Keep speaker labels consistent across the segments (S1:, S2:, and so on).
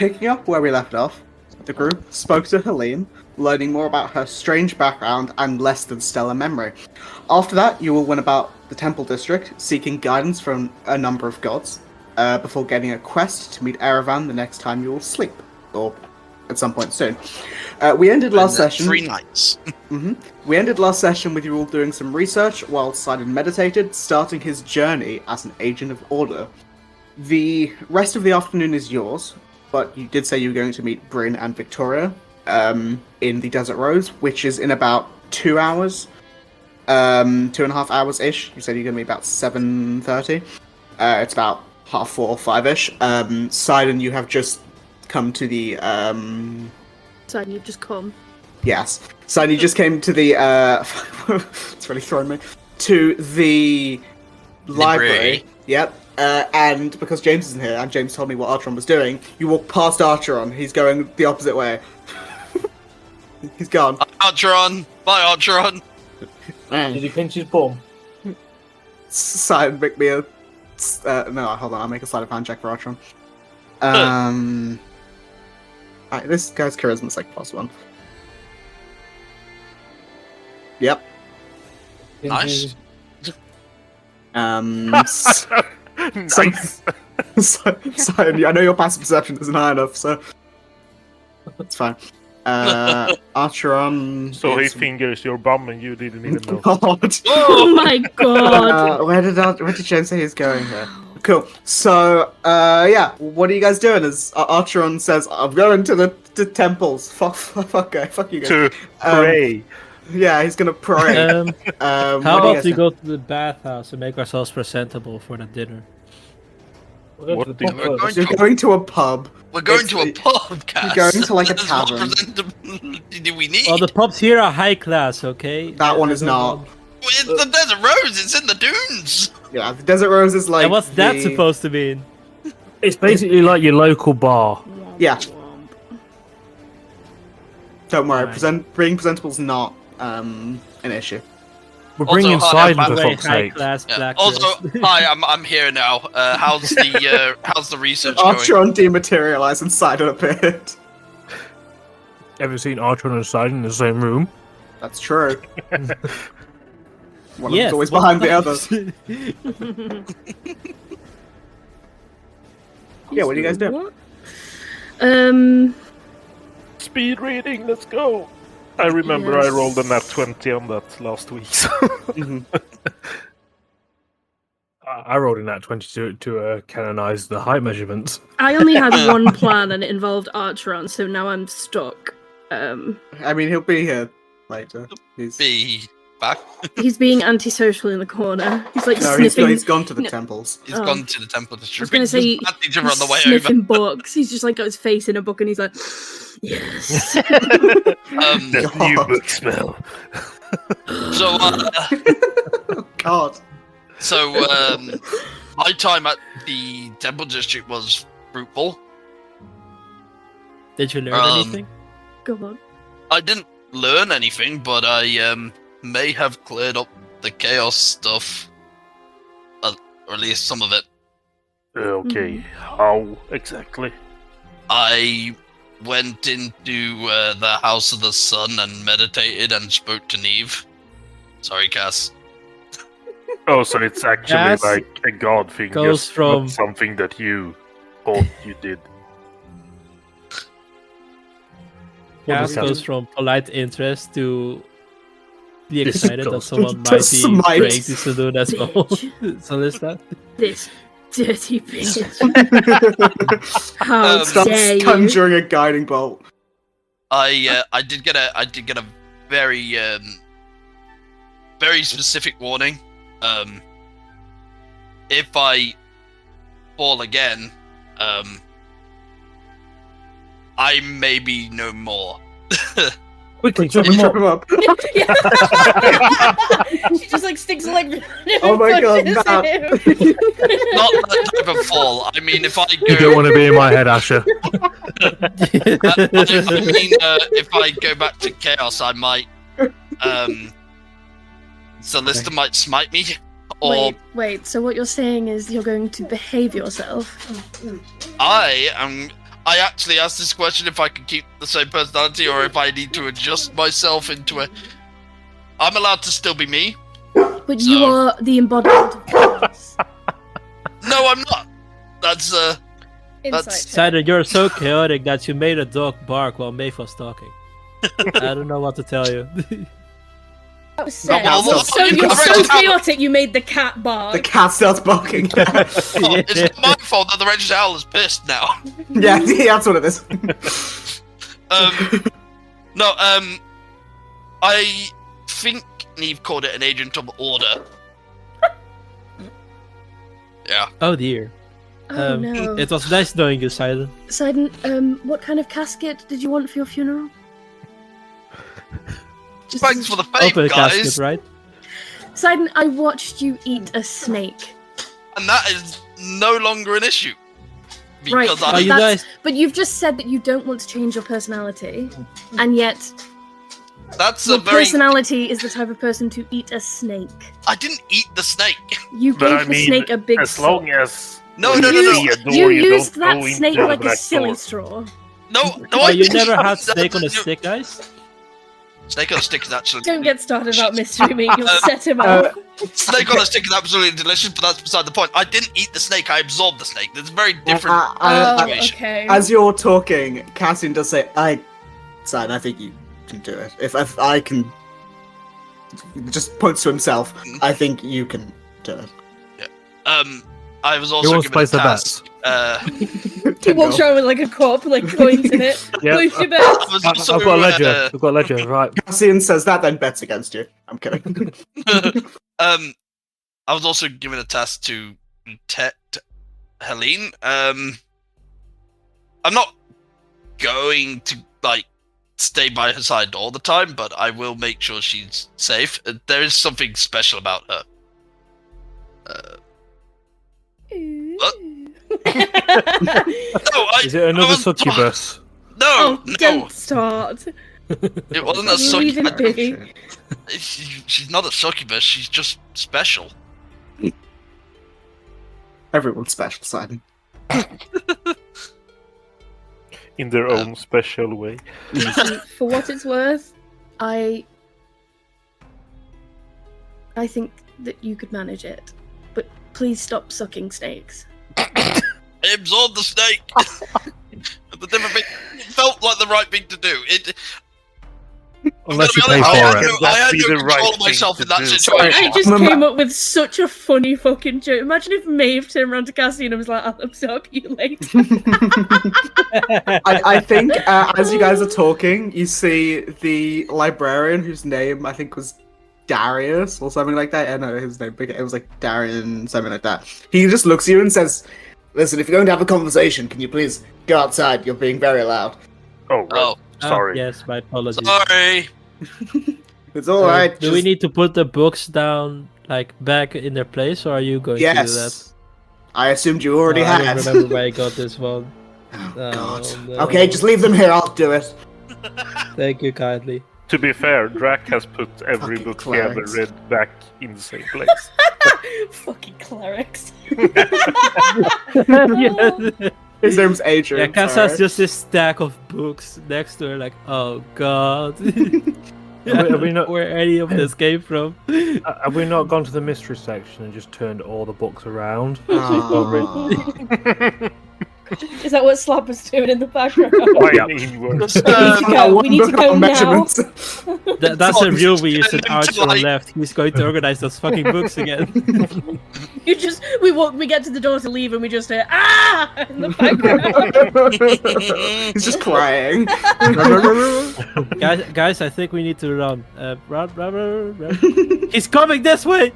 S1: picking up where we left off, the group spoke to Helene, learning more about her strange background and less than stellar memory. After that, you will went about the Temple District, seeking guidance from a number of gods, before getting a quest to meet Erevan the next time you will sleep, or at some point soon. We ended last session...
S2: 3 nights.
S1: We ended last session with you all doing some research while Sidon meditated, starting his journey as an agent of order. The rest of the afternoon is yours, but you did say you were going to meet Bryn and Victoria in the Desert Rose, which is in about 2 hours. 2.5 hours-ish. You said you're going to be about 7:30. It's about 4:30, 5-ish. Sidon, you have just come to the...
S3: Sidon, you've just come.
S1: Yes. Sidon, you just came to the... it's really throwing me. To the library. Yep. And because James isn't here, and James told me what Archeron was doing, you walk past Archeron. He's going the opposite way. He's gone.
S2: Archeron! Bye, Archeron!
S4: Did he pinch his bum?
S1: Sidon, make me a... no, hold on. I'll make a sleight of hand check for Archeron. Right, this guy's charisma's like +1. Yep.
S2: Nice.
S5: Nice.
S1: Sidon, I know your passive perception isn't high enough, so... It's fine. Archeron...
S5: So he fingers your bum and you didn't even know.
S1: God.
S3: Oh my god!
S1: Where did James say he's going here? Cool. So, yeah, what are you guys doing? As Archeron says, I'm going to the temples. Fuck you guys.
S5: To pray.
S1: Yeah, he's gonna pray.
S6: How about we go to the bathhouse and make ourselves presentable for the dinner?
S5: What do
S1: You're going to a pub.
S2: We're going to a pub, Cass.
S1: You're going to like a
S2: What
S1: tavern.
S2: presentable do we need?
S6: Well, the pubs here are high class, okay?
S1: That one is not.
S2: It's the Desert Rose, it's in the dunes!
S1: Yeah, the Desert Rose is like.
S6: And what's that supposed to mean?
S4: It's basically like your local bar.
S1: Yeah. Don't worry,
S6: Right.
S1: being presentable's not an issue.
S4: We're
S2: Also,
S4: bringing
S2: hi,
S4: Sidon for
S6: Very
S4: fuck's
S6: high
S4: sake.
S6: class
S2: Yeah.
S6: black
S2: Also,
S6: dress.
S2: hi, I'm here now. How's the research going?
S1: Archeron dematerialized and Sidon appeared.
S4: Ever seen Archeron and Sidon in the same room?
S1: That's true. One of
S6: Yes,
S1: them's always
S6: what
S1: behind the
S6: the-
S1: other. Yeah, what do you guys do?
S3: What?
S5: Speed reading, let's go! I remember I
S3: Yes.
S5: rolled a nat 20 on that last week. So.
S4: I rolled in that 22 to canonize the height measurements.
S3: I only had one plan and it involved Archeron, so now I'm stuck.
S1: I mean, he'll be here later.
S2: Be back.
S3: He's being antisocial in the corner. He's like
S1: No,
S3: sniffing.
S1: he's gone to the
S3: No.
S1: temples.
S2: He's
S3: Oh.
S2: gone to the temple
S3: I
S2: district.
S3: was gonna say
S2: Bad teacher on the way
S3: sniffing
S2: over.
S3: books. He's just like got his face in a book and he's like, yes.
S5: That new
S1: God.
S5: book smell.
S2: So,
S1: Oh, God.
S2: my time at the temple district was fruitful.
S6: Did you learn anything?
S3: Go on.
S2: I didn't learn anything, but I may have cleared up the chaos stuff, or at least some of it.
S5: Okay, how exactly?
S2: I went into the House of the Sun and meditated and spoke to Neve. Sorry, Cass.
S5: Oh, so it's actually
S6: Yes.
S5: like a god thing,
S6: Goes
S5: just
S6: from-
S5: not something that you thought you did.
S6: Cass
S4: that?
S6: goes from polite interest to be excited that
S4: Disgust.
S6: someone
S1: To
S6: might be
S1: smite.
S6: praying to Saloon as well.
S3: Bitch.
S6: So is that?
S3: This dirty bitch. How
S1: Starts
S3: dare you?
S1: conjuring a guiding bolt.
S2: I did get a very very specific warning. If I fall again, I may be no more.
S4: Quickly,
S1: Trip
S4: jump him
S1: him
S4: up.
S1: up.
S3: She just like sticks a leg.
S1: Oh my God,
S3: punches
S1: Matt.
S3: him.
S2: Not that type of fall. I mean, if I go,
S4: You don't want to be in my head, Asher.
S2: I mean, if I go back to chaos, I might. Celista might smite me, or
S3: Wait. So what you're saying is you're going to behave yourself?
S2: I am. I actually asked this question if I can keep the same personality or if I need to adjust myself into a. I'm allowed to still be me.
S3: But you are the embodiment of chaos.
S2: No, I'm not. That's
S3: Insight.
S6: Cider, you're so chaotic that you made a dog bark while Maeve was talking. I don't know what to tell you.
S3: That was sad.
S2: well,
S3: You're so chaotic you made the cat bark.
S1: The cat starts barking.
S2: It's not my fault that the registered owl is pissed now.
S1: yeah, that's what it is.
S2: I think Neve called it an agent of order. Yeah.
S6: Oh dear.
S3: Oh no.
S6: It was nice knowing you, Sidon.
S3: Sidon, what kind of casket did you want for your funeral? Just
S2: Thanks for the fame,
S6: Open
S2: guys.
S6: casket, right?
S3: Sidon, I watched you eat a snake.
S2: And that is no longer an issue.
S3: Right,
S2: Because
S6: Are you
S3: That's-
S6: guys?
S3: but you've just said that you don't want to change your personality, and yet
S2: that's
S3: your
S2: a very.
S3: personality is the type of person to eat a snake.
S2: I didn't eat the snake.
S3: You
S5: But
S3: gave
S5: I
S3: the
S5: mean,
S3: snake a big
S5: as
S3: suck.
S5: long as
S2: No,
S5: when
S2: no, no,
S5: you
S2: no.
S5: see a door,
S3: You
S5: you
S3: used
S5: don't
S3: that
S5: go
S3: snake
S5: into
S3: like
S5: the
S3: a
S5: back
S3: silly
S5: door.
S3: straw.
S2: No,
S6: Oh,
S2: I
S6: you
S2: didn't.
S6: never had snake on a stick, guys?
S2: Snake on a stick is actually.
S3: Don't get started about mystery meat. You'll set him up.
S2: Snake on a stick is absolutely delicious, but that's beside the point. I didn't eat the snake. I absorbed the snake. There's a very different.
S3: Oh,
S2: situation.
S3: okay.
S1: As you're talking, Cassian does say, Sad, I think you can do it. If I can... Just points to himself. I think you can do it.
S2: I was
S4: Who
S2: also
S4: wants to
S2: given a
S4: place the
S2: task.
S3: He walks around with like a corp, like pointing it.
S4: Yeah.
S3: Place your bet.
S2: I was
S4: I've
S2: also,
S4: got a ledger. I've got a ledger. Right.
S1: Cassian says that, then bets against you. I'm kidding.
S2: I was also given a task to protect Helene. I'm not going to stay by her side all the time, but I will make sure she's safe. There is something special about her. What? No,
S4: Is it another
S2: I was-
S4: succubus?
S2: No,
S3: Oh,
S2: no,
S3: don't start.
S2: it wasn't a
S3: Leave it
S2: succubus.
S3: be.
S2: She's not a succubus. She's just special.
S1: Everyone's special, Sidon.
S5: In their own special way.
S3: For what it's worth, I think that you could manage it. But please stop sucking snakes.
S2: I absorbed the snake. The different thing, it felt like the right thing to do.
S4: Unless you
S2: I'm
S4: pay
S2: gonna be
S4: for
S2: honest,
S4: it.
S2: I had
S5: Be
S2: no
S5: the
S2: control
S5: right
S2: of myself
S5: thing
S2: in that
S5: to do.
S2: situation.
S3: I just
S1: Remember-
S3: came up with such a funny fucking joke. Imagine if Maeve turned around to Cassie and was like, I'll absorb you later.
S1: I think as you guys are talking, you see the librarian whose name I think was Darius or something like that. I don't know his name. It was like Darian, something like that. He just looks at you and says, "Listen, if you're going to have a conversation, can you please go outside? You're being very loud."
S5: Oh, right.
S2: Oh,
S5: Sorry.
S6: Yes, my apologies.
S2: sorry.
S1: It's all right.
S6: Do we need to put the books down, like, back in their place, or are you going to do that?
S1: Yes. I assumed you already
S6: I
S1: had.
S6: don't remember where I got this one.
S1: Oh,
S6: Oh,
S1: God.
S6: no.
S1: Okay, just leave them here. I'll do it.
S6: Thank you kindly.
S5: To be fair, Drac has put every
S1: Fucking
S5: book he ever
S1: clerics.
S5: read back in the same place.
S3: Fucking clerics.
S6: Yeah,
S1: His name's Adrian.
S6: yeah, Cass
S1: sorry.
S6: has just this stack of books next to her, like, oh god.
S4: Have we not-
S6: Where any of this came from?
S4: Have we not gone to the mystery section and just turned all the books around?
S1: Aw.
S3: Is that what Slap was doing in the background?
S5: Why inwards?
S3: We need to go. We need to go now.
S6: That's a rule we used in
S2: Turn him
S6: Archer
S2: to,
S6: on the
S2: like-
S6: left. He's going to organize those fucking books again.
S3: We get to the door to leave and we just hear ah in the background.
S1: He's just crying.
S6: guys, I think we need to run. Run. He's coming this way!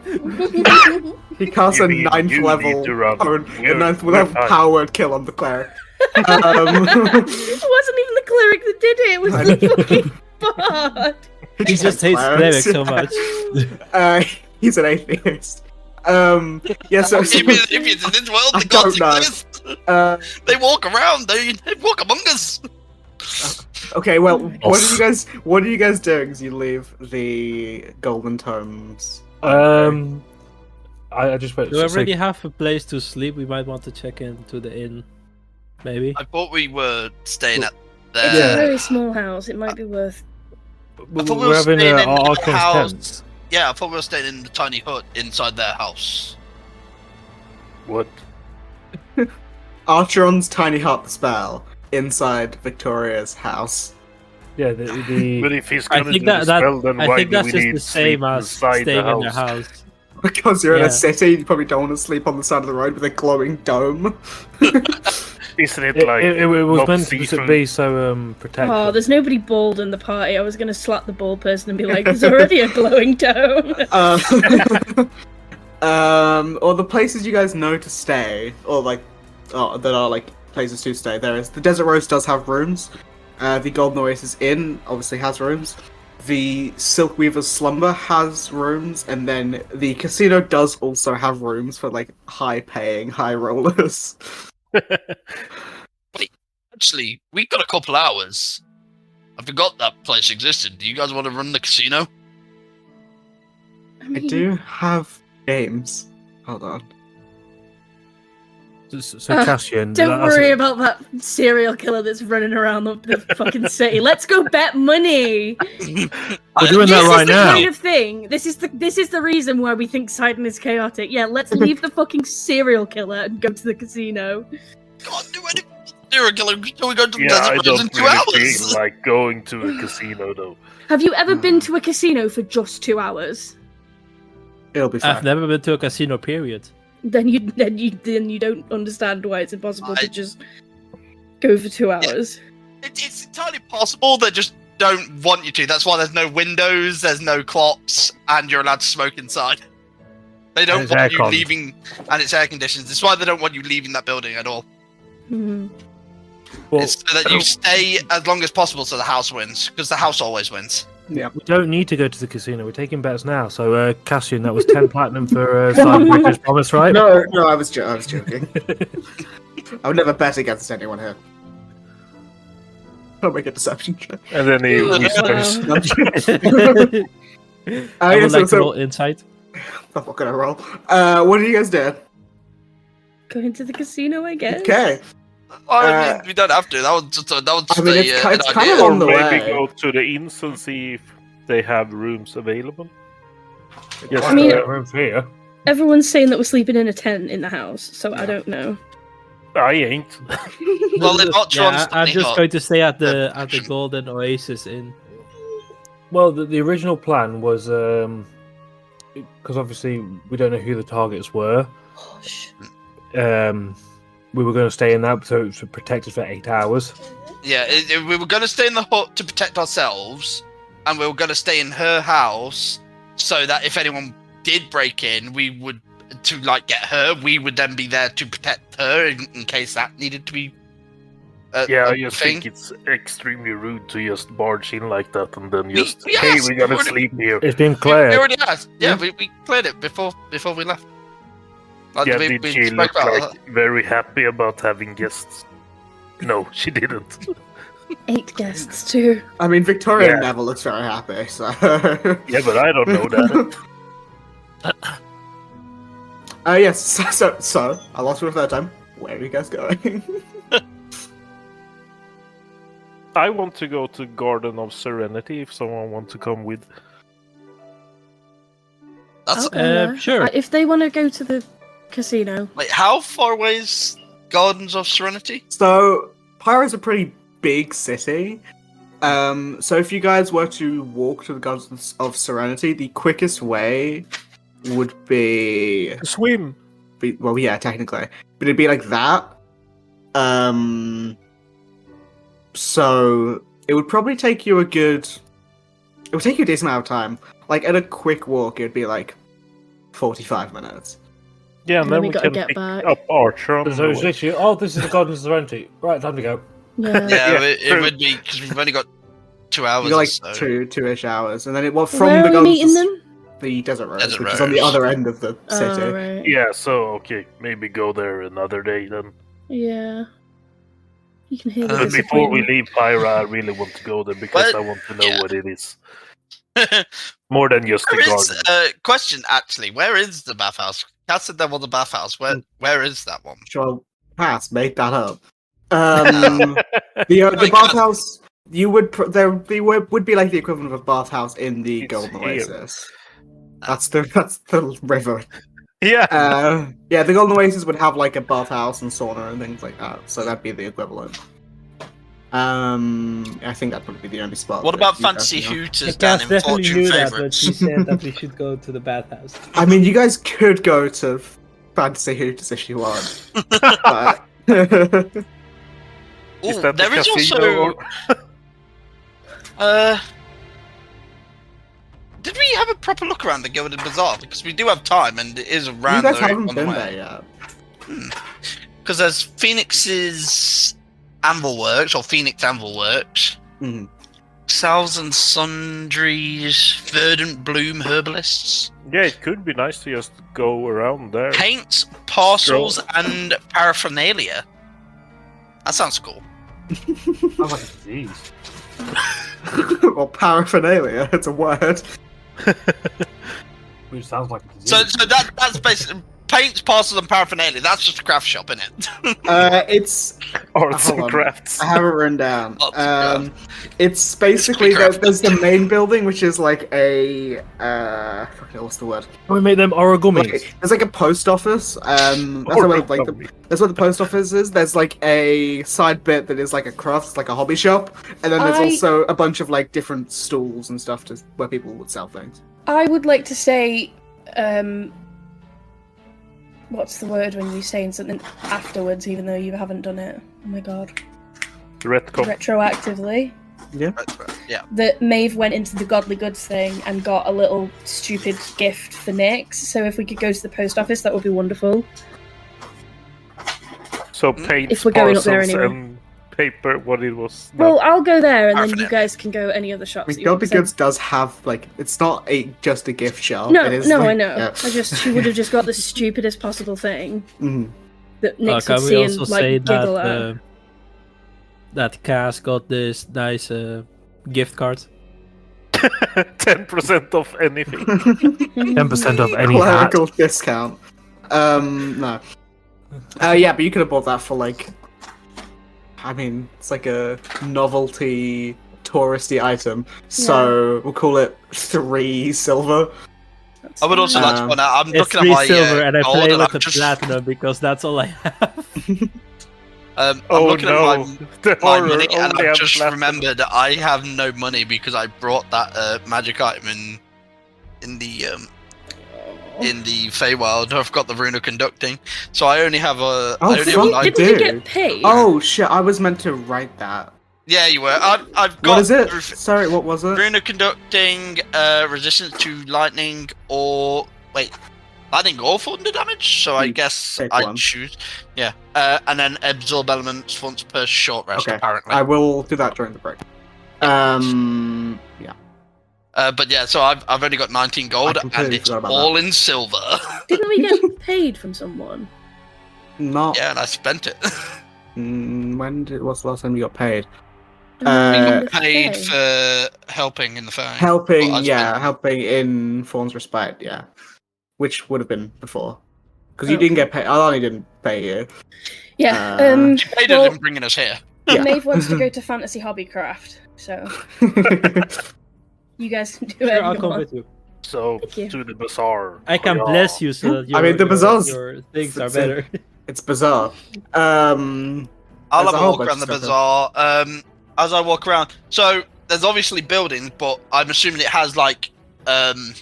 S1: He casts a
S5: You need-
S1: ninth
S5: you
S1: level
S5: need to run.
S1: a ninth level power word kill on the cleric.
S3: It wasn't even the cleric that did it. It was the fucking bard.
S6: He just hates clerics so much.
S1: He's an atheist. Yeah, so
S2: If it's in this world,
S1: I
S2: the gods
S1: don't know.
S2: exist. They walk around. They walk among us.
S1: okay, well, what are you guys doing as you leave the Golden Tomes?
S4: I just went.
S6: Do we already have a place to sleep? We might want to check into the inn. maybe.
S2: I thought we were staying at
S3: It's
S2: there.
S3: a very small house. It might be worth.
S2: I thought we
S4: We're
S2: were
S4: having
S2: staying in
S4: our
S2: the
S4: Archon's
S2: house.
S4: tent.
S2: Yeah, I thought we were staying in the tiny hut inside their house.
S5: What?
S1: Archeron's tiny hut spell inside Victoria's house.
S4: Yeah,
S5: But
S4: the
S5: if he's
S6: I
S5: gonna
S6: think
S5: do the
S6: that
S5: spell, then
S6: I
S5: why
S6: think
S5: do
S6: that's
S5: we
S6: just
S5: need
S6: the same
S5: sleep
S6: as
S5: inside
S6: staying
S5: the
S6: in their
S5: house?
S6: house.
S1: Because you're in
S6: Yeah.
S1: a city, you probably don't want to sleep on the side of the road with a glowing dome.
S5: Isn't it
S4: it,
S5: like
S4: it was
S5: not
S4: meant to
S5: see-through?
S4: be so protected.
S3: Oh, there's nobody bald in the party. I was gonna slap the bald person and be like, "There's already a glowing dome."
S1: Or the places you guys know to stay, or like, that are like places to stay. There is the Desert Rose does have rooms. The Golden Oasis Inn obviously has rooms. The Silk Weaver's Slumber has rooms, and then the casino does also have rooms for like high-paying high rollers.
S2: Actually, we've got a couple hours. I forgot that place existed. Do you guys want to run the casino?
S1: I do have games. Hold on.
S4: So Cassian,
S3: Don't
S4: that's-
S3: worry about that serial killer that's running around the fucking city. Let's go bet money.
S4: We're doing
S3: This
S4: that
S3: is
S4: right
S3: the
S4: now.
S3: kind of thing. This is the reason why we think Sidon is chaotic. Yeah, let's leave the fucking serial killer and go to the casino.
S2: Can't do anything. Serial killer until we go to the
S5: Yeah,
S2: desert
S5: I
S2: Rose
S5: don't
S2: in 2
S5: really
S2: hours.
S5: feel like going to a casino though.
S3: Have you ever been to a casino for just 2 hours?
S1: It'll be fine.
S6: I've never been to a casino. Period.
S3: Then you don't understand why it's impossible to just go for 2 hours.
S2: It's entirely possible they just don't want you to. That's why there's no windows, there's no clocks, and you're allowed to smoke inside. They don't
S4: it's
S2: want you
S4: aircon.
S2: leaving, and it's air conditioned. That's why they don't want you leaving that building at all.
S3: Mhm.
S4: Well,
S2: It's so that you stay as long as possible so the house wins, because the house always wins.
S4: we don't need to go to the casino. We're taking bets now. So Cassian, that was 10 platinum for Simon Bridges promise, right?
S1: No, I was joking. I would never bet against anyone here. I'll make a deception check.
S5: And then he
S3: Wow.
S5: whispers,
S6: I
S1: Yeah,
S6: would like to
S1: so
S6: roll insight.
S1: I'm not gonna roll. What did you guys do?
S3: Going to the casino, I guess.
S1: Okay.
S2: I mean, we don't have to. That was just
S1: I
S2: a,
S1: mean, it's
S2: an
S1: kind
S2: idea.
S1: of
S5: or
S1: on the
S5: maybe
S1: way.
S5: go to the inns and see if they have rooms available. Yes,
S3: I mean-
S4: room for here.
S3: Everyone's saying that we're sleeping in a tent in the house, so I don't know.
S5: I ain't.
S2: Well, in Archeron's
S6: I'm
S2: tiny
S6: just
S2: hut.
S6: going to stay at the Golden Oasis Inn.
S4: Well, the original plan was because obviously we don't know who the targets were.
S3: Gosh.
S4: We were going to stay in that, so it was protected for 8 hours.
S2: Yeah, we were going to stay in the hut to protect ourselves, and we were going to stay in her house so that if anyone did break in, we would to like get her. We would then be there to protect her in case that needed to be.
S5: Yeah,
S2: a
S5: I just
S2: thing.
S5: think it's extremely rude to just barge in like that and then just,
S2: We
S5: hey,
S2: asked
S5: we're gonna
S2: already.
S5: sleep here.
S4: It's been
S2: We
S4: cleared.
S2: already asked. Yeah, we cleared it before we left. Like,
S5: Yeah,
S2: we
S5: did she
S2: spoke
S5: look
S2: about
S5: like very happy about having guests? No, she didn't.
S3: 8 guests too.
S1: I mean, Victoria
S5: Yeah.
S1: never looks very happy, so.
S5: Yeah, but I don't know that.
S1: Yes, so, I lost for a third time. Where are you guys going?
S5: I want to go to Garden of Serenity if someone wants to come with.
S2: That's
S3: I'll go there.
S6: sure.
S3: If they want to go to the casino,
S2: Wait, how far away is Gardens of Serenity?
S1: So, Pyro's a pretty big city. So if you guys were to walk to the Gardens of Serenity, the quickest way would be,
S5: Swim!
S1: well, yeah, technically, but it'd be like that. So it would probably take you a decent amount of time. Like at a quick walk, it'd be like 45 minutes.
S5: Yeah, and
S3: And
S5: then
S3: then we
S5: we
S3: gotta
S5: can
S3: get
S5: pick
S3: back.
S5: up Archer on
S4: So
S5: the
S4: it's
S5: way.
S4: literally, this is the Garden of Serenity. Right, time to go.
S3: yeah.
S2: Yeah,
S5: Yeah,
S2: it
S5: true.
S2: would be because we've only got 2 hours.
S1: You got like
S2: or so.
S1: two-ish hours, and then from
S3: Where
S1: the
S3: are we
S1: Gardens
S3: meeting them?
S1: the Desert Rose,
S2: Desert
S1: which is on the
S2: Rose.
S1: other end of the city.
S3: Oh, right.
S5: Yeah, so okay, maybe go there another day then.
S3: Yeah. You can hear the
S5: But before we
S3: disappointment.
S5: leave Pyra, I really want to go there because
S2: But-
S5: I want to know
S2: yeah.
S5: what it is. More than just the
S2: Where
S5: garden.
S2: is, question actually, where is the bathhouse? Kat said there was a bathhouse. Where is that one?
S1: Sure, pass, make that up. The bathhouse you would they would be like the equivalent of a bathhouse in the
S5: It's
S1: Golden
S5: here.
S1: Oasis. That's the river.
S5: Yeah.
S1: Yeah, the Golden Oasis would have like a bathhouse and sauna and things like that, so that'd be the equivalent. I think that'd probably be the only spot.
S2: What
S1: that
S2: about
S1: you guys
S2: Fancy
S1: know.
S2: Hooters down
S6: Cass
S2: in
S6: definitely
S2: Fortune
S6: knew that, but
S2: Favourites?
S6: she said that we should go to the bathhouse.
S1: I mean, you guys could go to Fantasy Hooters if you want. But...
S5: Is
S2: Ooh,
S5: that the
S2: there is
S5: casino
S2: also. Did we have a proper look around the Gilded Bazaar? Because we do have time, and it is
S1: you
S2: around
S1: guys
S2: the,
S1: haven't
S2: on the
S1: been
S2: way.
S1: there yet.
S2: Because there's Phoenix's Anvil Works, or Phoenix Anvil Works.
S1: Mhm.
S2: Salves and Sundries, Verdant Bloom Herbalists.
S5: Yeah, it could be nice to just go around there.
S2: Paints, parcels, and paraphernalia. That sounds cool.
S4: Sounds like a disease.
S1: Or paraphernalia, it's a word.
S4: Which sounds like a disease.
S2: So that's basically paints, parcels, and paraphernalia. That's just a craft shop, isn't it?
S1: It's
S5: Arts
S1: hold
S5: and
S1: on.
S5: crafts.
S1: I have it written down.
S2: Lots of
S1: It's basically
S2: It's
S1: there's the main building, which is like a what's the word?
S4: we made them origami.
S1: Like, there's like a post office. That's that's what the post office is. There's like a side bit that is like a crafts, like a hobby shop, and then there's also a bunch of like different stalls and stuff where people would sell things.
S3: I would like to say, what's the word when you're saying something afterwards, even though you haven't done it? Oh my god.
S5: Retcon.
S3: Retroactively.
S1: Yeah.
S2: Yeah.
S3: That Maeve went into the Godly Goods thing and got a little stupid gift for Nyx. So if we could go to the post office, that would be wonderful.
S5: So paints,
S3: If we're going up there
S5: parcels,
S3: anyway.
S5: and paper, what it was.
S3: Well, I'll go there, and then you
S2: Paraphernalia.
S3: guys can go any other
S1: I
S3: shops.
S1: mean,
S3: that you want.
S1: Godly Goods does have like it's not just a gift shop.
S3: No,
S1: it is,
S3: no,
S1: like,
S3: I know.
S1: yeah.
S3: She would have just got the stupidest possible thing
S1: Mhm.
S3: that Nyx
S6: Can
S3: would
S6: we
S3: see
S6: also
S3: and
S6: say
S3: like giggle
S6: that
S3: at.
S6: that Cass got this nice gift card?
S5: 10% of anything.
S4: 10% of any hat.
S1: Clerical discount. No. Yeah, but you could have bought that for like. I mean, it's like a novelty touristy item, so we'll call it 3 silver.
S3: That's
S2: I would also like to
S1: Um,
S2: point out, I'm
S6: It's
S2: looking at
S6: 3
S2: my
S6: silver, and I
S2: gold,
S6: play
S2: and
S6: with
S2: I'm
S6: the
S2: just,
S6: platinum because that's all I have.
S2: I'm
S5: Oh
S2: looking
S5: no,
S2: at
S5: the
S2: my
S5: horror
S2: money, and
S5: only
S2: I've
S5: have
S2: just
S5: platinum.
S2: remembered that I have no money because I brought that magic item in the Feywild. I've got the rune of conducting, so I only have a.
S1: Oh,
S2: I only have
S1: fuck,
S2: a
S1: I
S2: nine-
S3: Didn't
S1: do.
S3: we get paid?
S1: Oh shit! I was meant to write that.
S2: Yeah, you were. I've got.
S1: What is it?
S2: ruf-
S1: Sorry, what was it?
S2: Rune of conducting, resistance to lightning, or wait, lightning or thunder damage. So I
S1: You
S2: guess
S1: pick
S2: I
S1: one.
S2: choose. Yeah, and then absorb elements once per short rest.
S1: Okay,
S2: Apparently.
S1: I will do that during the break. Yeah.
S2: But yeah, so I've only got 19 gold,
S1: I completely
S2: and it's
S1: forgot about
S2: all in silver.
S3: Didn't we get paid from someone?
S1: Not.
S2: Yeah, and I spent it.
S1: What's the last time you got paid?
S2: We
S1: Uh,
S2: got paid for helping in the fair.
S1: Helping,
S2: Well, I
S1: yeah,
S2: spent-
S1: helping in Fawn's Respite, yeah. Which would have been before. Because you
S3: Oh.
S1: didn't get paid. I only didn't pay you.
S3: Yeah.
S2: She paid
S3: well,
S2: us in bringing us here.
S1: Yeah.
S3: Maeve wants to go to Fantasy Hobbycraft, so you guys can do
S6: Sure,
S3: whatever
S6: I'll
S3: you
S6: come
S3: want.
S6: with you.
S5: So,
S3: Thank you.
S5: to the bazaar.
S6: I can
S5: Yeah.
S6: bless you so that
S1: I mean, the bazaar's-
S6: your things are
S1: it's a-
S6: better.
S1: It's bizarre.
S2: I'll
S1: There's
S2: have
S1: a
S2: a
S1: whole
S2: walk
S1: bunch
S2: around
S1: of
S2: the
S1: stuff
S2: bazaar. As I walk around, so there's obviously buildings, but I'm assuming it has like an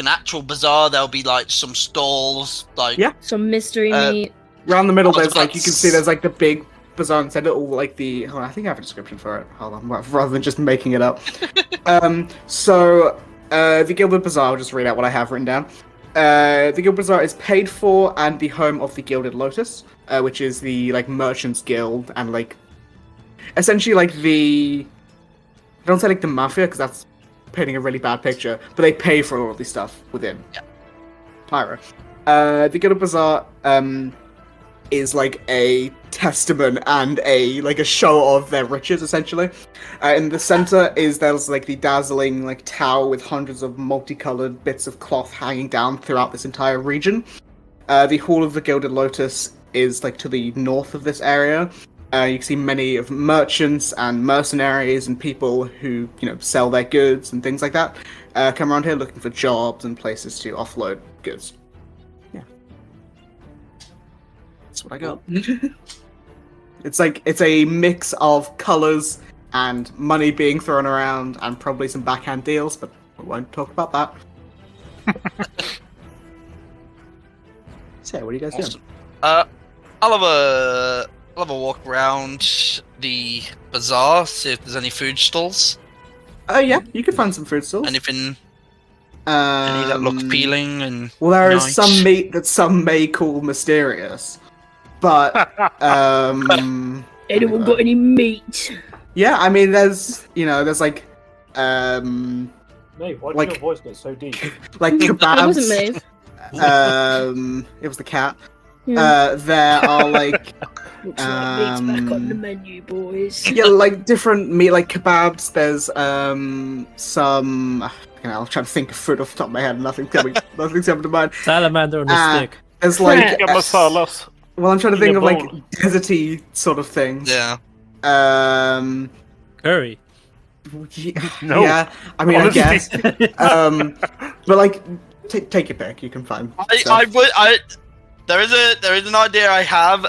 S2: actual bazaar. There'll be like some stalls, like
S1: Yeah.
S3: Some mystery meat.
S1: Around the middle,
S2: Oh,
S1: there's like, you can
S2: that's-
S1: see there's like the big bazaar inside it, all like the. Hold on, I think I have a description for it. Hold on, rather than just making it up. The Gilded Bazaar, I'll just read out what I have written down. The Gilded Bazaar is paid for and the home of the Gilded Lotus, which is the like merchants guild and like essentially like the. I don't say like the mafia because that's painting a really bad picture, but they pay for all of this stuff within.
S2: Yeah.
S1: Pyro. The Gilded Bazaar is like a testament and a show of their riches essentially. In the center there's like the dazzling like tower with hundreds of multicolored bits of cloth hanging down throughout this entire region. The Hall of the Gilded Lotus is like to the north of this area, You can see many of merchants and mercenaries and people who, sell their goods and things like that, come around here looking for jobs and places to offload goods. Yeah. That's what I got. It's a mix of colors and money being thrown around and probably some backhand deals, but we won't talk about that. So, what are you guys doing?
S2: I'll have a walk around the bazaar, see if there's any food stalls.
S1: Yeah, you can find some food stalls.
S2: Anything any that look appealing and
S1: well, there is
S2: nice.
S1: some meat that some may call mysterious, but
S3: Anyone got any meat?
S1: yeah, I mean, there's like
S4: Mate, why did
S1: Like-
S4: your voice get so deep?
S1: like
S3: It wasn't
S1: kebabs.
S3: me.
S1: It was the cat.
S3: Yeah.
S1: There are like
S3: Looks like meat's back on the menu, boys.
S1: yeah, like different meat, like kebabs. There's some. I'm trying to think of food off the top of my head. Nothing's coming to mind.
S6: Salamander on a stick.
S1: There's like
S5: Tikka masalas.
S1: well, I'm trying to
S5: in
S1: think
S5: a
S1: of like
S5: bowl.
S1: deserty sort of things.
S2: Yeah.
S6: Curry.
S5: No.
S1: Yeah, I mean,
S5: Honestly.
S1: I guess. But like, take your pick. You can find. stuff.
S2: There is an idea I have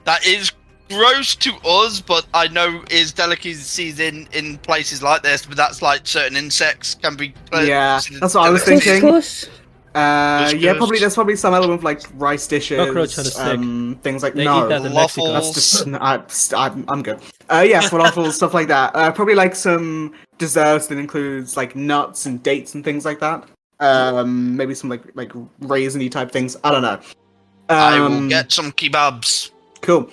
S2: that is gross to us, but I know is delicacies in places like this. But that's like certain insects can be.
S1: Yeah,
S2: considered
S1: that's what I was
S2: delicacies.
S1: thinking.
S3: Couscous.
S1: Yeah, probably there's probably some element of like rice dishes,
S6: Cockroach on a stick.
S1: things like
S6: They
S1: no.
S6: eat that in Mexico.
S1: That's just I'm good. Yeah, falafels, stuff like that. Probably like some desserts that includes like nuts and dates and things like that. Maybe some like raisiny type things. I don't know.
S2: I will get some kebabs.
S1: Cool.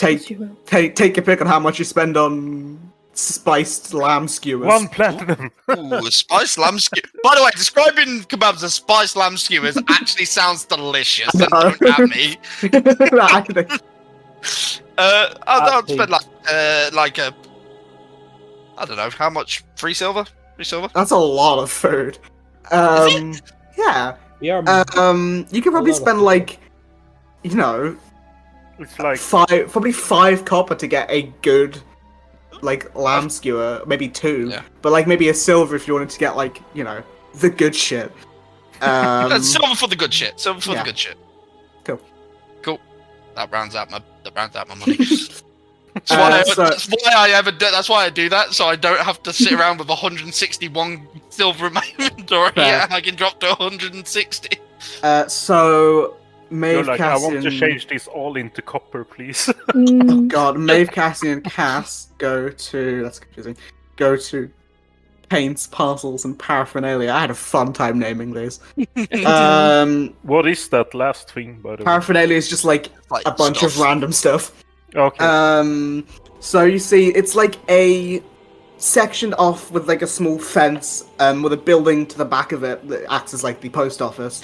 S3: Yes, you will.
S1: Take your pick on how much you spend on spiced lamb skewers.
S5: 1 platinum.
S2: Ooh, a spiced lamb skewer. By the way, describing kebabs as spiced lamb skewers actually sounds delicious.
S1: No.
S2: Don't at me.
S1: Actually,
S2: I'll spend like a. I don't know how much. 3 silver. 3 silver.
S1: that's a lot of food. Yeah.
S4: We are
S1: You could probably
S4: lot of
S1: spend
S4: food.
S1: like,
S5: It's like
S1: probably 5 copper to get a good, like, lamb skewer, maybe 2,
S2: Yeah.
S1: but like maybe a silver if you wanted to get like, the good shit.
S2: Silver for the good shit. Silver for
S1: yeah.
S2: the good shit.
S1: Cool.
S2: That rounds out my money. That's why I do that, so I don't have to sit around with 161 silver in my inventory.
S1: Fair.
S2: Yeah, I can drop to 160.
S1: So Maeve,
S5: you're like, I want to
S1: Cassian,
S5: change this all into copper, please.
S1: oh
S3: Mm,
S1: god, Maeve, Cassian, and Cass go to paints, parcels, and paraphernalia. I had a fun time naming these.
S5: What is that last thing, by the way?
S1: Paraphernalia is just like
S2: Like
S1: a bunch of
S2: stuff.
S1: random stuff.
S5: Okay.
S1: So you see, it's like a section off with like a small fence, with a building to the back of it that acts as like the post office.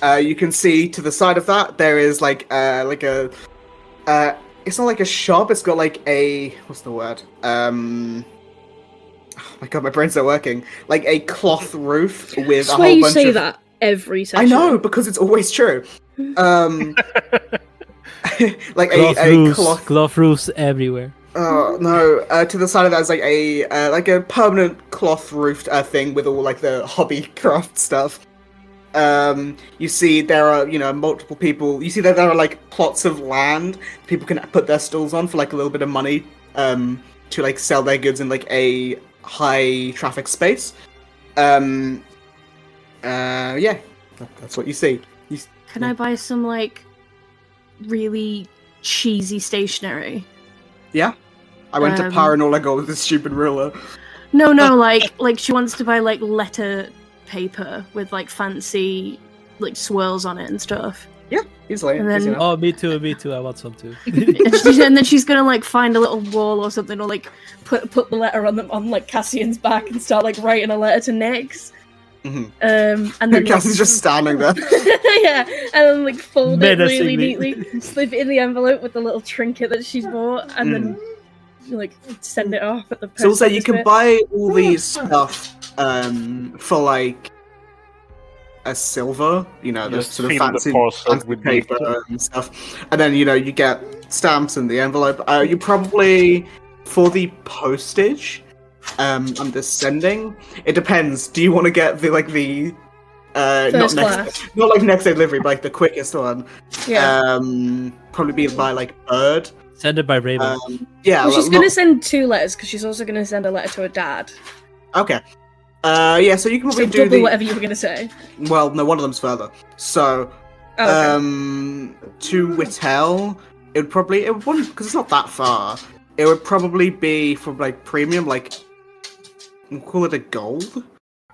S1: You can see to the side of that there is like a, it's not like a shop. It's got like a what's the word? Oh my god, my brain's not working. Like a cloth roof with a
S3: I swear
S1: whole
S3: you
S1: bunch
S3: say
S1: of.
S3: that every
S1: I
S3: session.
S1: know because it's always true. Like
S6: Glove
S1: cloth.
S6: glove roofs everywhere.
S1: No. To the side of that is like a permanent cloth roofed thing with all like the hobby craft stuff. You see there are multiple people. You see that there are like plots of land people can put their stalls on for like a little bit of money to like sell their goods in like a high traffic space. Yeah, that's what you see.
S3: Can I buy some like really cheesy stationery?
S1: Yeah, I went to Paranolago with this stupid ruler.
S3: No, like she wants to buy like letter paper with like fancy like swirls on it and stuff.
S1: Yeah, easily.
S3: And then-
S1: easy enough.
S6: Oh, me too. I want some too.
S3: And then she's gonna like find a little wall or something, or like put the letter on like Cassian's back and start like writing a letter to Nyx.
S1: Mhm.
S3: And then
S1: Cassie's just standing there.
S3: yeah, and then like fold it really
S6: Menacingly.
S3: neatly, slip it in the envelope with the little trinket that she's bought, and then like send it off at the post.
S1: So also you
S3: office
S1: can
S3: bit.
S1: buy all these stuff for like a silver, the
S5: Just
S1: sort of
S5: fill the
S1: fancy,
S5: parcel
S1: fancy
S5: with
S1: paper
S5: glitter.
S1: and stuff. And then you get stamps in the envelope. You probably, for the postage, under sending, it depends. Do you want to get the
S3: First class.
S1: not like next day delivery, but like the quickest one?
S3: Yeah.
S1: Probably be by like bird.
S6: Send it by Raven.
S1: Yeah.
S3: Well, she's going to send 2 letters because she's also going to send a letter to her dad.
S1: Okay. Yeah. So you can probably
S3: So
S1: do
S3: double whatever you were going to say.
S1: Well, no, one of them's further. So,
S3: Oh, okay.
S1: to Whittle, it wouldn't, because it's not that far. It would probably be for like premium, like we'll call it a gold.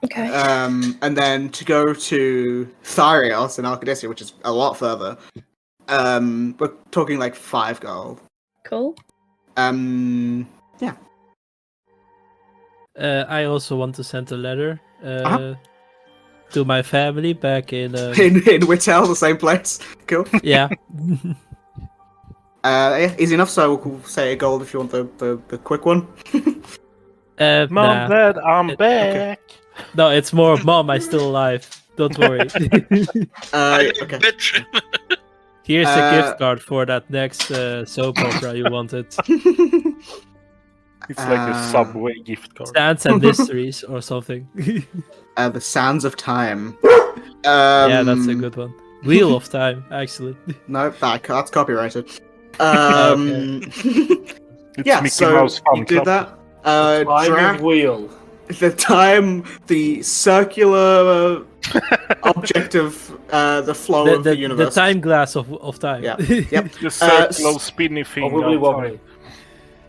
S3: Okay.
S1: And then to go to Tharios in Arcadia, which is a lot further, we're talking like 5 gold.
S3: Cool.
S1: Yeah.
S6: I also want to send a letter to my family back in.
S1: In Whittle, the same place. Cool.
S6: Yeah.
S1: Yeah, easy enough. So we'll say a gold if you want the quick one.
S5: Mom,
S6: Nah.
S5: Dad, I'm back.
S6: No, it's more of Mom, I'm still alive. Don't worry.
S1: Okay.
S2: Bitch.
S6: Here's a gift card for that next soap opera you wanted.
S5: It's like a Subway gift card.
S6: Sands and Mysteries or something.
S1: The Sands of Time.
S6: Yeah, that's a good one. Wheel of Time, actually.
S1: No, that's copyrighted.
S5: It's
S1: Yeah,
S5: Mickey
S1: so
S5: Mouse Fun
S1: you did
S5: Club.
S1: that.
S4: Time wheel.
S1: The circular object of the flow of the universe.
S6: The time glass of time.
S1: Yeah. Yep.
S5: The circle spinny thing.
S4: Probably
S5: of
S4: wobbly.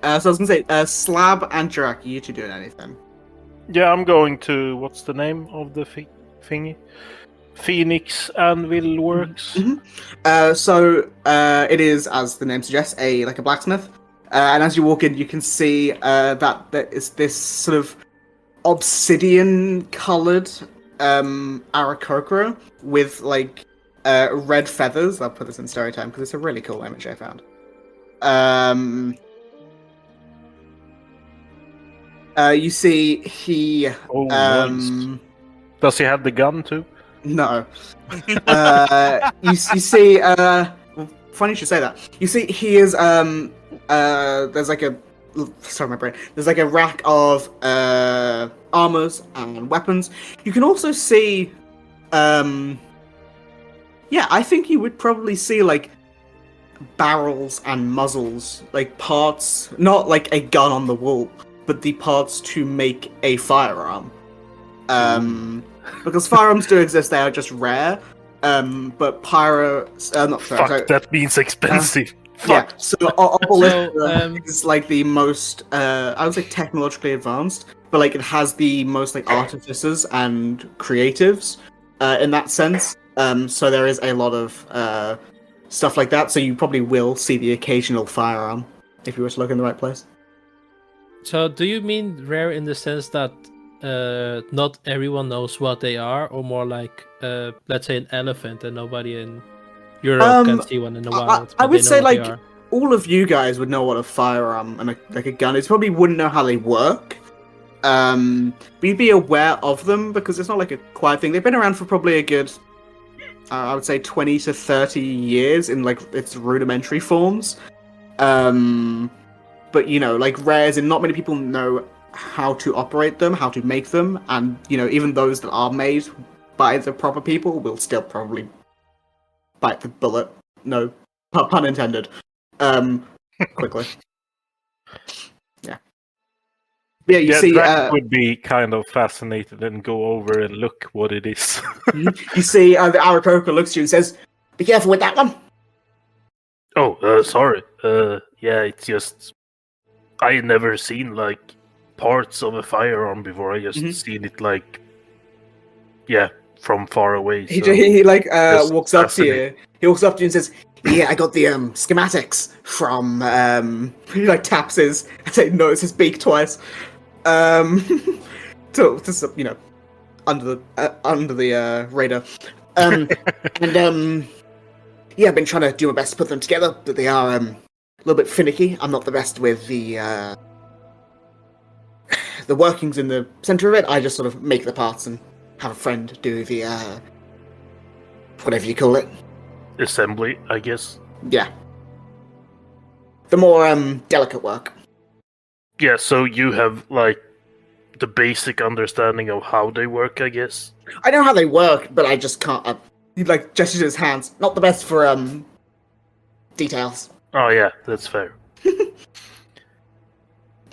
S5: time.
S1: So I was gonna say, Slab and Jirak, you two doing anything?
S5: Yeah, I'm going to. What's the name of the thingy? Phoenix Anvil Works.
S1: So it is, as the name suggests, a blacksmith. And as you walk in, you can see that there is this sort of obsidian-colored Aarakocra with like red feathers. I'll put this in story time because it's a really cool image I found. You see he.
S5: Oh, nice. Does he have the gun too?
S1: No. You see. Funny you should say that. You see, he is. There's like a. Sorry, my brain. There's like a rack of armors and weapons. You can also see. Yeah, I think you would probably see like barrels and muzzles, like parts, not like a gun on the wall, but the parts to make a firearm. Because firearms do exist, they are just rare. But
S5: That means expensive.
S1: Yeah, so Obelisk
S6: So,
S1: is like the most, I would say technologically advanced, but like it has the most like artificers and creatives in that sense. So there is a lot of stuff like that. So you probably will see the occasional firearm if you were to look in the right place.
S6: So do you mean rare in the sense that not everyone knows what they are, or more like, let's say, an elephant and nobody in Europe can see one in the wild?
S1: I
S6: but
S1: would
S6: they know
S1: say
S6: what they
S1: like
S6: are?
S1: all of you guys would know what a firearm and a gun is. Probably wouldn't know how they work. But you'd be aware of them because it's not like a quiet thing. They've been around for probably a good, I would say, 20 to 30 years in like its rudimentary forms. But you know, like rares, and not many people know how to operate them, how to make them, and you know, even those that are made by the proper people will still probably bite the bullet. No, pun intended. Quickly. Yeah. Yeah, you see.
S5: Drax would be kind of fascinated and go over and look what it is.
S1: You see, the Aarakocra looks at you and says, "Be careful with that one."
S5: Oh, sorry. Yeah, it's just I never seen like parts of a firearm before. I just seen it like, yeah, from far away.
S1: He
S5: so just
S1: walks up to you.
S5: fascinating.
S1: He walks up to you and says, "Yeah, I got the schematics from." He like taps his. I say, notice his beak twice. To you know, under the radar. Yeah, I've been trying to do my best to put them together, but they are a little bit finicky. I'm not the best with the workings in the center of it. I just sort of make the parts and have a friend do the whatever you call it.
S5: Assembly, I guess.
S1: Yeah. the more delicate work.
S5: Yeah, so you have like the basic understanding of how they work, I guess.
S1: I know how they work, but I just can't. He like gestures his hands. Not the best for details.
S5: Oh yeah, that's fair.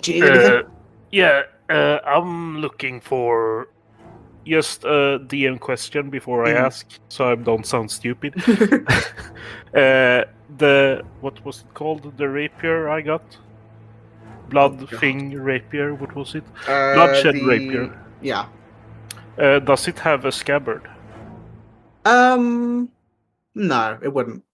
S1: Do you need anything?
S5: Yeah, I'm looking for just a DM question before I ask, so I don't sound stupid. What was it called? The rapier I got? Blood thing rapier. What was it? Bloodshed rapier.
S1: Yeah.
S5: Does it have a scabbard?
S1: No, it wouldn't.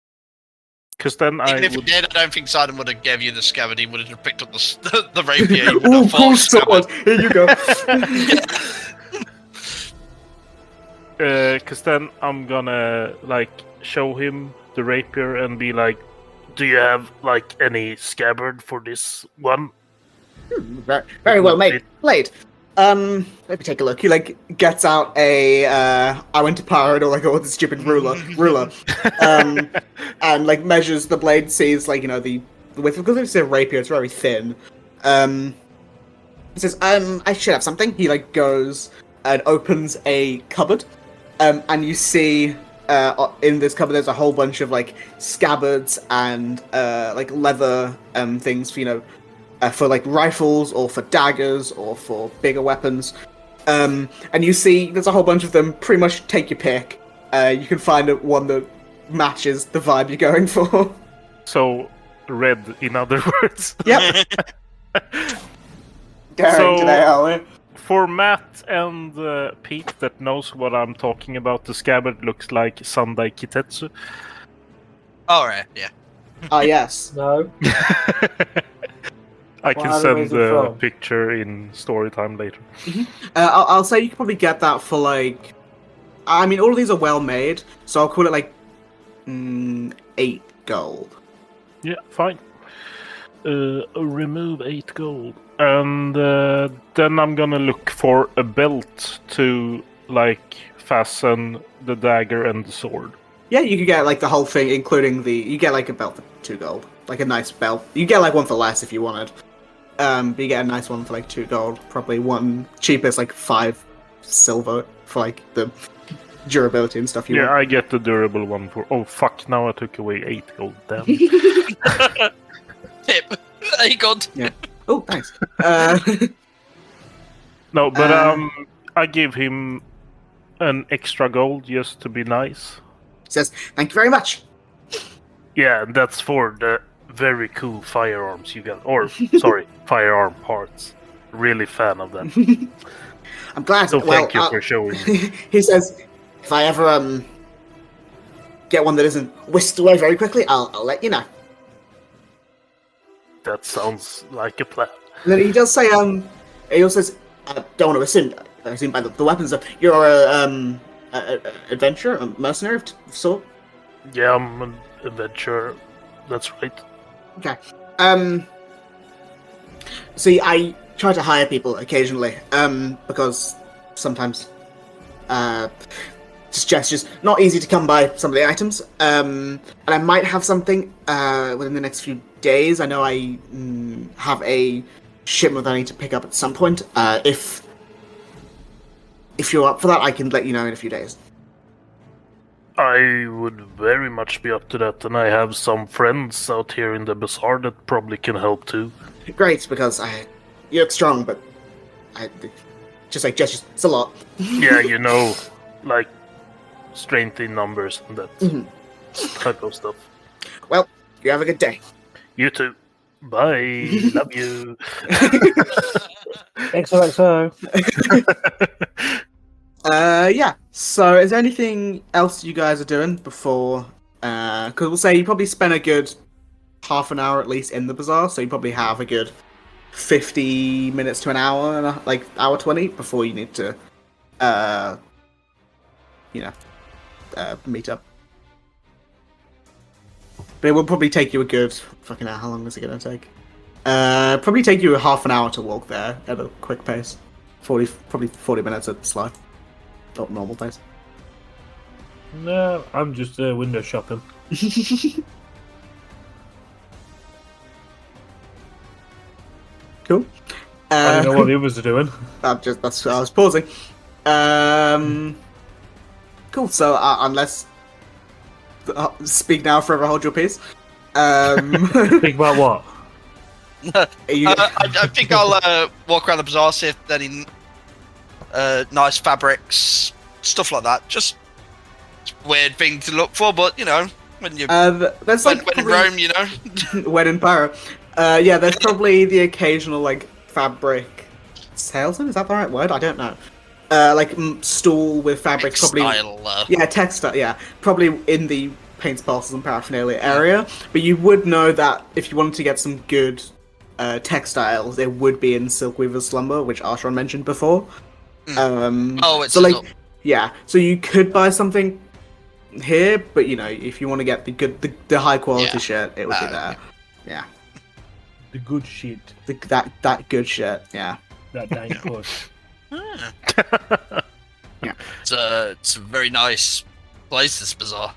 S5: Because then
S2: Even
S5: I
S2: if
S5: would.
S2: it did, I don't think Sidon would have gave you the scabbard. He would have picked up the rapier. He would
S1: Ooh,
S2: have fought
S1: cool
S2: the scabbard.
S1: sword. Here you go.
S5: Because then I'm gonna like show him the rapier and be like, "Do you have like any scabbard for this one?"
S1: Very, very well made. Blade. Let me take a look. He like gets out a I went to pirate or like the stupid ruler, and like measures the blade, sees like the width, because it's a rapier, it's very thin. He says, I should have something. He like goes and opens a cupboard, and you see in this cupboard there's a whole bunch of like scabbards and like leather things for for like rifles or for daggers or for bigger weapons. And you see there's a whole bunch of them. Pretty much take your pick. You can find one that matches the vibe you're going for.
S5: So, red, in other words.
S1: Yep. Daring today, are we?
S5: For Matt and Pete that knows what I'm talking about, the scabbard looks like Sandai Kitetsu.
S2: Alright, yeah.
S1: Ah, yes.
S4: No.
S5: I can send the picture in storytime later.
S1: I'll say you can probably get that for like... I mean, all of these are well made, so I'll call it like 8 gold.
S5: Yeah, fine. Remove 8 gold. And then I'm gonna look for a belt to like fasten the dagger and the sword.
S1: Yeah, you could get like the whole thing, including you get like a belt for 2 gold. Like a nice belt. You get like one for less if you wanted. But you get a nice one for like 2 gold. Probably one cheapest, like 5 silver for like the durability and stuff you want.
S5: I get the durable one for... Oh, fuck, now I took away 8 gold, damn.
S2: Tip. 8 gold.
S1: Yeah. Oh, thanks.
S5: No, but I give him an extra gold just to be nice.
S1: Says, thank you very much.
S5: Yeah, that's for the very cool firearms you got. Or, sorry, firearm parts. Really fan of them.
S1: I'm glad.
S5: So thank you for showing me.
S1: He says, if I ever get one that isn't whisked away very quickly, I'll let you know.
S5: That sounds like a plan.
S1: And then he does say, he also says, I don't want to assume by the weapons stuff, you're a adventurer, a mercenary of sort?
S5: Yeah, I'm an adventurer. That's right.
S1: Okay. See, I try to hire people occasionally, because sometimes, just not easy to come by some of the items, and I might have something, within the next few days. I know I have a shipment I need to pick up at some point. If you're up for that, I can let you know in a few days.
S5: I would very much be up to that, and I have some friends out here in the bazaar that probably can help too.
S1: Great, because you look strong, but just like gestures, it's a lot.
S5: Yeah, like strength in numbers and that type of stuff.
S1: Well, you have a good day.
S5: You too. Bye. Love you.
S4: XOXO.
S1: Yeah. So, is there anything else you guys are doing before? Because we'll say you probably spent a good half an hour at least in the bazaar, so you probably have a good 50 minutes to an hour, like hour 20, before you need to, meet up. But it will probably take you a good fucking hour. How long is it going to take? Probably take you a half an hour to walk there at a quick pace. Probably 40 minutes at slow. Not normal pace.
S4: No, I'm just window shopping.
S1: Cool.
S4: I don't know what the others are doing.
S1: That's what I was pausing. Cool. So unless speak now, forever hold your peace.
S4: Think about what?
S2: I think I'll walk around the bazaar, see if there's any nice fabrics, stuff like that. Just weird thing to look for, but you know, when you
S1: there's
S2: when
S1: like
S2: in Rome, you know.
S1: when in Pyro. Yeah, there's probably the occasional like fabric salesman. Is that the right word? I don't know. Like stall with fabric, probably. Yeah, textile. Yeah, probably in the paints, parcels, and paraphernalia area. But you would know that if you wanted to get some good textiles, it would be in Silkweaver's Slumber, which Arshon mentioned before.
S2: It's
S1: so like yeah, so you could buy something here, but you know, if you want to get the high quality shit, it would be there. Yeah,
S4: The good shit.
S1: that good shit. Yeah.
S4: That dank push.
S1: Yeah.
S2: It's a very nice place, this bazaar.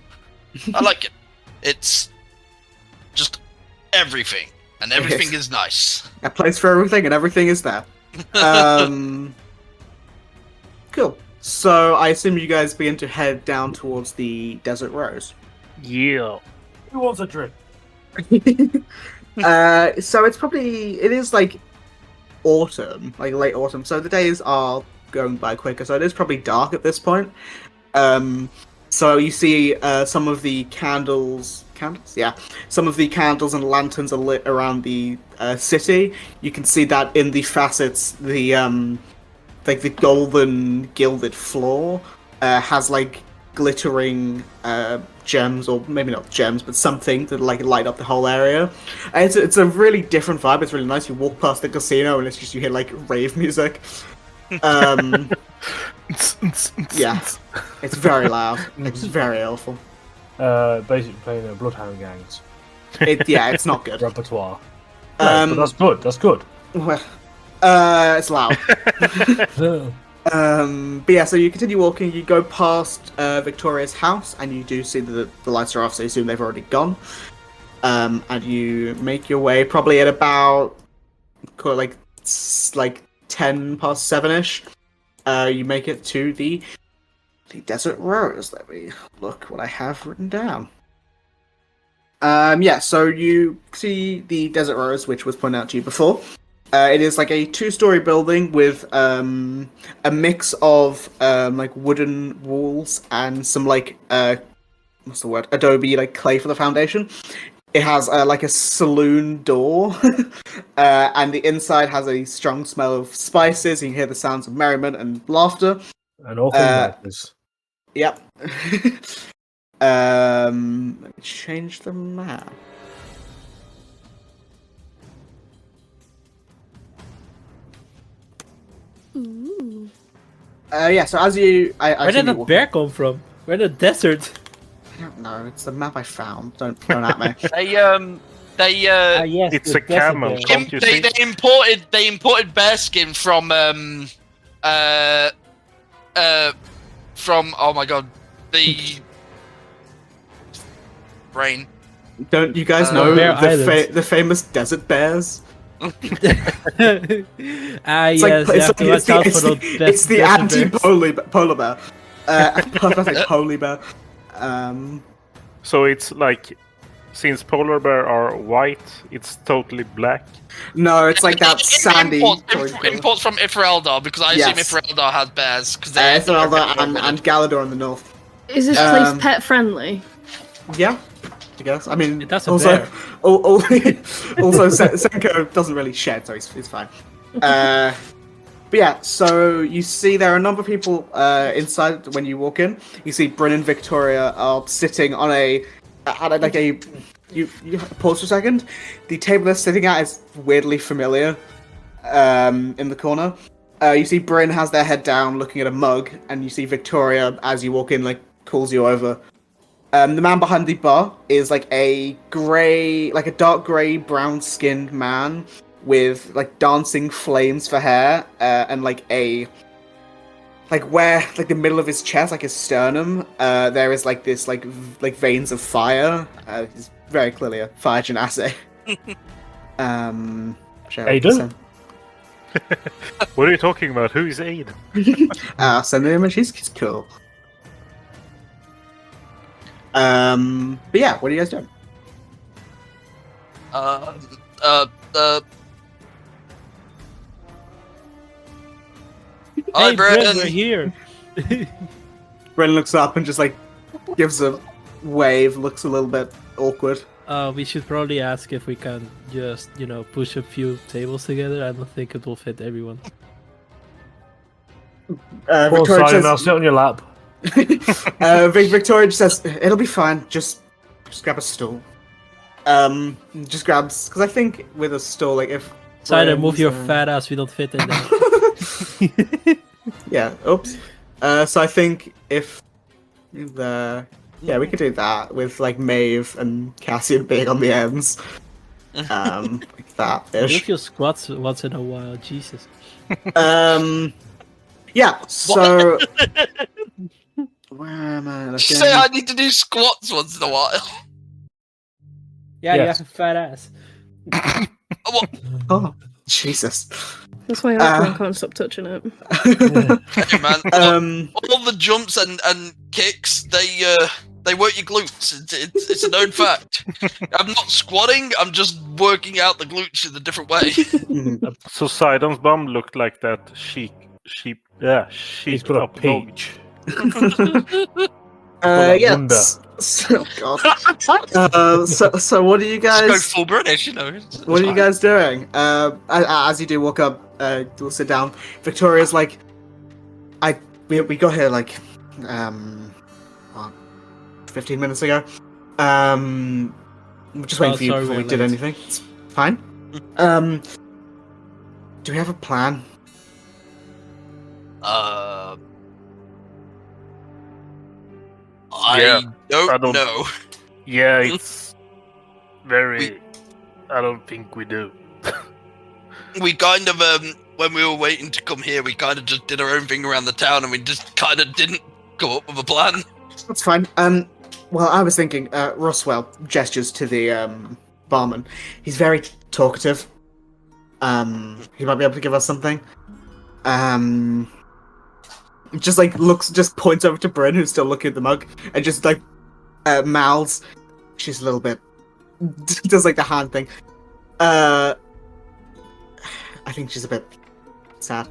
S2: I like it. It's just everything, and everything is nice.
S1: A place for everything, and everything is there. Cool. So I assume you guys begin to head down towards the Desert Rose.
S5: Yeah.
S4: Who wants a drink?
S1: So it is like autumn, like late autumn. So the days are going by quicker. So it is probably dark at this point. So you see some of the candles. Yeah. Some of the candles and lanterns are lit around the city. You can see that in the facets, the like the golden gilded floor has like glittering gems, or maybe not gems, but something to like light up the whole area. And it's a really different vibe. It's really nice. You walk past the casino and it's just you hear like rave music. Yeah, it's very loud. It's very awful.
S4: Basically playing Bloodhound Gangs
S1: It's not good.
S4: repertoire. But that's good. That's good.
S1: Well, it's loud. But yeah, so you continue walking, you go past Victoria's house, and you do see that the lights are off, so you assume they've already gone. And you make your way probably at about, call it like 10 past 7-ish. You make it to the Desert Rose. Let me look what I have written down. Yeah, so you see the Desert Rose, which was pointed out to you before. It is like a 2-story building with a mix of like wooden walls and some like what's the word? Adobe like clay for the foundation. It has like a saloon door, and the inside has a strong smell of spices. You can hear the sounds of merriment and laughter.
S4: And all things
S1: Yep. Let me change the map.
S7: Ooh.
S1: Yeah, so as you...
S6: Where did the bear come from? Where the desert?
S1: I don't know, it's the map I found. Don't at me.
S6: Yes,
S5: It's
S6: the
S5: a camel.
S6: desert bear.
S5: Can't you see?
S2: They imported bear skin from oh my god, the brain.
S1: Don't you guys know
S6: Bear Islands.
S1: the famous desert bears?
S6: Yes,
S1: It's the anti-polar bear. Polar bear.
S5: So it's like, since polar bear are white, it's totally black.
S1: No, it's like that sandy.
S2: Imports from Ifreldar, because I assume
S1: Yes.
S2: Ifreldar has bears. Because
S1: Esmeralda and Galador in the north.
S7: Is this place pet friendly?
S1: Yeah, I guess. I mean,
S6: That's a
S1: also,
S6: bear.
S1: also Senko doesn't really shed, so he's fine. But yeah, so you see there are a number of people inside when you walk in. You see Bryn and Victoria are sitting on you pause for a second. The table they're sitting at is weirdly familiar. In the corner, you see Bryn has their head down, looking at a mug, and you see Victoria as you walk in, like calls you over. The man behind the bar is like a dark grey, brown-skinned man with like dancing flames for hair, and where the middle of his chest, like his sternum, there is like this like veins of fire. He's very clearly a fire genasi.
S4: Aiden?
S5: What are you talking about? Who is Aid?
S1: Send the image. He's cool. But yeah, what are you guys doing?
S2: Hi,
S6: Hey, Brett,
S2: Brennan.
S6: we're here.
S1: Bren looks up and just like gives a wave. Looks a little bit awkward.
S6: We should probably ask if we can just, push a few tables together. I don't think it will fit everyone.
S1: Victoria
S4: I'll
S1: says,
S4: sit on your lap.
S1: Victoria just says, "It'll be fine. Just grab a stool." Just grabs because I think with a stool, like if
S6: Cider, move
S1: Bren's,
S6: your fat ass. We don't fit in there.
S1: Yeah. Oops. So I think if we could do that with like Maeve and Cassian being on the ends. Like that
S6: Move
S1: ish.
S6: your squats once in a while. Jesus.
S1: Yeah. So where am I?
S2: Did you say I need to do squats once in a while?
S6: Yeah, you
S4: Yes.
S6: have a fat ass.
S1: Oh, Jesus.
S7: That's why everyone can't stop touching it.
S2: Hey, man. All the jumps and kicks, they work your glutes. It's a known fact. I'm not squatting. I'm just working out the glutes in a different way.
S1: Mhm.
S5: So Sidon's bum looked like that sheep.
S4: He's got a
S5: up dog.
S4: peach.
S1: Yeah.
S4: Wonder.
S1: So, God. So what are you
S2: Just go
S1: guys?
S2: full British, you know. It's
S1: What are you
S2: fine.
S1: guys doing? As you do walk up, you'll sit down. Victoria's like, we got here like, 15 minutes ago. We're just waiting for you
S6: sorry,
S1: before we
S6: we're
S1: did
S6: late.
S1: anything. It's fine. Do we have a plan?
S2: I don't
S5: I don't-
S2: know.
S5: Yeah, it's very. I don't think we do.
S2: We kind of when we were waiting to come here, we kind of just did our own thing around the town, and we just kind of didn't go up with a plan.
S1: That's fine. Well, I was thinking, Roswell gestures to the barman. He's very talkative. He might be able to give us something. Just like just points over to Bryn, who's still looking at the mug, and just like mouths. She's a little bit does like the hand thing. I think she's a bit sad.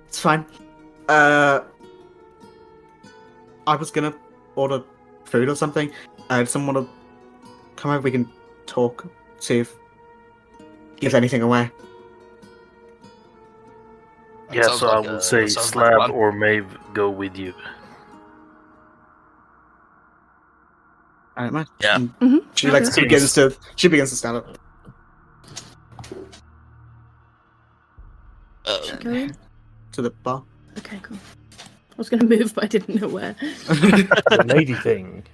S1: It's fine. I was gonna order food or something. Does someone want to come over? We can talk, see if gives anything away.
S2: That
S5: Yeah,
S2: sounds
S5: so
S2: like
S5: I will
S2: a-
S5: say
S2: that sounds like a
S5: Slab
S2: plan.
S5: or Maeve go with you.
S1: I don't mind.
S2: Yeah.
S1: She like
S7: Okay.
S1: begins to stand up
S7: Go in?
S1: to the bar.
S7: Okay, cool. I was going to move, but I didn't know where.
S4: The lady thing.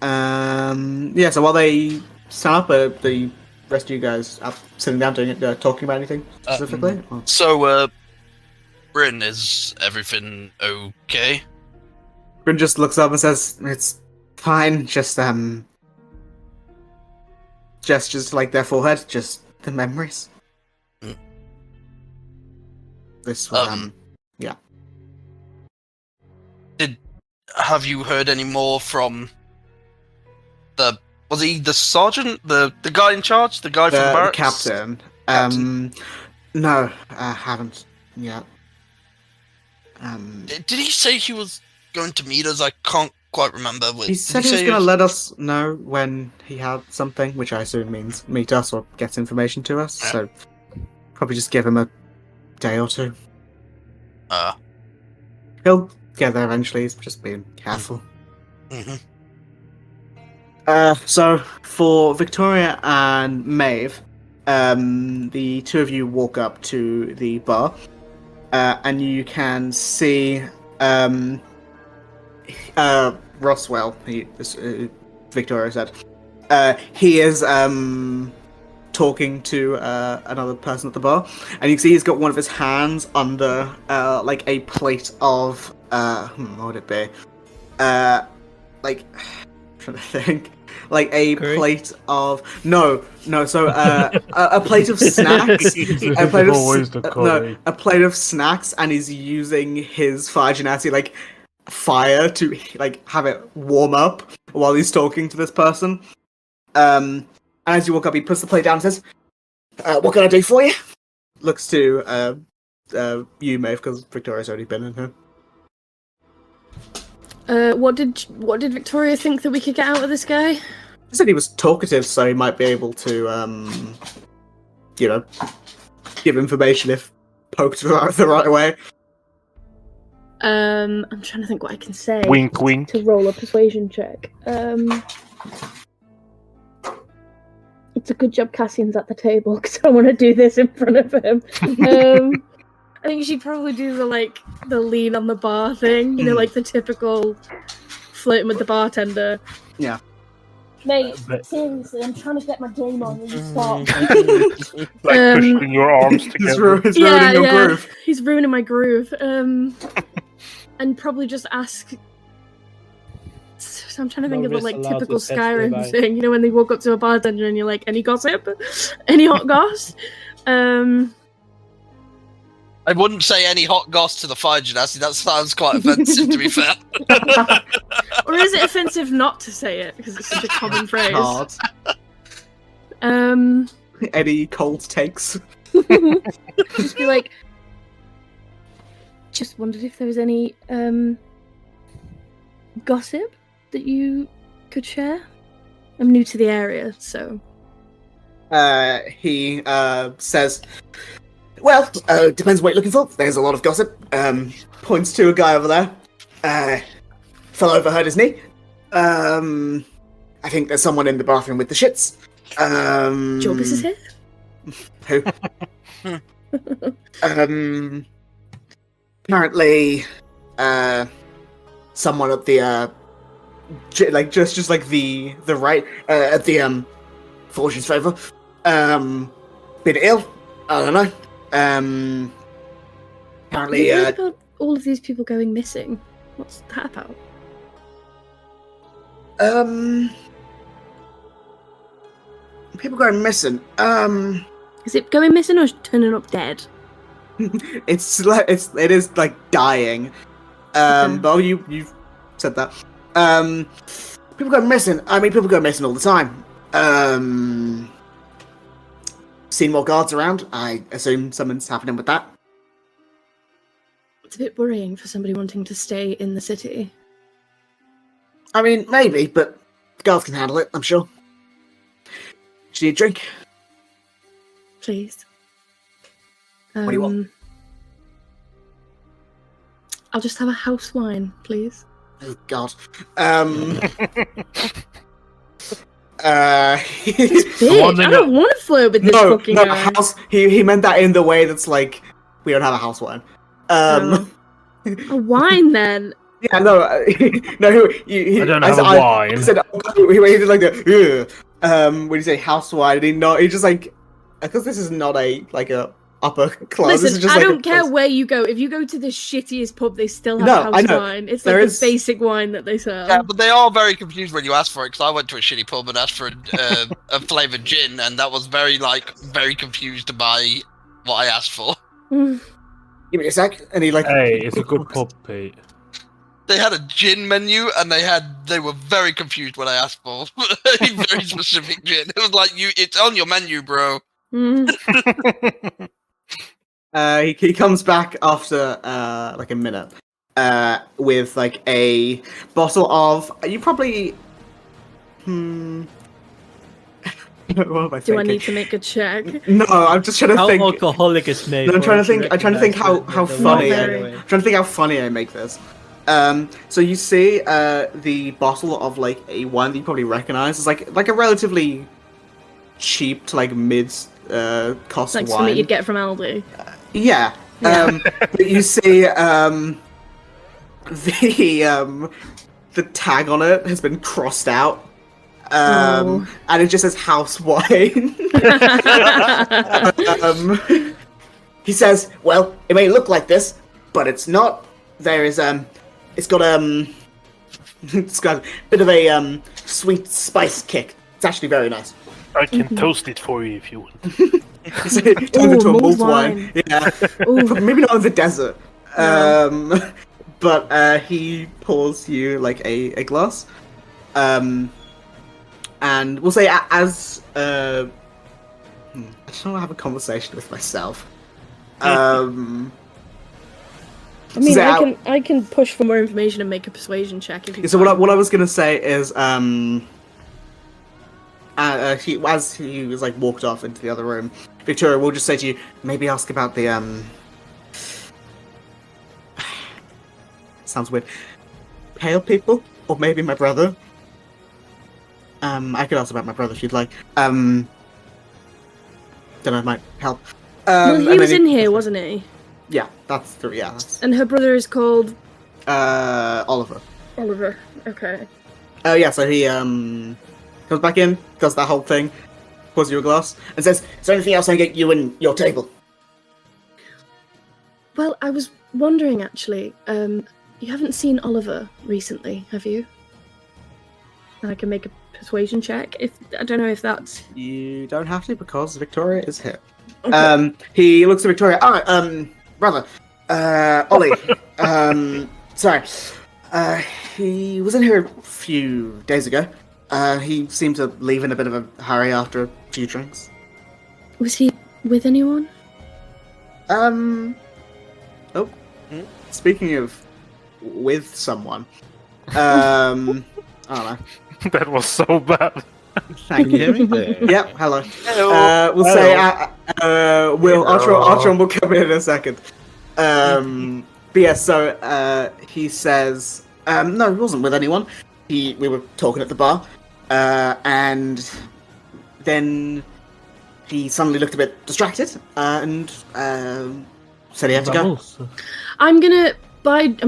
S1: Yeah. So while they stand up, the rest of you guys are sitting down doing it, talking about anything specifically. Or-
S2: So, Bryn, is everything okay?
S1: Bryn just looks up and says, "It's fine. Just gestures to like their forehead. Just the memories."
S2: Mm.
S1: This was
S2: Have you heard any more from was he the sergeant, the guy in charge, the guy from the
S1: the
S2: barracks?
S1: captain.
S2: Captain.
S1: No, I haven't yet.
S2: Did he say he was going to meet us? I can't quite remember.
S1: He said he was going to let us know when he had something, which I assume means meet us or gets information to us.
S2: Yeah.
S1: So probably just give him a day or two. He'll get there eventually. He's just being careful.
S2: Mhm.
S1: So for Victoria and Maeve, the two of you walk up to the bar, and you can see Roswell. Victoria said he is talking to another person at the bar, and you can see he's got one of his hands under like a plate of what would it be? Like I'm trying to think, like a
S6: Curry?
S1: plate of so a plate of snacks, a plate of
S5: Always the curry.
S1: a plate of snacks, and he's using his fire genasi like fire to like have it warm up while he's talking to this person. And as you walk up, he puts the plate down and says, "What can I do for you?" Looks to you, Maeve, because Victoria's already been in here.
S7: What did Victoria think that we could get out of this guy?
S1: He said he was talkative, so he might be able to, give information if poked the right way.
S7: I'm trying to think what I can say.
S5: Wink, wink.
S7: To roll a persuasion check. It's a good job Cassian's at the table because I want to do this in front of him. I think she'd probably do the lean on the bar thing, like the typical flirting with the bartender.
S1: Yeah.
S7: Mate, seriously, I'm trying to get my game on. Will you stop?
S5: Pushing your arms together.
S1: He's ruining your groove.
S7: He's ruining my groove. And probably just ask. So I'm trying to think of the typical Skyrim thing. When they walk up to a bartender and you're like, "Any gossip? Any hot goss?"
S2: I wouldn't say any hot goss to the fire genasi. That sounds quite offensive, to be fair.
S7: Or is it offensive not to say it because it's such a common phrase?
S1: Hard. Any cold takes?
S7: Just be like, just wondered if there was any gossip that you could share. I'm new to the area, so.
S1: He says, "Well, depends what you're looking for. There's a lot of gossip." Points to a guy over there. Fell over, hurt his knee. I think there's someone in the bathroom with the shits.
S7: Jorbus is here?
S1: Who? Apparently, someone at the just the right at the Fortune's favor. Been ill. I don't know. Apparently,
S7: What about all of these people going missing? What's that about?
S1: People going missing.
S7: Is it going missing or turning up dead?
S1: It is like dying. But you've said that. People go missing. I mean, people go missing all the time. Seen more guards around. I assume something's happening with that.
S7: It's a bit worrying for somebody wanting to stay in the city.
S1: I mean, maybe, but the guards can handle it, I'm sure. Do you need a drink?
S7: Please.
S1: What do you want?
S7: I'll just have a house wine, please.
S1: Oh, God.
S7: It's big. I don't want to flirt with this fucking guy.
S1: House. He meant that in the way that's like, we don't have a house wine.
S7: A wine, then.
S1: Yeah, no. No,
S5: I don't have a wine.
S1: I said, he did like the, when you say house wine, he just like, because this is not a upper class.
S7: Listen,
S1: this is just
S7: I
S1: like
S7: don't care where you go. If you go to the shittiest pub, they still have house wine. It's like the basic wine that they sell.
S2: Yeah, but they are very confused when you ask for it, because I went to a shitty pub and asked for a flavoured gin, and that was very confused by what I asked for.
S1: Give me a sec. And he
S4: Hey, it's a good pub, Pete.
S2: They had a gin menu, and they were very confused when I asked for a very specific gin. It was like, it's on your menu, bro.
S1: He comes back after like a minute with like a bottle of. You probably. What am I thinking?
S7: Do I need to make a check?
S1: No, I'm just trying to think.
S6: How alcoholic is made?
S1: No, I'm trying to think. I'm trying to think how funny. I'm trying to think how funny I make this. So you see the bottle of like a wine that you probably recognize. It's like a relatively cheap to like mid cost
S7: Like
S1: wine.
S7: something you'd get from Aldi.
S1: Yeah. But you see the tag on it has been crossed out. And it just says house wine. He says, "Well, it may look like this, but it's not. There is it's got a bit of a sweet spice kick. It's actually very nice.
S5: I can toast it for you if you want.
S1: It turns into a mulled wine. Yeah. Maybe not in the desert.
S3: No.
S1: But he pours you like a glass. And we'll say as I just want to have a conversation with myself.
S3: I mean, I can push for more information and make a persuasion check if you.
S1: So what I was gonna say is as he was like walked off into the other room, Victoria will just say to you, maybe ask about the sounds weird, pale people, or maybe my brother. I could ask about my brother if you'd like. Don't know, it might help.
S3: Well, he was in here, wasn't he?
S1: Yeah, that's true. Yeah.
S3: And her brother is called
S1: Oliver.
S3: Oliver. Okay.
S1: Yeah. So he comes back in, does that whole thing, pours you a glass, and says, "Is there anything else I can get you and your table?"
S3: Well, I was wondering actually. You haven't seen Oliver recently, have you? And I can make a persuasion check. If I don't know if that's.
S1: You don't have to because Victoria is here. Okay. He looks at Victoria. Brother, Ollie. Sorry. He was in here a few days ago. He seemed to leave in a bit of a hurry after a few drinks.
S3: Was he with anyone?
S1: Speaking of with someone, I don't know.
S5: That was so bad.
S1: Thank
S8: Can you hear me?
S1: Yep. Hello.
S2: Hello.
S1: We'll say Archon will come in a second. But yeah, so he says, no, he wasn't with anyone. We were talking at the bar, and then he suddenly looked a bit distracted and said he had to go.
S3: I'm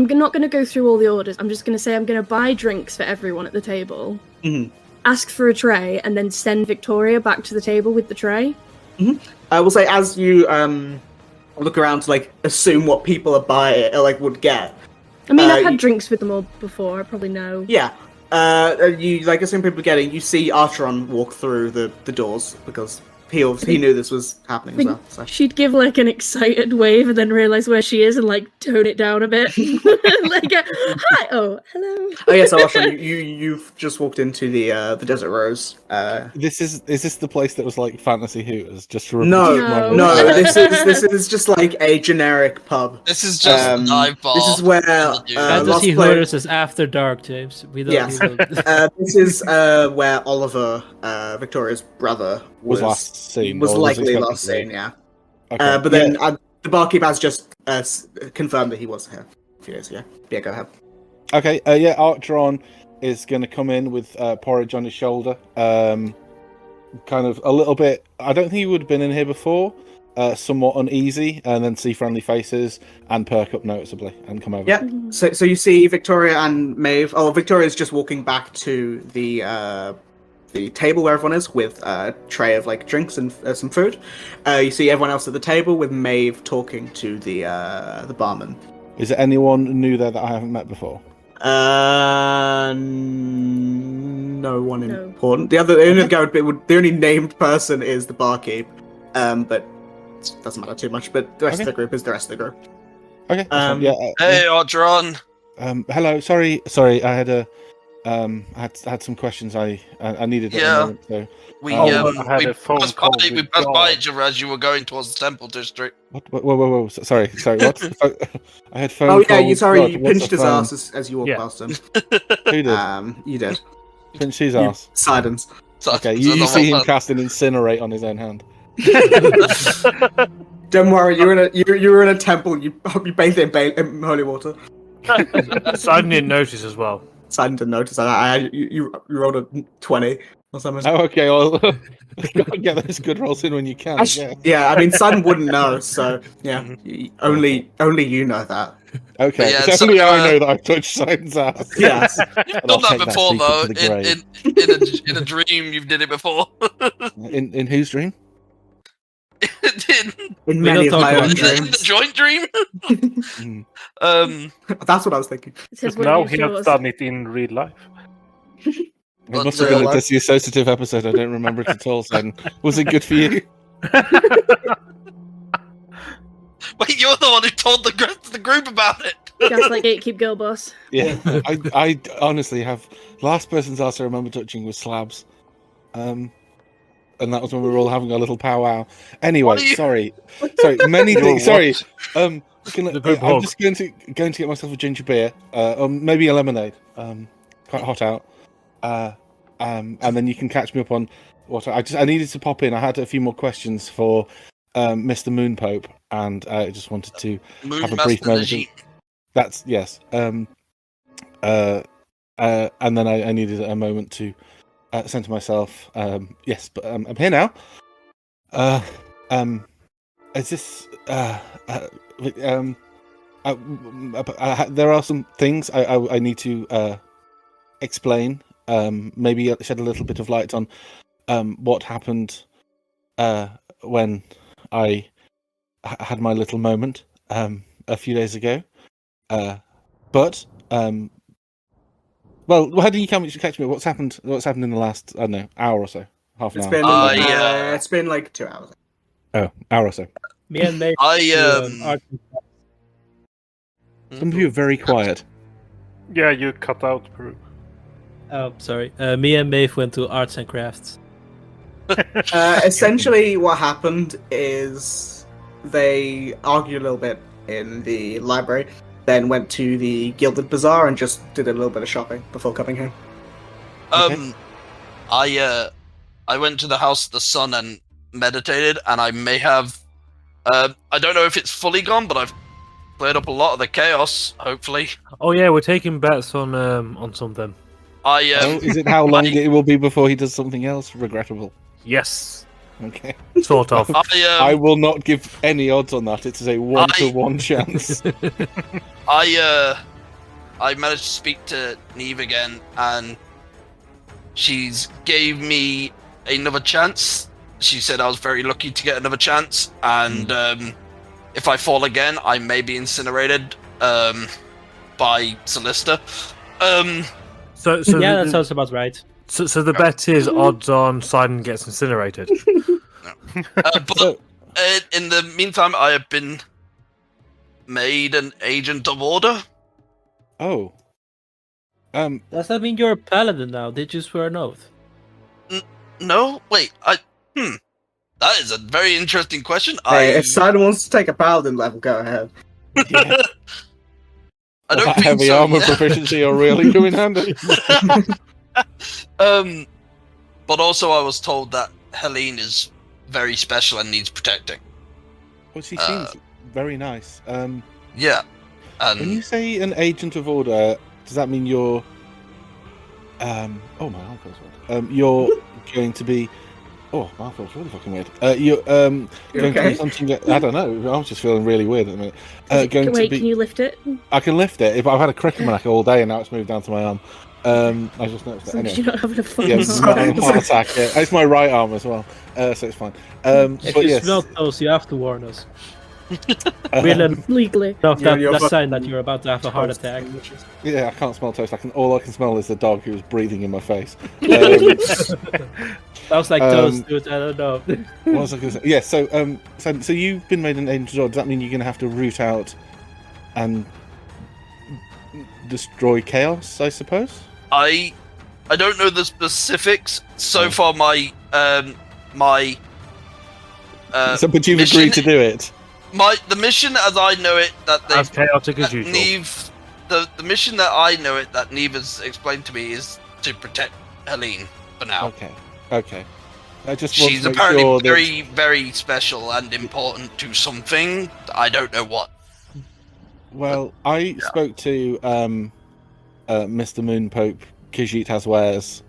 S3: not gonna go through all the orders. I'm just gonna say I'm gonna buy drinks for everyone at the table.
S1: Mm-hmm.
S3: Ask for a tray, and then send Victoria back to the table with the tray.
S1: Mm-hmm. I will say, as you look around to like assume what people are buying, like would get.
S3: I mean, I've had drinks with them all before. I probably know.
S1: Yeah. You like assume people are getting. You see Archeron walk through the doors because he knew this was happening as well. So.
S3: She'd give like an excited wave and then realize where she is and like tone it down a bit. Like, hi, oh, hello.
S1: Oh yes, Archeron, you've just walked into the Desert Rose.
S8: Is this the place that was like Fantasy Hooters? Just to
S1: No. This is just like a generic pub.
S2: This is just a dive bar.
S1: This is where
S6: Fantasy Hooters is after dark, James. We don't.
S1: Yes. This is where Oliver, Victoria's brother, was last seen. Was likely last seen. Yeah. Okay. But then the barkeep has just confirmed that he was here a few days ago. Yeah, go ahead.
S8: Okay. Archeron is going to come in with porridge on his shoulder. Kind of a little bit. I don't think he would have been in here before. Somewhat uneasy, and then see friendly faces and perk up noticeably and come over.
S1: Yeah. So you see Victoria and Maeve. Oh, Victoria's just walking back to the table where everyone is with a tray of like drinks and some food. You see everyone else at the table with Maeve talking to the barman.
S8: Is there anyone new there that I haven't met before?
S1: No one important. The only guy the only named person is the barkeep. But it doesn't matter too much. But the rest of the group is the rest of the group.
S8: Okay.
S2: Hey, Audron.
S8: Hello. Sorry. I had a I had some questions I needed.
S2: Yeah.
S8: So,
S2: we passed by each other as you were going towards the temple district.
S8: What? Whoa! Sorry. What? I had phone.
S1: Oh yeah, you pinched his ass as you walked past him.
S8: Who did?
S1: You did.
S8: Pinch his ass.
S1: Silence.
S8: Okay, you see him cast an incinerate on his own hand.
S1: Don't worry, you were in a temple. You bathed in holy water.
S5: Sidon didn't notice as well.
S1: Sidon didn't notice. You rolled a 20 or something.
S8: Oh, okay. Well, get those good rolls in when you can.
S1: Yeah, I mean, Sidon wouldn't know, so yeah, only you know that.
S8: Okay, it's only I know that I've touched Sidon's ass.
S1: Yes,
S2: you've done that before, though. In a dream, you've did it before.
S8: In whose dream?
S1: In many of my own dreams.
S2: In the joint dream.
S1: That's what I was thinking.
S5: Now he has done it in real life.
S8: It must have been a dissociative episode. I don't remember it at all. Then was it good for you?
S2: Wait, you're the one who told the rest of the group about it.
S3: Gaslight Gatekeep Girl Boss.
S8: Yeah, I honestly have. Last person's ass I remember touching was Slabs, and that was when we were all having our little powwow. Anyway, sorry, many things. Sorry, I'm just going to get myself a ginger beer, or maybe a lemonade. Quite hot out. And then you can catch me up on what I needed to pop in. I had a few more questions for Mr. Moon Pope, and I just wanted to have a brief moment. That's yes. And then I needed a moment to center myself. Yes, but I'm here now. Is this? There are some things I need to explain. Maybe shed a little bit of light on what happened when I had my little moment a few days ago. But well, how do you catch me? What's happened in the last, I don't know, hour or so? Half an hour?
S1: It's been like 2 hours.
S8: Oh, hour or so.
S6: Me and May.
S8: Some of you are very quiet.
S5: Yeah, you cut out, Peru.
S6: Oh, sorry. Me and Maeve went to arts and crafts.
S1: Essentially, what happened is they argued a little bit in the library, then went to the Gilded Bazaar and just did a little bit of shopping before coming here.
S2: I went to the House of the Sun and meditated, and I may have. I don't know if it's fully gone, but I've cleared up a lot of the chaos. Hopefully.
S4: Oh yeah, we're taking bets on something.
S8: Is it how long it will be before he does something else regrettable?
S4: Yes.
S8: Okay.
S4: Sort of.
S8: I will not give any odds on that. It is a 1-to-1 chance.
S2: I managed to speak to Neve again, and she's gave me another chance. She said I was very lucky to get another chance, and if I fall again, I may be incinerated by Solista.
S6: So yeah, that sounds about right.
S4: So the bet is odds on Sidon gets incinerated.
S2: But in the meantime, I have been made an agent of order.
S8: Oh.
S6: Does that mean you're a paladin now? Did you swear an oath?
S2: No, wait. That is a very interesting question.
S1: Hey, if Sidon wants to take a paladin level, go ahead.
S8: Yeah.
S2: I don't think
S8: heavy armor proficiency are really coming handy.
S2: But also I was told that Helene is very special and needs protecting.
S8: Well, she seems very nice.
S2: Yeah.
S8: When you say an agent of order, does that mean you're? Oh my arm feels weird. You're going to be. Oh, my arm feels really fucking weird. You're going to be something. I don't know. I'm just feeling really weird at the minute.
S3: Can you lift it?
S8: I can lift it. I've had a crick in my neck all day, and now it's moved down to my arm. I just noticed that. Anyway.
S3: You're not having a fun
S8: heart attack. Yeah. It's my right arm as well, so it's fine.
S6: If you smell toast, you have to warn us.
S3: Legally.
S6: No, that's a sign that you're about to have a heart attack.
S8: Yeah, I can't smell toast. All I can smell is the dog who's breathing in my face.
S6: Sounds like toast, dude. I don't know.
S8: What was I going to say? Yeah, so you've been made an agent of order. Does that mean you're going to have to root out and destroy chaos, I suppose?
S2: I don't know the specifics. So far, but
S8: you've agreed to do it.
S2: The mission, as I know it, that they
S4: as chaotic as usual.
S2: Neve, the mission that I know it that Neve has explained to me is to protect Helene for now.
S8: Okay. I just
S2: she's apparently very, very special and important to something. I don't know what.
S8: Well, I spoke to Mr. Moon Pope Khajiit Haswares,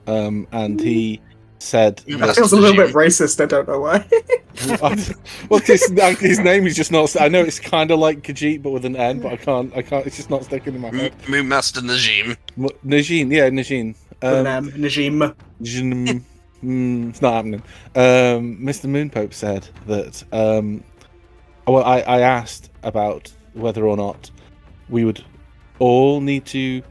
S8: and he said
S1: that feels a little bit racist. I don't know why.
S8: Well, his name is just not. I know it's kind of like Khajiit, but with an N, but I can't. It's just not sticking in my head.
S2: Moonmaster Najim.
S8: Najim, yeah, Najim.
S1: Najim.
S8: It's not happening. Mr. Moon Pope said that. Well, I asked about whether or not we would all need to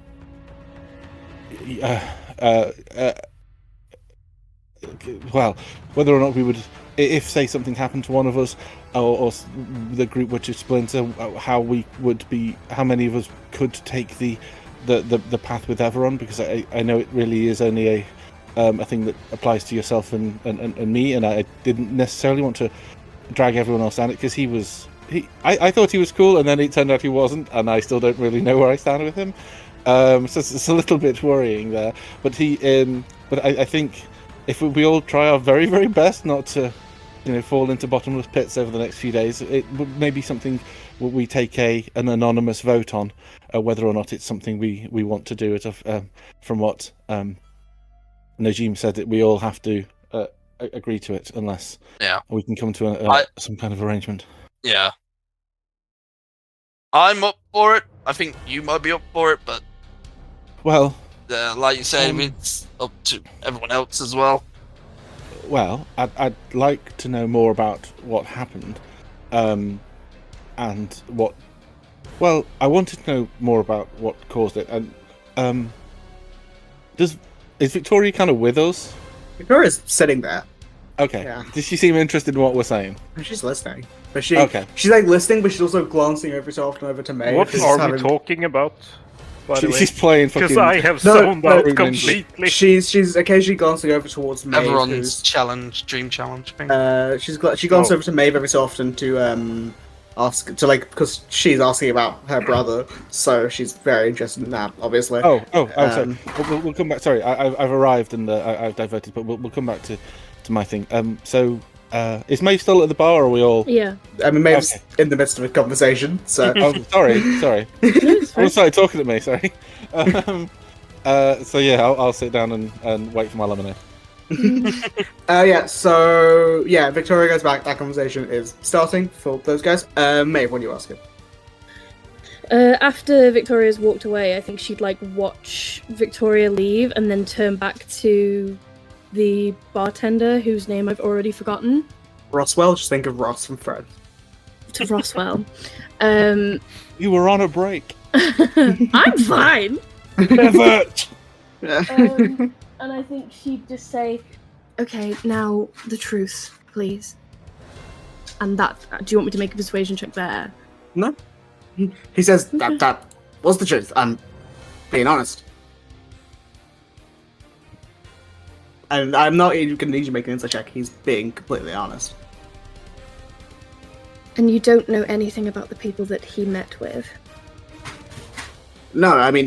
S8: well, whether or not we would, if say something happened to one of us, or the group were to splinter, how many of us could take the path with Everon, because I know it really is only a thing that applies to yourself and me, and I didn't necessarily want to drag everyone else down it, because I thought he was cool, and then it turned out he wasn't, and I still don't really know where I stand with him. So it's a little bit worrying there. But I think if we all try our very, very best not to, fall into bottomless pits over the next few days, it would maybe something we take an anonymous vote on whether or not it's something we want to do. From what Najim said, that we all have to agree to it unless we can come to some kind of arrangement.
S2: Yeah. I'm up for it. I think you might be up for it, but
S8: well,
S2: like you said, it's up to everyone else as well.
S8: Well, I'd like to know more about what happened, and what. Well, I wanted to know more about what caused it, and is Victoria kind of with us?
S1: Victoria's sitting there.
S8: Okay.
S1: Yeah.
S8: Does she seem interested in what we're saying?
S1: She's listening, but she's like listening, but she's also glancing every so often over to May.
S5: What are we talking about? By the way,
S8: she's playing fucking.
S5: Because I have zoned out completely.
S1: She's occasionally glancing over towards Maeve.
S2: Everyone's dream challenge thing.
S1: She glances over to Maeve every so often to ask because she's asking about her brother, so she's very interested in that, obviously.
S8: Sorry. We'll come back. Sorry, I've arrived and I've diverted, but we'll come back to my thing. So. Is Maeve still at the bar, or are we all...
S3: Yeah.
S1: I mean, Maeve's in the midst of a conversation, so...
S8: sorry. I started talking to me, sorry. So yeah, I'll sit down and wait for my lemonade.
S1: Victoria goes back. That conversation is starting for those guys. Maeve, what are you asking?
S3: After Victoria's walked away, I think she'd watch Victoria leave and then turn back to the bartender, whose name I've already forgotten.
S1: Roswell, just think of Ross from Fred.
S3: To Roswell.
S8: You were on a break.
S3: I'm fine!
S8: Pivot!
S3: And I think she'd just say, okay, now the truth, please. And do you want me to make a persuasion check there?
S1: No. He says, that was the truth. I'm being honest. And I'm not even going to need you to make an insight check. He's being completely honest.
S3: And you don't know anything about the people that he met with?
S1: No, I mean,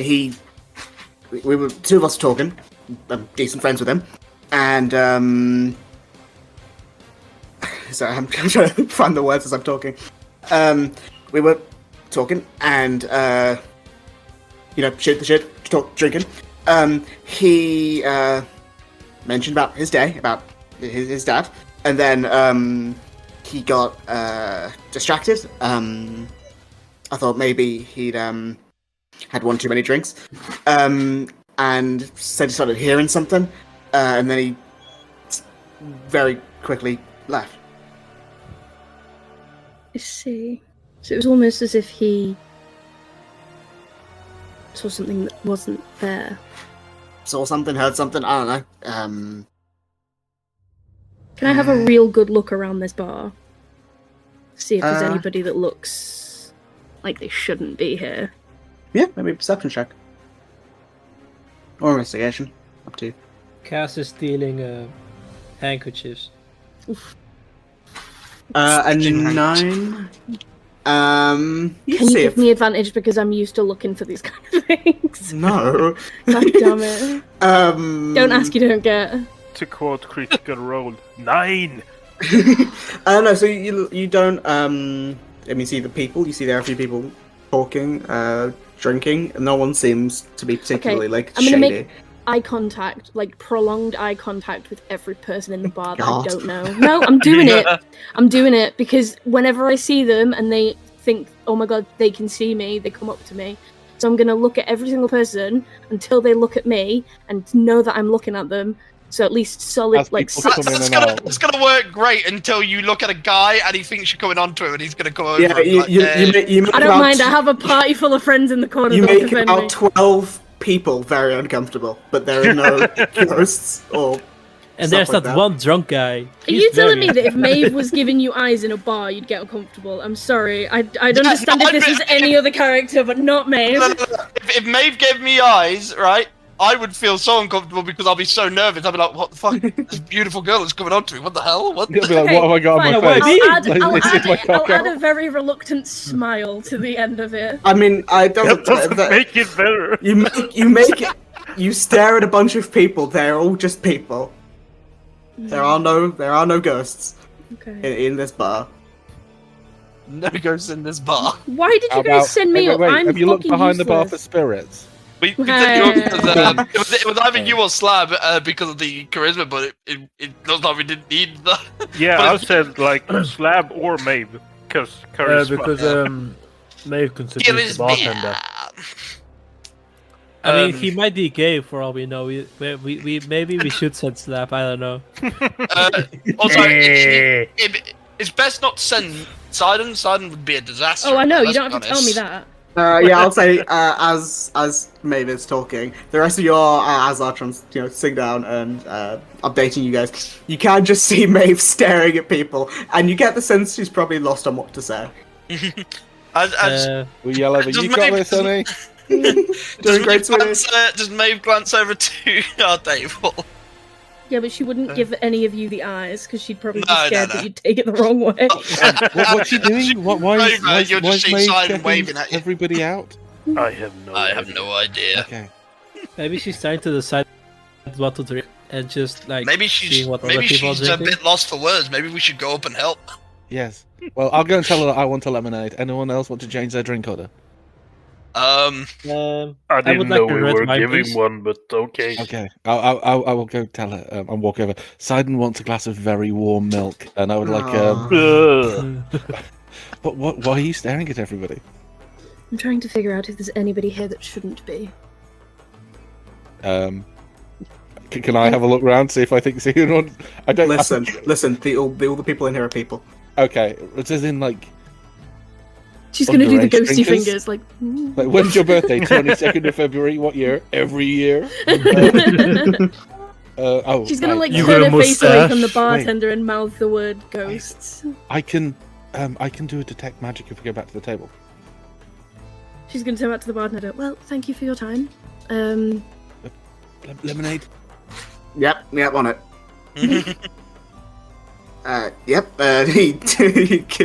S1: we were two of us talking. I'm decent friends with him. And, sorry, I'm trying to find the words as I'm talking. We were talking and, shoot the shit, drinking. He, mentioned about his day, about his dad, and then he got distracted. I thought maybe he'd had one too many drinks, and said he started hearing something, and then he very quickly left.
S3: I see. So it was almost as if he saw something that wasn't there.
S1: Saw something, heard something, I don't know.
S3: Can I have a real good look around this bar? See if there's anybody that looks like they shouldn't be here.
S1: Yeah, maybe a perception check. Or investigation. Up to you.
S6: Cass is stealing handkerchiefs.
S3: Oof.
S1: A 9.
S3: Can you give me advantage because I'm used to looking for these kind of things?
S1: No.
S3: God damn it. Don't ask, you don't get.
S5: To quote Critical Role, 9!
S1: No, so you don't, see the people, you see there are a few people talking, drinking, and no one seems to be particularly,
S3: I'm
S1: shady.
S3: gonna make eye contact, prolonged eye contact with every person in the bar that I don't know. No, I'm doing it. I'm doing it because whenever I see them and they think, oh my god, they can see me, they come up to me. So I'm gonna look at every single person until they look at me and know that I'm looking at them. So at least solid,
S2: It's gonna work great until you look at a guy and he thinks you're coming onto him and he's gonna come over.
S1: Yeah, you
S3: I don't mind. I have a party full of friends in the corner.
S1: You make about 12 people very uncomfortable, but there are no ghosts or
S6: And
S1: stuff
S6: there's
S1: like
S6: that one drunk guy.
S3: Are
S6: He's
S3: you telling
S6: very-
S3: me that if Maeve was giving you eyes in a bar, you'd get uncomfortable? I'm sorry. I'd understand if this was any other character, but not Maeve.
S2: No. If Maeve gave me eyes, right, I would feel so uncomfortable because I'll be so nervous. I'd be like, "What the fuck? This beautiful girl is coming on to me. What the hell? What?"
S8: You'll
S2: The-?
S8: be like, what have I got on my
S3: fine,
S8: face?
S3: I'll
S8: Is my cock
S3: add
S8: out?
S3: a very reluctant smile to the end of it.
S1: I mean, I don't.
S5: That doesn't make it better.
S1: You make it. You stare at a bunch of people. They're all just people. There are no ghosts
S3: Okay.
S1: in this bar.
S2: No ghosts in this bar.
S3: Why did you guys send me up? I'm
S8: have you looked
S3: fucking
S8: behind the bar for
S3: useless.
S8: spirits?
S2: We said you it was either you or Slab because of the charisma, but it looks like we didn't need the.
S5: Yeah,
S2: But
S5: I
S2: if-
S5: said like Slab or Maeve, because
S4: Maeve considers
S2: Here
S4: the
S2: is
S4: bartender.
S6: I mean, he might be gay for all we know. We maybe we should send Slap. I don't know.
S2: Also, it's best not to send Sidon. Sidon would be a disaster.
S3: Oh, I know. You
S2: let's
S3: don't
S2: be
S3: have to tell me
S2: honest.
S3: that.
S1: Yeah, I'll say as Maeve is talking, the rest of your Azartrons, sitting down and updating you guys. You can just see Maeve staring at people, and you get the sense she's probably lost on what to say.
S8: We yell over,
S2: Does
S8: you got
S2: Maeve-
S8: this, honey.
S1: Doing great, sweetie.
S2: Does Maeve glance over to our table?
S3: Yeah, but she wouldn't give any of you the eyes because she'd probably be
S2: No,
S3: scared
S2: no.
S3: that you'd take it the wrong way.
S8: What's she doing? Why is
S2: You'll just see
S8: Maeve
S2: Sidon
S8: checking
S2: waving at you.
S8: everybody out?
S5: I have no.
S2: I have no idea.
S8: Okay.
S6: Maybe she's trying to decide what to drink and just like
S2: Maybe
S6: seeing
S2: she's
S6: what other people are
S2: a
S6: drinking.
S2: bit lost for words. Maybe we should go up and help.
S8: Yes. Well, I'll go and tell her that I want a lemonade. Anyone else want to change their drink order?
S5: I
S6: I
S5: didn't
S6: would
S5: know
S6: like a
S5: we
S6: red
S5: were
S6: wine,
S5: giving
S6: please.
S5: one, but okay.
S8: Okay. I will go tell her and walk over. Sidon wants a glass of very warm milk, and I would like.
S5: Ugh.
S8: But why are you staring at everybody?
S3: I'm trying to figure out if there's anybody here that shouldn't be.
S8: Can I have a look around, see if I see anyone? I don't
S1: Listen. All the people in here are people.
S8: Okay, it's as in like
S3: She's gonna do the
S8: Underage
S3: ghosty
S8: drinkers?
S3: fingers, like.
S8: when's your birthday? 22nd of February. What year? Every year.
S3: She's gonna
S8: right.
S3: like
S4: You
S3: turn
S4: got
S3: her
S4: a
S3: face away from the
S4: mustache?
S3: bartender and mouth the word ghosts.
S8: I can do a detect magic if we go back to the table.
S3: She's gonna turn back to the bartender. Well, thank you for your time.
S8: Lemonade.
S1: Yep, on it. Yep. He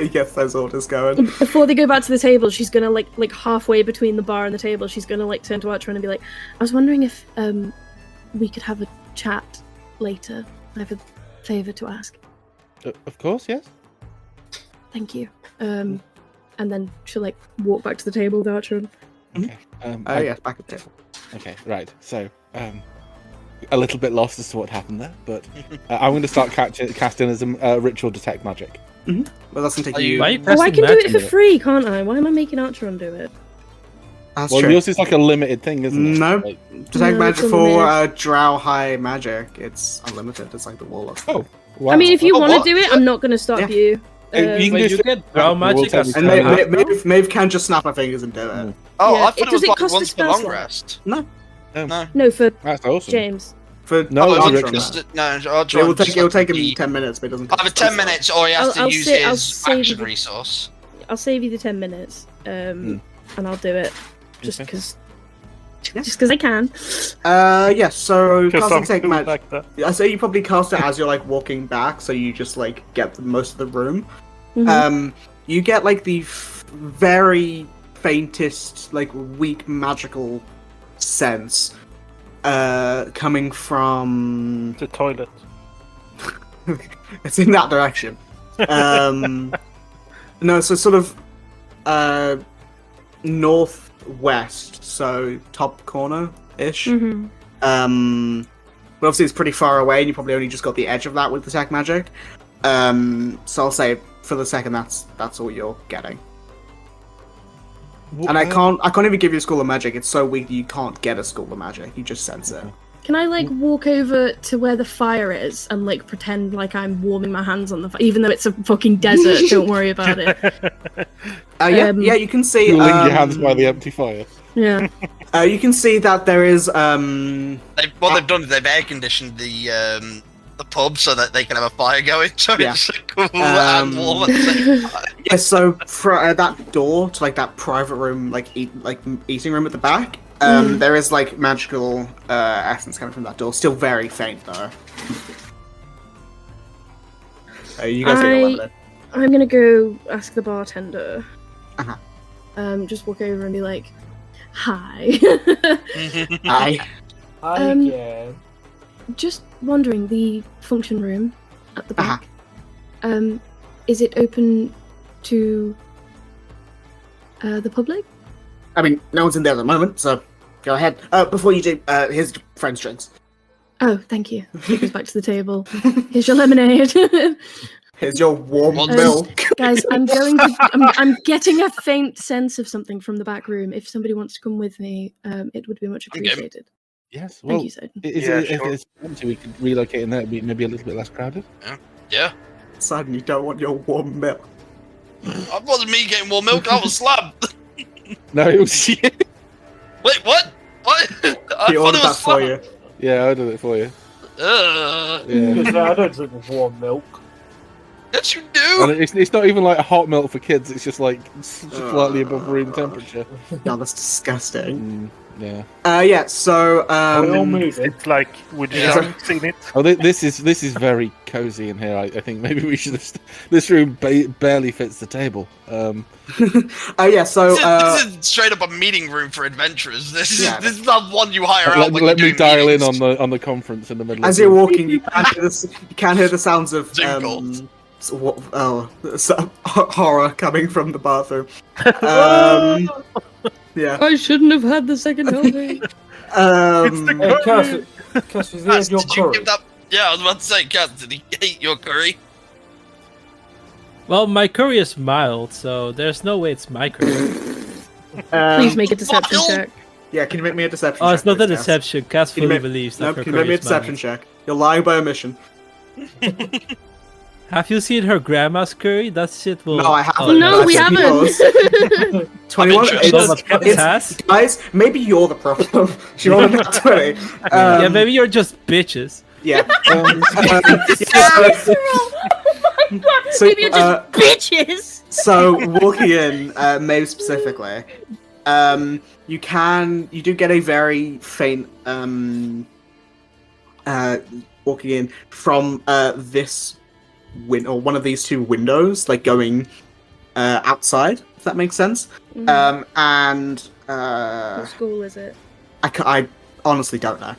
S1: gets those orders going.
S3: Before they go back to the table, she's gonna like halfway between the bar and the table, she's gonna like turn to Archer and be like, I was wondering if we could have a chat later. I have a favor to ask.
S8: Of course, yes.
S3: Thank you. And then she'll like walk back to the table with Archer.
S8: Okay.
S1: Yes, back at the table.
S8: Okay, right. So, a little bit lost as to what happened there, but I'm going to start casting as a ritual detect magic.
S1: Well, that's gonna take
S2: Are
S1: you.
S2: you-
S6: Why are you
S3: Oh, I
S6: casting
S3: can do it
S6: magic?
S3: for free, can't I? Why am I making Archer do it?
S1: That's
S8: Well,
S1: true.
S8: yours is like a limited thing, isn't it?
S1: No.
S8: Like,
S1: Detect
S3: No,
S1: magic
S3: it's
S1: for
S3: unlimited.
S1: drow high magic. It's unlimited. It's like the warlock.
S8: Oh, wow.
S3: I mean, if you
S2: Oh,
S3: want
S2: what?
S3: to do it, I'm not going to stop
S1: Yeah.
S3: you.
S8: You can
S6: Wait,
S8: do
S6: you get brown
S8: We'll
S6: magic
S8: take
S6: as
S8: it.
S1: And
S8: Uh,
S1: Maeve can just snap her fingers and do it.
S2: Oh,
S3: Yeah,
S2: I thought it
S3: does
S2: was
S3: it
S2: like
S3: cost a
S2: once per
S3: spell
S2: long
S3: slot?
S2: rest.
S1: No.
S3: No, for
S8: That's awesome.
S3: James.
S1: For
S8: No,
S2: Oh,
S8: it's a
S1: Ultron,
S8: ritual.
S2: No,
S1: It will take him 10 minutes, but it doesn't.
S2: Either 10 minutes or he has to
S3: I'll
S2: use
S3: say- I'll
S2: his
S3: save
S2: action
S3: you-
S2: resource.
S3: I'll save you the 10 minutes, and I'll do it just
S8: Okay.
S3: because.
S1: Yeah.
S3: Just because I can.
S1: Yes. So
S5: Because
S1: casting
S5: I'm
S1: detect
S5: cool
S1: magic.
S5: like that.
S1: I say you probably cast it as you're like walking back, so you just like get most of the room.
S3: Mhm.
S1: You get like the very faintest, like weak magical sense coming from.
S5: The toilet.
S1: It's in that direction. No, so sort of northwest, so top corner ish.
S3: Mhm.
S1: But obviously it's pretty far away, and you probably only just got the edge of that with detect magic. So I'll say for the second, that's all you're getting. And I can't even give you a school of magic. It's so weak that you can't get a school of magic. You just sense it.
S3: Can I like walk over to where the fire is and like pretend like I'm warming my hands on the fire, even though it's a fucking desert? Don't worry about it.
S1: Yeah, you can see.
S8: You link your hands by the empty fire.
S3: Yeah.
S1: You can see that there is.
S2: What they've done is they've air conditioned the the pub so that they can have a fire going. So
S1: Yeah.
S2: it's cool and warm at the same time.
S1: Yeah, so for that door to like that private room, like eating room at the back, there is like magical essence coming from that door. Still very faint though. You guys take a lemonade.
S3: I'm gonna go ask the bartender.
S1: Uh-huh.
S3: Just walk over and be like, "Hi."
S1: Hi.
S4: Yeah.
S3: Just wondering, the function room at the back. Is it open to the public?
S1: I mean, no one's in there at the moment, so go ahead. Before you do, here's your friend's drinks.
S3: Oh, thank you. He goes back to the table. Here's your lemonade.
S1: Here's your warm milk.
S3: Guys, I'm getting a faint sense of something from the back room. If somebody wants to come with me, it would be much appreciated.
S8: Yes,
S3: Thank you, Sidon.
S8: If it's empty, we could relocate in there. It'd be maybe a little bit less crowded.
S2: Yeah.
S1: Sidon, you don't want your warm milk.
S2: That wasn't me getting warm milk, that was Slab.
S8: No, it was you.
S2: Wait, what? What? I
S1: He
S2: thought
S1: ordered
S2: it
S1: that
S2: was
S1: for
S2: Slab.
S1: you.
S8: Yeah, I did it for you.
S2: Yeah.
S4: Because I don't drink warm milk.
S2: Yes, you do.
S8: And it's not even like a hot milk for kids. It's just like slightly above room temperature.
S1: No, that's disgusting.
S8: Yeah.
S1: Yeah. So
S4: We're all moving.
S5: It's like we just
S1: Yeah.
S5: haven't seen it.
S8: Oh, this is very cozy in here. I think maybe we should have. This room barely fits the table.
S1: Yeah. So
S2: This is straight up a meeting room for adventurers. This is not one you hire out when
S8: let
S2: you're
S8: me
S2: doing
S8: dial
S2: meetings.
S8: in on the conference in the middle.
S1: as
S8: of
S1: you're
S8: the
S1: walking, you can hear the sounds of
S2: Zoom calls.
S1: horror coming from the bathroom. Yeah.
S3: I shouldn't have had the second helping.
S4: Cass, is
S2: Cass,
S4: there your
S2: did you
S4: curry?
S2: give that? Yeah, I was about to say, Cass, did he hate your curry?
S6: Well, my curry is mild, so there's no way it's my curry.
S3: Please make a deception
S2: Wild.
S3: check.
S1: Yeah, can you make me a deception
S6: Oh,
S1: check?
S6: it's not a
S1: please, Cass?
S6: deception. Cass
S1: Can you
S6: fully
S1: make-
S6: believes that
S1: No,
S6: her
S1: can you make
S6: curry
S1: me a
S6: is mild.
S1: deception check? You're lying by omission.
S6: Have you seen her grandma's curry? That shit will...
S1: No, I haven't.
S6: Oh,
S3: No, we
S1: That's
S3: haven't.
S1: yours. 21.
S2: I'm interested.
S6: No, but Cass has?
S1: Guys, maybe you're the problem. She rolled a 20.
S6: Yeah, maybe you're just bitches.
S1: Yeah. So,
S3: Maybe you're just bitches.
S1: So walking in, Maeve specifically, you do get a very faint walking in from this or one of these two windows, like going outside, if that makes sense. And
S3: What school is it?
S1: I honestly don't know.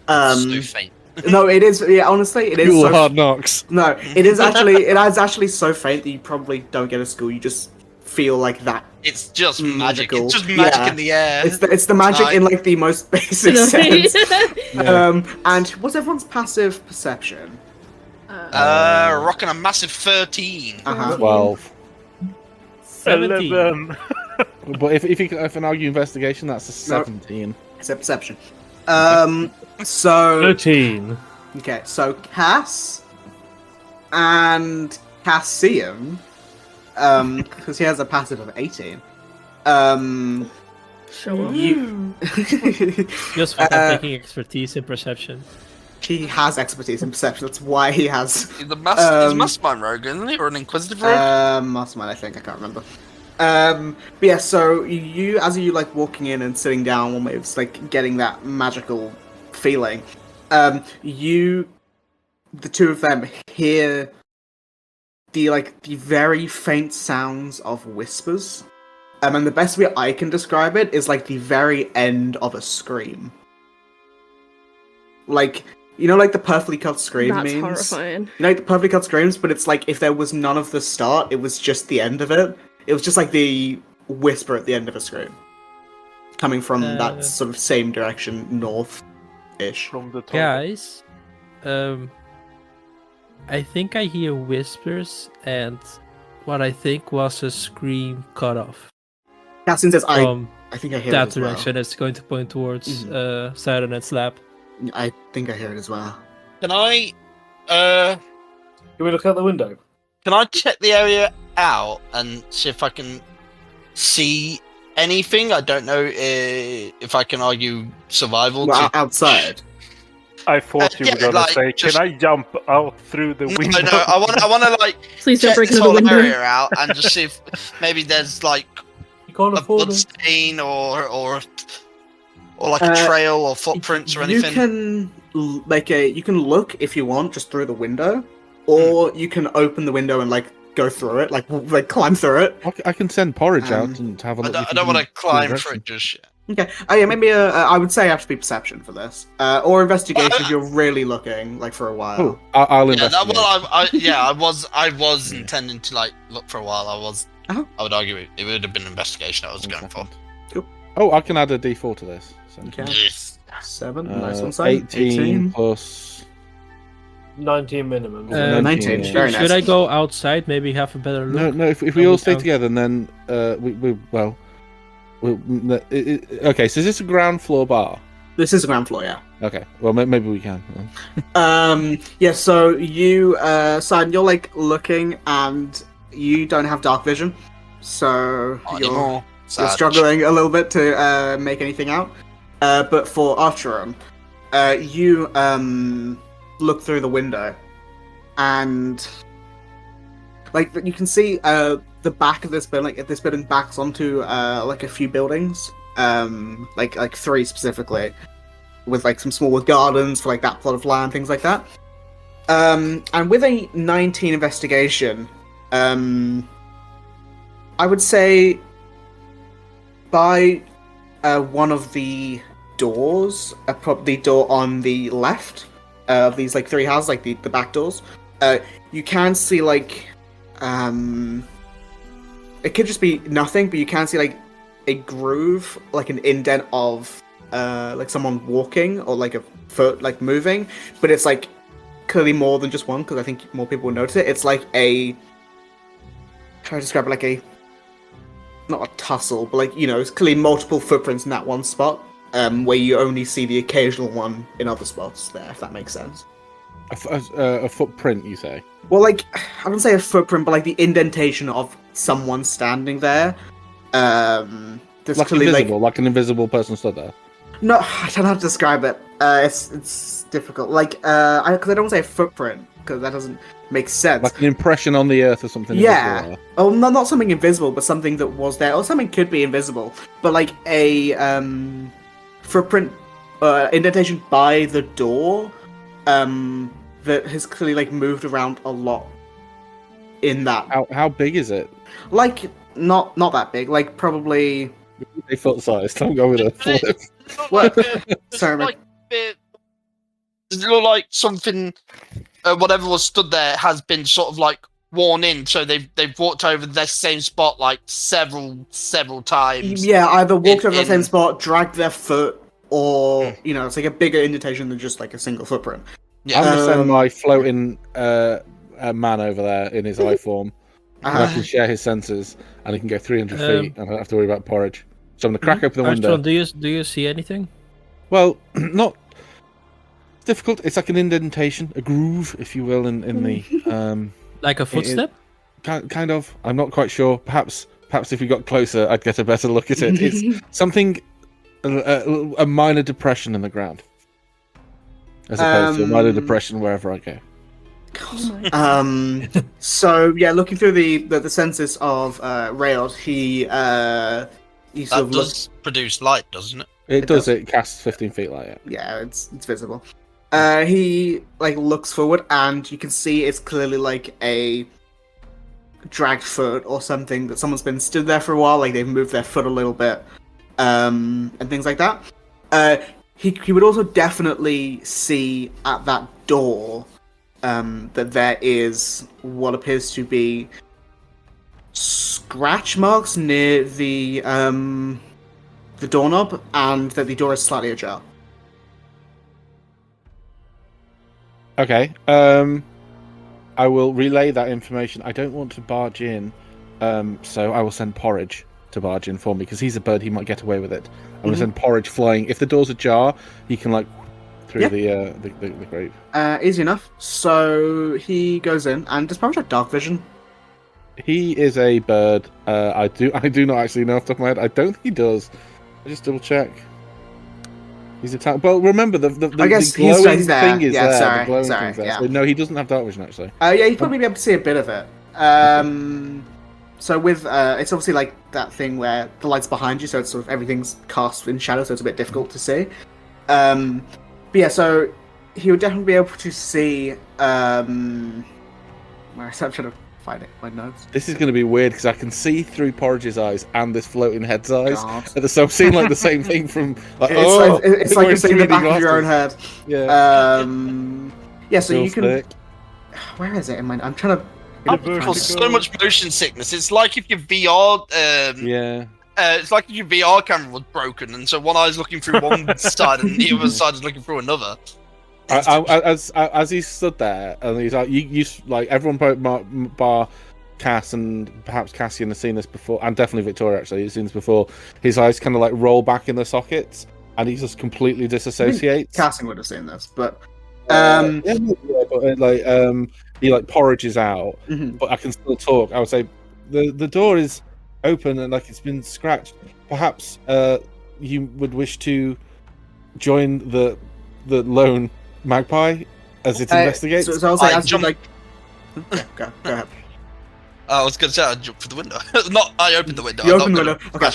S2: So faint.
S1: No, it is. Yeah, honestly, it is.
S8: School
S1: So
S8: of Hard Knocks.
S1: No, it is actually so faint that you probably don't get a school. You just feel like that.
S2: It's just magic.
S1: Magical.
S2: It's just magic
S1: Yeah.
S2: in the air.
S1: It's the magic in like the most basic sense. And what's everyone's passive perception?
S2: Rocking a massive 13.
S8: 12.
S6: 17.
S5: 11.
S8: But if an argue investigation, that's a 17.
S1: It's a perception. So
S4: 13.
S1: okay, so Cass and Cassium, because he has a passive of 18.
S3: Sure.
S1: You.
S6: Just for taking expertise in perception.
S1: He has expertise in perception. That's why he has.
S2: He's a mastermind rogue, isn't he? Or an inquisitive rogue?
S1: Mastermind, I think. I can't remember. But yeah, so you, as you like walking in and sitting down, almost like getting that magical feeling, the two of them hear the very faint sounds of whispers. And the best way I can describe it is like the very end of a scream. Like, you know, like the perfectly cut scream
S3: That's
S1: memes?
S3: horrifying.
S1: You know, like the perfectly cut screams, but it's like if there was none of the start, it was just the end of it. It was just like the whisper at the end of a scream. Coming from that sort of same direction, north-ish.
S5: From the top.
S6: Guys, I think I hear whispers and what I think was a scream cut off.
S1: Cassian says,
S6: From
S1: I think I hear
S6: that
S1: it as well.
S6: direction. It's going to point towards Siren and Slap.
S1: I think I hear it as well.
S2: Can I
S4: Can we look out the window?
S2: check the area out and see if I can see anything? I don't know if I can argue survival.
S1: Well, outside.
S5: I thought you
S2: Yeah,
S5: were gonna
S2: like,
S5: say,
S2: just-
S5: "Can I jump out through the window?"
S2: No, I want to like
S3: Please don't
S2: check
S3: break
S2: this
S3: into the
S2: whole
S3: window.
S2: area out and just see if maybe there's like
S4: You can't
S2: a
S4: afford
S2: blood
S4: it.
S2: stain or like a trail or footprints or anything.
S1: You can look if you want just through the window, or you can open the window and like go through it, like climb through it.
S8: I can send Porridge out and have a look.
S2: I don't want to climb through it just yet.
S1: Okay. Oh yeah, maybe I would say it has to be perception for this, or investigation if you're really looking like for a while.
S8: Oh, I'll
S2: Yeah,
S8: investigate.
S2: I was intending to like look for a while.
S1: Uh-huh.
S2: I would argue it would have been investigation I was going for.
S8: Oh, I can add a D4 to this. So.
S1: Okay.
S2: Yes.
S1: 7. Nice one, Simon.
S8: 18 plus
S4: 19 minimum.
S1: 19.
S8: yeah.
S1: Very nice.
S6: Should I go outside? Maybe have a better look.
S8: No. If we all stay together, and then okay. So is this a ground floor bar?
S1: This is the ground floor, yeah.
S8: Okay. Well, maybe we can.
S1: Yeah. So you, Simon, you're like looking, and you don't have dark vision, so
S2: Not
S1: you're
S2: anymore. Sad.
S1: struggling a little bit to make anything out. But for Archeron, you look through the window, and like you can see the back of this building. Like, this building backs onto like a few buildings, like 3 specifically, with like some smaller gardens for like that plot of land, things like that. And with a 19 investigation, I would say by one of the doors, probably the door on the left of these like 3 houses, like the back doors, you can see like it could just be nothing, but you can see like a groove, like an indent of like someone walking or like a foot like moving, but it's like clearly more than just one, because I think more people will notice it. It's like a, try to describe it, like a, not a tussle, but like, you know, it's clearly multiple footprints in that one spot, where you only see the occasional one in other spots there, if that makes sense.
S8: A footprint, you say?
S1: Well, like, I wouldn't say a footprint, but like the indentation of someone standing there. There's
S8: Like
S1: clearly
S8: invisible, like an invisible person stood there.
S1: No, I don't know how to describe it. It's difficult. Like, because I don't want to say a footprint, because that doesn't make sense.
S8: Like an impression on the earth or something.
S1: Yeah.
S8: invisible.
S1: Oh, no, not something invisible, but something that was there. Or something could be invisible, but like a footprint, indentation by the door, that has clearly like moved around a lot. In that,
S8: How big is it?
S1: like not that big. Like probably.
S8: A foot size. Don't go with a flip.
S1: What?
S2: Does
S1: Sorry,
S2: it look like does it look like something? Whatever was stood there has been sort of like worn in, so they've walked over the same spot like several times.
S1: Yeah, either walked over the same
S2: in-
S1: spot, dragged their foot, or you know, it's like a bigger indentation than just like a single footprint.
S2: Yeah.
S8: I'm gonna send my floating man over there in his eye form, and I can share his sensors, and he can go 300 feet, and I don't have to worry about porridge. So I'm gonna crack open the window.
S6: Armstrong, do you see anything?
S8: Well, not it's difficult. It's like an indentation, a groove, if you will, in the
S6: Like a footstep?
S8: kind of. I'm not quite sure. Perhaps if we got closer, I'd get a better look at it. It's something, a minor depression in the ground, as opposed to a minor depression wherever I go.
S1: So yeah, looking through the census of Railed, he sort
S2: That
S1: of looks.
S2: does produce light, doesn't it?
S8: It does. It casts 15 feet light.
S1: Yeah, it's visible. He like looks forward, and you can see it's clearly like a dragged foot or something, that someone's been stood there for a while, like they've moved their foot a little bit, and things like that. He would also definitely see at that door that there is what appears to be scratch marks near the doorknob, and that the door is slightly ajar.
S8: Okay. I will relay that information. I don't want to barge in, so I will send Porridge to barge in for me, because he's a bird. He might get away with it. I'm going to send Porridge flying. If the door's ajar, he can like through the grate.
S1: Easy enough. So he goes in, and does Porridge have dark vision?
S8: He is a bird. I do not actually know off the top of my head. I don't think he does. I just double check. He's attacked. Well, remember the
S1: I guess
S8: the
S1: he's
S8: glowing
S1: there.
S8: thing is
S1: Yeah,
S8: there.
S1: sorry,
S8: The glowing
S1: sorry,
S8: thing's there.
S1: yeah.
S8: So no, he doesn't have dark vision actually.
S1: Yeah, you'd probably be able to see a bit of it. So with it's obviously like that thing where the light's behind you, so it's sort of everything's cast in shadow, so it's a bit difficult to see. But yeah, so he would definitely be able to see. Where I'm trying to find it. My notes.
S8: This is going to be weird because I can see through Porridge's eyes and this floating head's eyes.
S1: God.
S8: So I'm seeing like the same thing from. Like,
S1: it's like you're seeing the
S8: wearing
S1: back of your
S8: 3D
S1: own head.
S8: glasses.
S1: Yeah. So
S8: Real
S1: you can.
S8: thick.
S1: Where is it in my? I'm trying to.
S2: I've got so much motion sickness. It's like if your VR,
S8: Yeah.
S2: it's like if your VR camera was broken, and so one eye's looking through one side, and the other side is looking through another.
S8: As he stood there, and he's like, you like everyone bar Cass and perhaps Cassian has seen this before, and definitely Victoria actually has seen this before. His eyes kind of like roll back in the sockets, and he just completely disassociates.
S1: Cassian would have seen this, but
S8: but he like porridges out, but I can still talk. I would say the door is open and like it's been scratched. Perhaps you would wish to join the lone magpie as it investigates.
S1: So I was like, go ahead.
S2: I was going to say I jumped for the window. Not I opened the window.
S1: You opened the window. Okay.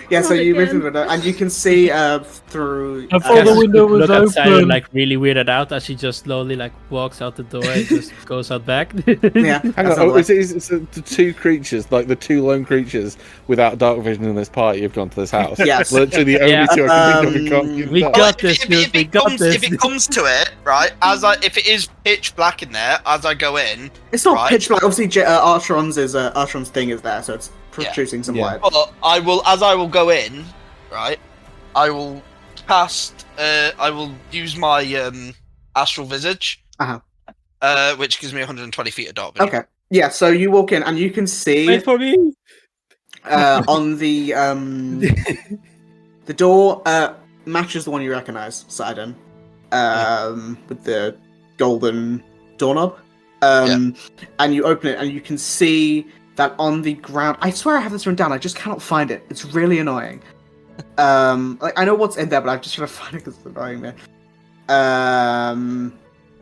S1: Yeah. So you move through the window, and you can see through.
S4: I thought the window was
S6: look at Siren,
S4: open.
S6: like really weirded out as she just slowly like walks out the door and just goes out back.
S1: Yeah.
S8: Hang on. Oh, it's the two creatures, like the two lone creatures without dark vision in this party have gone to this house.
S1: Yes.
S8: Literally the only two I can think of who can't.
S6: We got this,
S2: If
S6: dude. We
S2: it
S6: got
S2: comes,
S6: this.
S2: if it comes to it, right? If it is pitch black in there, as I go in,
S1: It's not
S2: right?
S1: pitch black. Obviously, Archeron's thing is there, so it's producing some light.
S2: But I will go in, right? I will cast. I will use my astral visage, which gives me 120 feet of dark vision.
S1: Okay. Yeah. So you walk in, and you can see
S6: Wait for me.
S1: on the the door matches the one you recognize, Sidon, with the golden doorknob. And you open it, and you can see that on the ground. I swear I have this written down. I just cannot find it. It's really annoying. Like I know what's in there, but I'm just trying to find it because it's annoying me.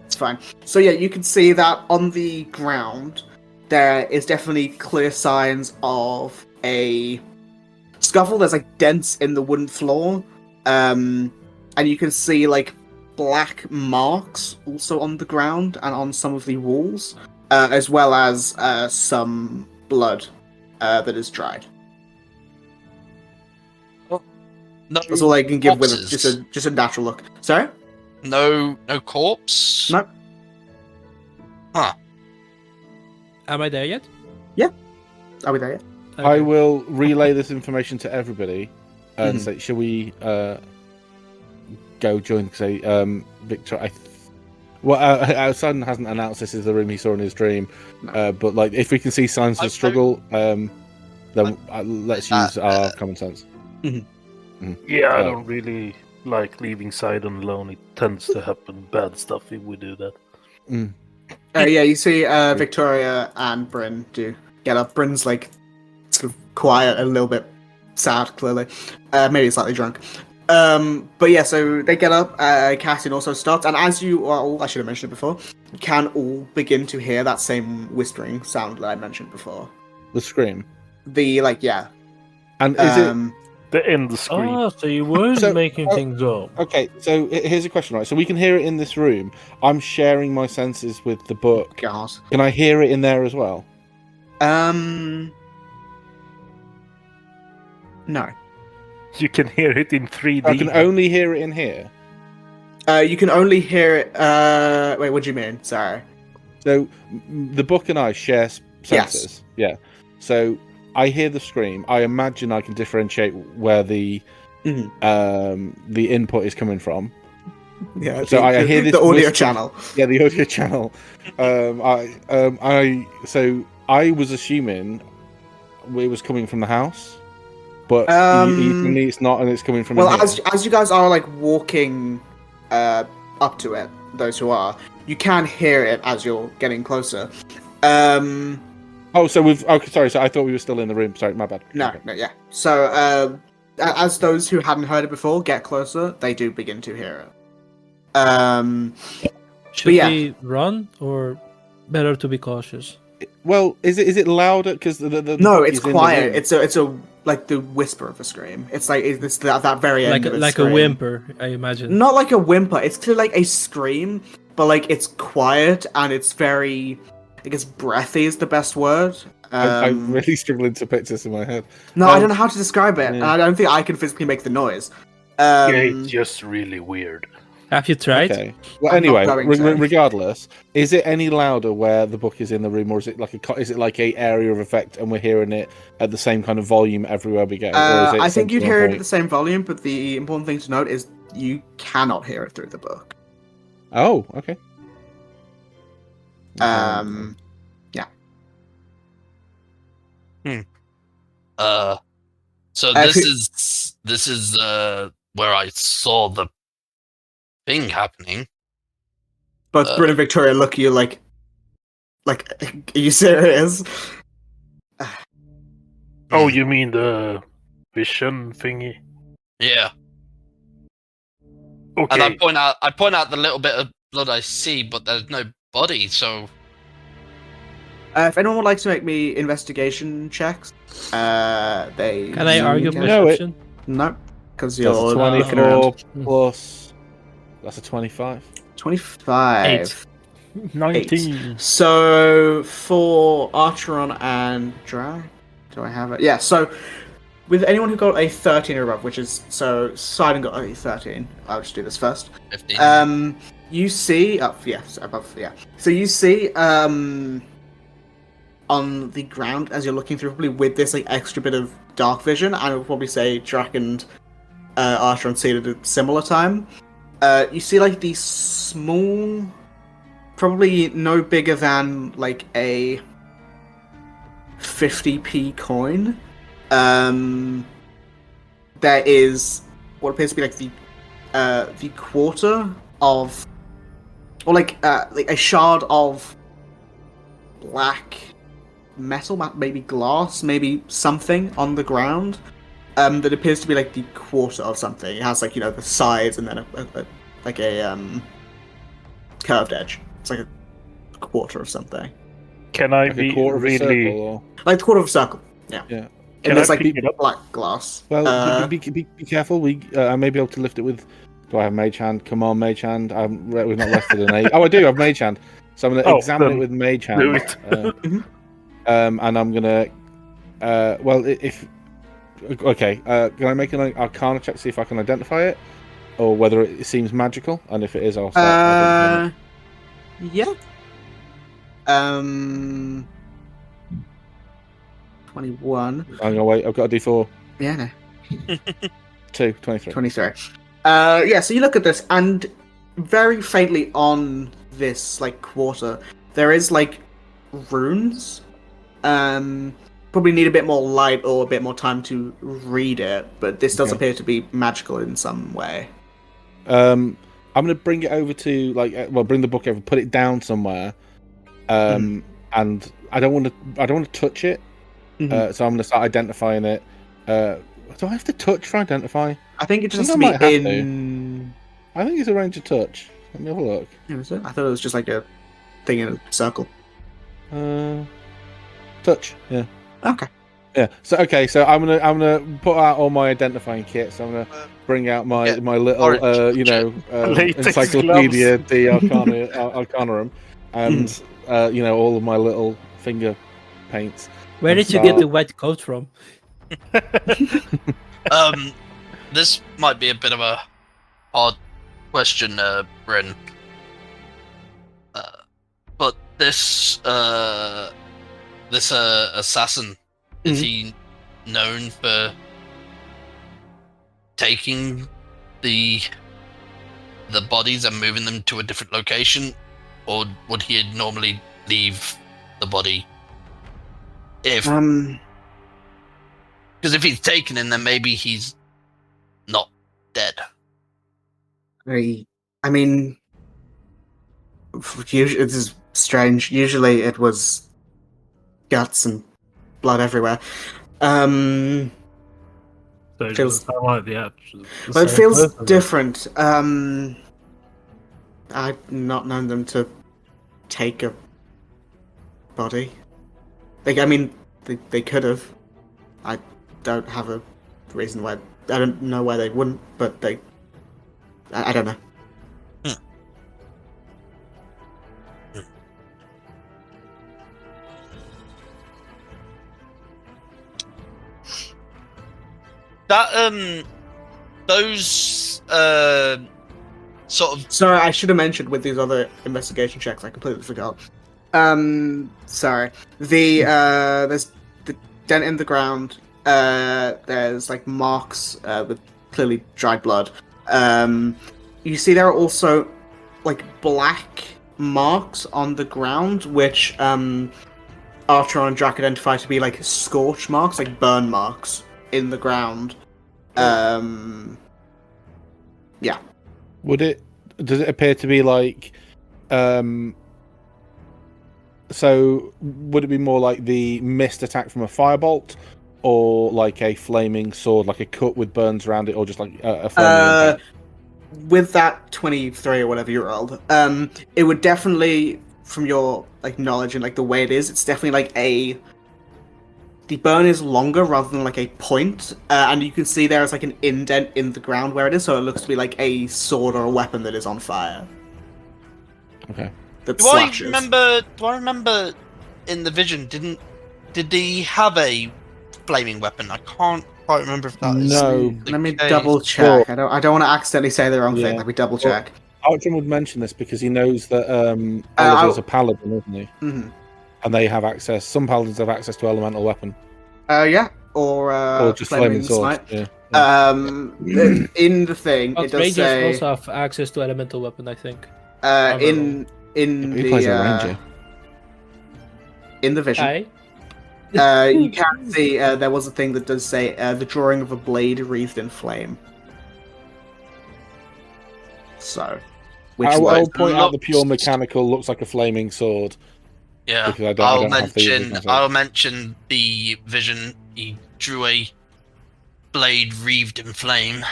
S1: It's fine. So yeah, you can see that on the ground there is definitely clear signs of a scuffle. There's like dents in the wooden floor, and you can see like black marks also on the ground and on some of the walls, as well as some blood that is dried.
S2: No,
S1: That's all I can give with
S2: corpses.
S1: it. Just a natural look. Sorry?
S2: No corpse.
S1: No.
S2: Huh.
S6: Am I there yet?
S1: Are we there yet?
S8: I
S6: Okay.
S8: will relay this information to everybody and say, shall we go join? Say, Victor. Son hasn't announced this is the room he saw in his dream, but like if we can see signs of struggle, then let's use our common sense.
S5: Yeah, I don't really like leaving Sidon alone. It tends to happen bad stuff if we do that.
S1: Yeah, you see Victoria and Bryn do get up. Bryn's like sort of quiet, a little bit sad, clearly. Maybe slightly drunk. But yeah, so they get up. Cassian also starts, and as you are all, I should have mentioned it before, you can all begin to hear that same whispering sound that I mentioned before.
S8: The scream.
S1: The
S8: And is it
S5: The end scream.
S4: Oh, so you weren't
S8: So-
S4: making things up.
S8: okay? So here's a question, right? So we can hear it in this room. I'm sharing my senses with the book.
S1: God.
S8: Can I hear it in there as well?
S1: No.
S5: You can hear it in 3D.
S8: I can only hear it in here.
S1: You can only hear it. Wait, what do you mean? Sorry.
S8: So the book and I share senses. Yeah. So I hear the scream. I imagine I can differentiate where the input is coming from.
S1: Yeah.
S8: So I hear this
S1: the audio
S8: whisper-
S1: channel.
S8: Yeah, the audio channel. I was assuming it was coming from the house, but you tell me it's not, and it's coming from.
S1: Well,
S8: in here.
S1: as you guys are like walking up to it, those who are, you can hear it as you're getting closer.
S8: Oh, so we've. Okay, sorry. So I thought we were still in the room. Sorry, my bad.
S1: No, yeah. So as those who hadn't heard it before get closer, they do begin to hear it.
S6: Should
S1: yeah.
S6: we run or better to be cautious?
S8: Well, is it louder? Because the
S1: No,
S8: book
S1: it's
S8: is in the
S1: quiet.
S8: room.
S1: It's a like the whisper of a scream. It's like it's that very end of a
S6: Like
S1: scream.
S6: a whimper, I imagine.
S1: Not like a whimper. It's clearly like a scream, but like it's quiet and it's very, I guess, breathy is the best word.
S8: I'm really struggling to picture this in my head.
S1: No, I don't know how to describe it, and
S8: yeah.
S1: I don't think I can physically make the noise.
S5: Yeah, it's just really weird.
S6: Have you tried?
S8: Okay. Well,
S1: I'm
S8: anyway,
S1: not going to.
S8: regardless, is it any louder where the book is in the room, or is it like a area of effect, and we're hearing it at the same kind of volume everywhere we go? Or is it
S1: I think you'd
S8: central
S1: hear it
S8: point?
S1: at the same volume, but the important thing to note is you cannot hear it through the book.
S8: Oh, okay.
S1: Yeah.
S2: So this is where I saw the thing happening.
S1: Both Bryn and Victoria look at you like, are you serious?
S5: Oh, you mean the vision thingy?
S2: Yeah.
S5: Okay.
S2: And I point out the little bit of blood I see, but there's no body, so
S1: If anyone would like to make me investigation checks, they
S6: Can I argue
S1: can.
S8: No,
S6: perception?
S1: No, because
S8: That's
S1: you're
S8: a
S1: looking
S8: 24
S1: around.
S8: plus. That's a 25.
S1: 25.
S5: 19.
S1: So for Archeron and Drag, do I have it? Yeah. So with anyone who got a 13 or above, which is so Sidon got a 13. I'll just do this first.
S2: 15.
S1: You see, above, yeah. So you see, on the ground as you're looking through, probably with this like extra bit of dark vision, I would probably say Drac and Archeron see it at a similar time. You see like these small, probably no bigger than like a 50p coin. There is what appears to be like the quarter of, or like a shard of black metal, maybe glass, maybe something on the ground. That appears to be like the quarter of something. It has like, the sides and then a curved edge. It's like a quarter of something.
S5: Can I
S8: Like
S5: be
S8: a quarter of a circle,
S5: really?
S8: or...
S1: Like the quarter of a circle. Yeah.
S8: Yeah.
S5: Can
S1: And it's
S5: I
S1: like
S5: pick it up?
S1: black glass.
S8: Well, be careful. I may be able to lift it with. Do I have Mage Hand? Come on, Mage Hand. We've not rested an 8. Oh, I do have Mage Hand. So I'm going to examine it with Mage Hand.
S5: do it.
S8: And I'm going to. Well, if. Okay. Can I make an Arcana check to see if I can identify it, or whether it seems magical? And if it is, I'll start.
S1: Yeah. 21.
S8: I'm going to wait. I've got a D4.
S1: Yeah, no.
S8: 2, 23.
S1: 23. Yeah, so you look at this, and very faintly on this, like, quarter, there is, like, runes. Probably need a bit more light or a bit more time to read it, but this does
S8: Okay.
S1: appear to be magical in some way.
S8: I'm going to bring it over to, bring the book over, put it down somewhere. And I don't want to touch it.
S1: Mhm.
S8: So I'm going to start identifying it. Do I have to touch for identify?
S1: I think it just
S8: I think
S1: has to
S8: I
S1: be
S8: might have
S1: in...
S8: I think it's a range of touch. Let me have a look.
S1: Yeah, was it? I thought it was just like a thing in a circle.
S8: Touch. Yeah.
S1: Okay.
S8: Yeah. So I'm gonna put out all my identifying kits. I'm gonna bring out my little
S2: orange.
S5: Latex
S8: encyclopedia the Arcanarum, and all of my little finger paints.
S6: Where did you
S8: start-
S6: get the white coat from?
S2: This might be a bit of a hard question, Bryn. But this assassin, is he known for taking the bodies and moving them to a different location, or would he normally leave the body? If because if he's taken in, then maybe he's not dead.
S1: I mean, usually, this is strange. Usually it was guts and blood everywhere.
S5: So So it
S1: Feels-
S5: doesn't sound like the
S1: But it
S5: same
S1: feels
S5: person.
S1: different. I've not known them to take a body. I mean, they could have. I don't have a reason why. I don't know why they wouldn't, but they. I don't know.
S2: That those sort of
S1: Sorry, I should have mentioned with these other investigation checks. I completely forgot. Sorry. There's the dent in the ground. There's like marks with clearly dried blood. You see there are also like black marks on the ground, which Archer and Jack identify to be like scorch marks, like burn marks in the ground. Yeah.
S8: Does it appear to be like so would it be more like the mist attack from a firebolt, or like a flaming sword, like a cut with burns around it, or just like a flaming impact?
S1: With that 23 or whatever you rolled, it would definitely, from your like knowledge and like the way it is, it's definitely like the burn is longer rather than like a point, and you can see there is like an indent in the ground where it is, so it looks to be like a sword or a weapon that is on fire.
S8: Okay.
S1: That
S2: Do I
S1: slashes.
S2: remember in the vision did he have a flaming weapon? I can't quite remember if that is
S8: No.
S2: the
S1: Let me
S2: case.
S1: double check. I don't want to accidentally say the wrong thing.
S8: Yeah.
S1: Let me double check.
S8: Archon would mention this because he knows that
S1: I'll-
S8: Oliver's a paladin, isn't he?
S1: Mhm.
S8: And they have access. Some paladins have access to elemental weapon,
S1: Yeah, or
S8: just flaming swords.
S1: smite.
S8: Yeah.
S1: In the thing,
S6: But
S1: it does
S6: rangers
S1: say
S6: also have access to elemental weapon, I think.
S1: in
S8: He plays a
S1: the
S8: ranger.
S1: in the vision.
S6: Aye.
S1: You can see there was a thing that does say the drawing of a blade wreathed in flame. So, which
S8: I'll
S1: was
S8: point out the pure
S2: looks-
S8: mechanical looks like a flaming sword.
S2: Yeah,
S8: Because I don't have the
S2: mention
S8: myself.
S2: I'll mention the vision. He drew a blade wreathed in flame.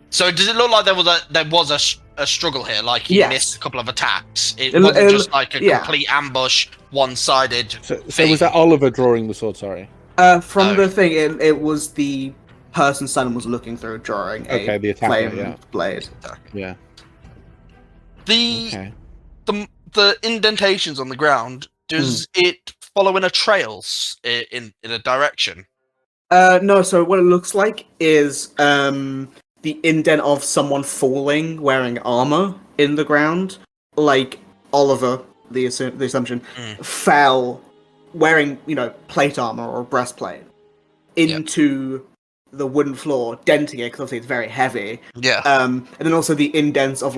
S2: So does it look like there was a struggle here? Like he
S1: Yes.
S2: missed a couple of attacks. It
S1: It-
S2: wasn't
S1: it-
S2: just like a
S1: yeah.
S2: complete ambush, one-sided.
S8: So
S2: thing.
S8: was that Oliver drawing the sword? Sorry.
S1: from
S2: Oh.
S1: the thing. It was the person Simon was looking through drawing
S8: Okay,
S1: a
S8: the attacker,
S1: flame
S8: yeah.
S1: blade.
S8: Yeah.
S2: The
S8: Okay.
S2: the indentations on the ground. Does it follow in a trail in a direction?
S1: No, so what it looks like is the indent of someone falling wearing armor in the ground. Like Oliver, the assumption, fell wearing, plate armor or breastplate into the wooden floor, denting it because obviously it's very heavy.
S2: Yeah.
S1: And then also the indents of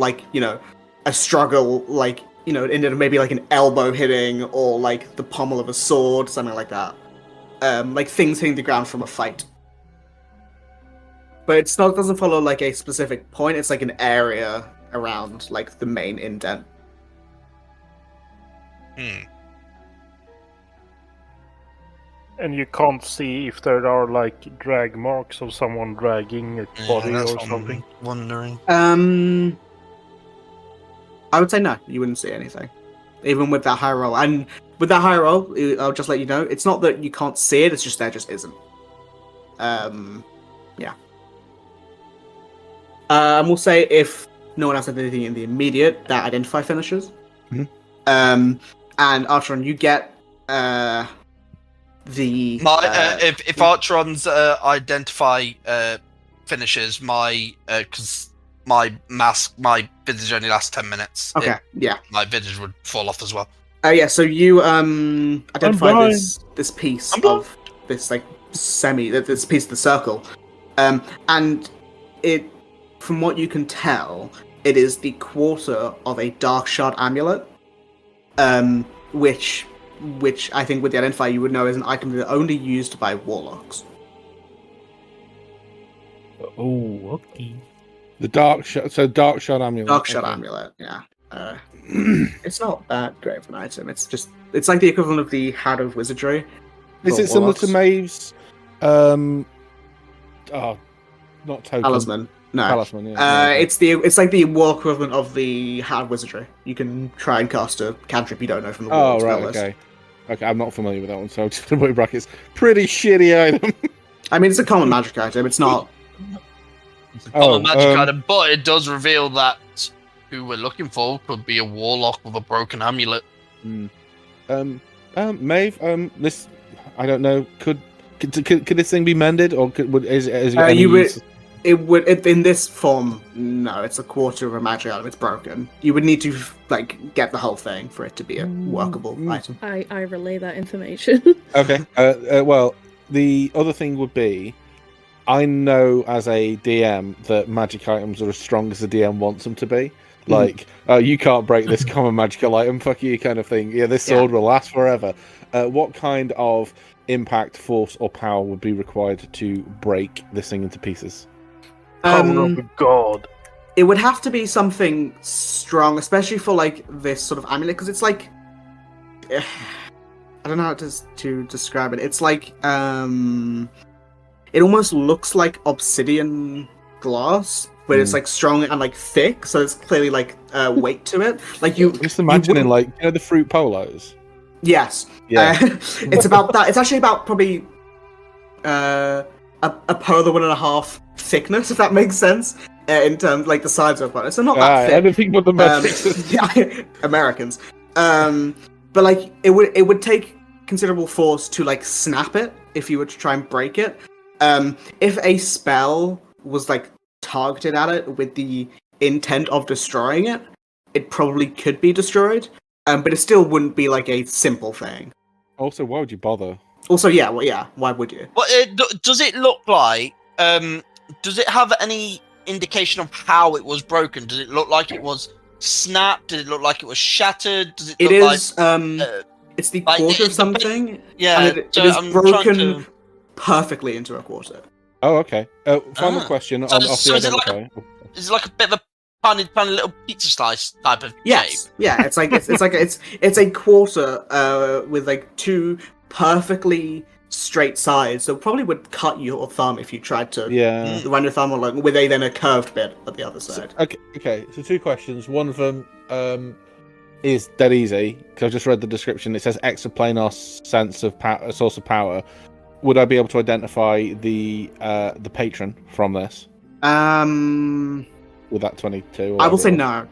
S1: a struggle, an indent of maybe like an elbow hitting or like the pommel of a sword, something like that. Like things hitting the ground from a fight. But it doesn't follow like a specific point, it's like an area around like the main indent.
S5: And you can't see if there are like drag marks of someone dragging a body
S2: that's
S5: or
S2: what I'm
S5: something.
S2: wondering.
S1: I would say no, you wouldn't see anything. Even with that high roll. And with that high roll, I'll just let you know, it's not that you can't see it, it's just there just isn't. Yeah. And we'll say if no one else has anything in the immediate, that identify finishers.
S8: Mhm.
S1: And Archeron, you get the
S2: If Archeron's identify finishes, because my visage only lasts 10 minutes.
S1: okay, yeah.
S2: My visage would fall off as well.
S1: Yeah, so you identify
S5: blind.
S1: this piece
S2: I'm blind.
S1: of this like this piece of the circle, and it, from what you can tell, it is the quarter of a dark shard amulet, which I think with the identifier you would know is an item that only used by warlocks.
S5: Oh, okay.
S8: The dark shot. So dark shot amulet.
S1: Dark shard
S8: okay.
S1: amulet, yeah. It's not that great of an item. It's like the equivalent of the Hat of Wizardry.
S8: Is
S1: For
S8: it similar to
S1: warlocks.
S8: Maeve's? Not token.
S1: Talisman. No.
S8: Talisman. Yeah.
S1: It's like the war equivalent of the Hard Wizardry. You can try and cast a cantrip you don't know from the
S8: Oh
S1: world spell
S8: right.
S1: list.
S8: Okay. Okay. I'm not familiar with that one, so I'm just gonna put in brackets. Pretty shitty item.
S1: I mean, it's a common magic item. It's not.
S2: Common magic item, but it does reveal that who we're looking for could be a warlock with a broken amulet.
S8: Maeve. This. I don't know. Could this thing be mended, or is it got any use?
S1: In this form, no. It's a quarter of a magic item. It's broken. You would need to get the whole thing for it to be a workable item.
S7: I relay that information.
S8: Okay. Well, the other thing would be, I know as a DM that magic items are as strong as the DM wants them to be. Like, you can't break this common magical item, fuck you, kind of thing. Yeah, this sword will last forever. What kind of impact, force, or power would be required to break this thing into pieces?
S5: Power of God.
S1: It would have to be something strong, especially for this sort of amulet, because it's like I don't know how to describe it. It's like it almost looks like obsidian glass, but it's strong and thick, so it's clearly weight to it.
S8: Just imagining the fruit polos.
S1: Yes.
S8: Yeah.
S1: It's about that. It's actually about probably a polar 1.5 thickness, if that makes sense. In terms the size of it, so not that thick.
S8: Anything but the metrics.
S1: Americans. But it would take considerable force to snap it if you were to try and break it. If a spell was targeted at it with the intent of destroying it, it probably could be destroyed. But it still wouldn't be a simple thing.
S8: Also, why would you bother?
S1: Also, why would you?
S2: Well, does it look like? Does it have any indication of how it was broken? Does it look like it was snapped? Did it look like it was shattered? Does it look
S1: is.
S2: like,
S1: it's the quarter of something.
S2: Yeah,
S1: and it is broken perfectly into a quarter.
S8: Oh, okay. Final question.
S2: So is it like a bit of a tiny little pizza slice type of shape?
S1: Yeah. It's a quarter with two perfectly straight sides. So probably would cut your thumb if you tried to run your thumb along with a curved bit at the other side.
S8: Okay. So 2 questions. One of them is dead easy because I just read the description. It says exoplanar sense of power, source of power. Would I be able to identify the patron from this? With that 22?
S1: I will say no.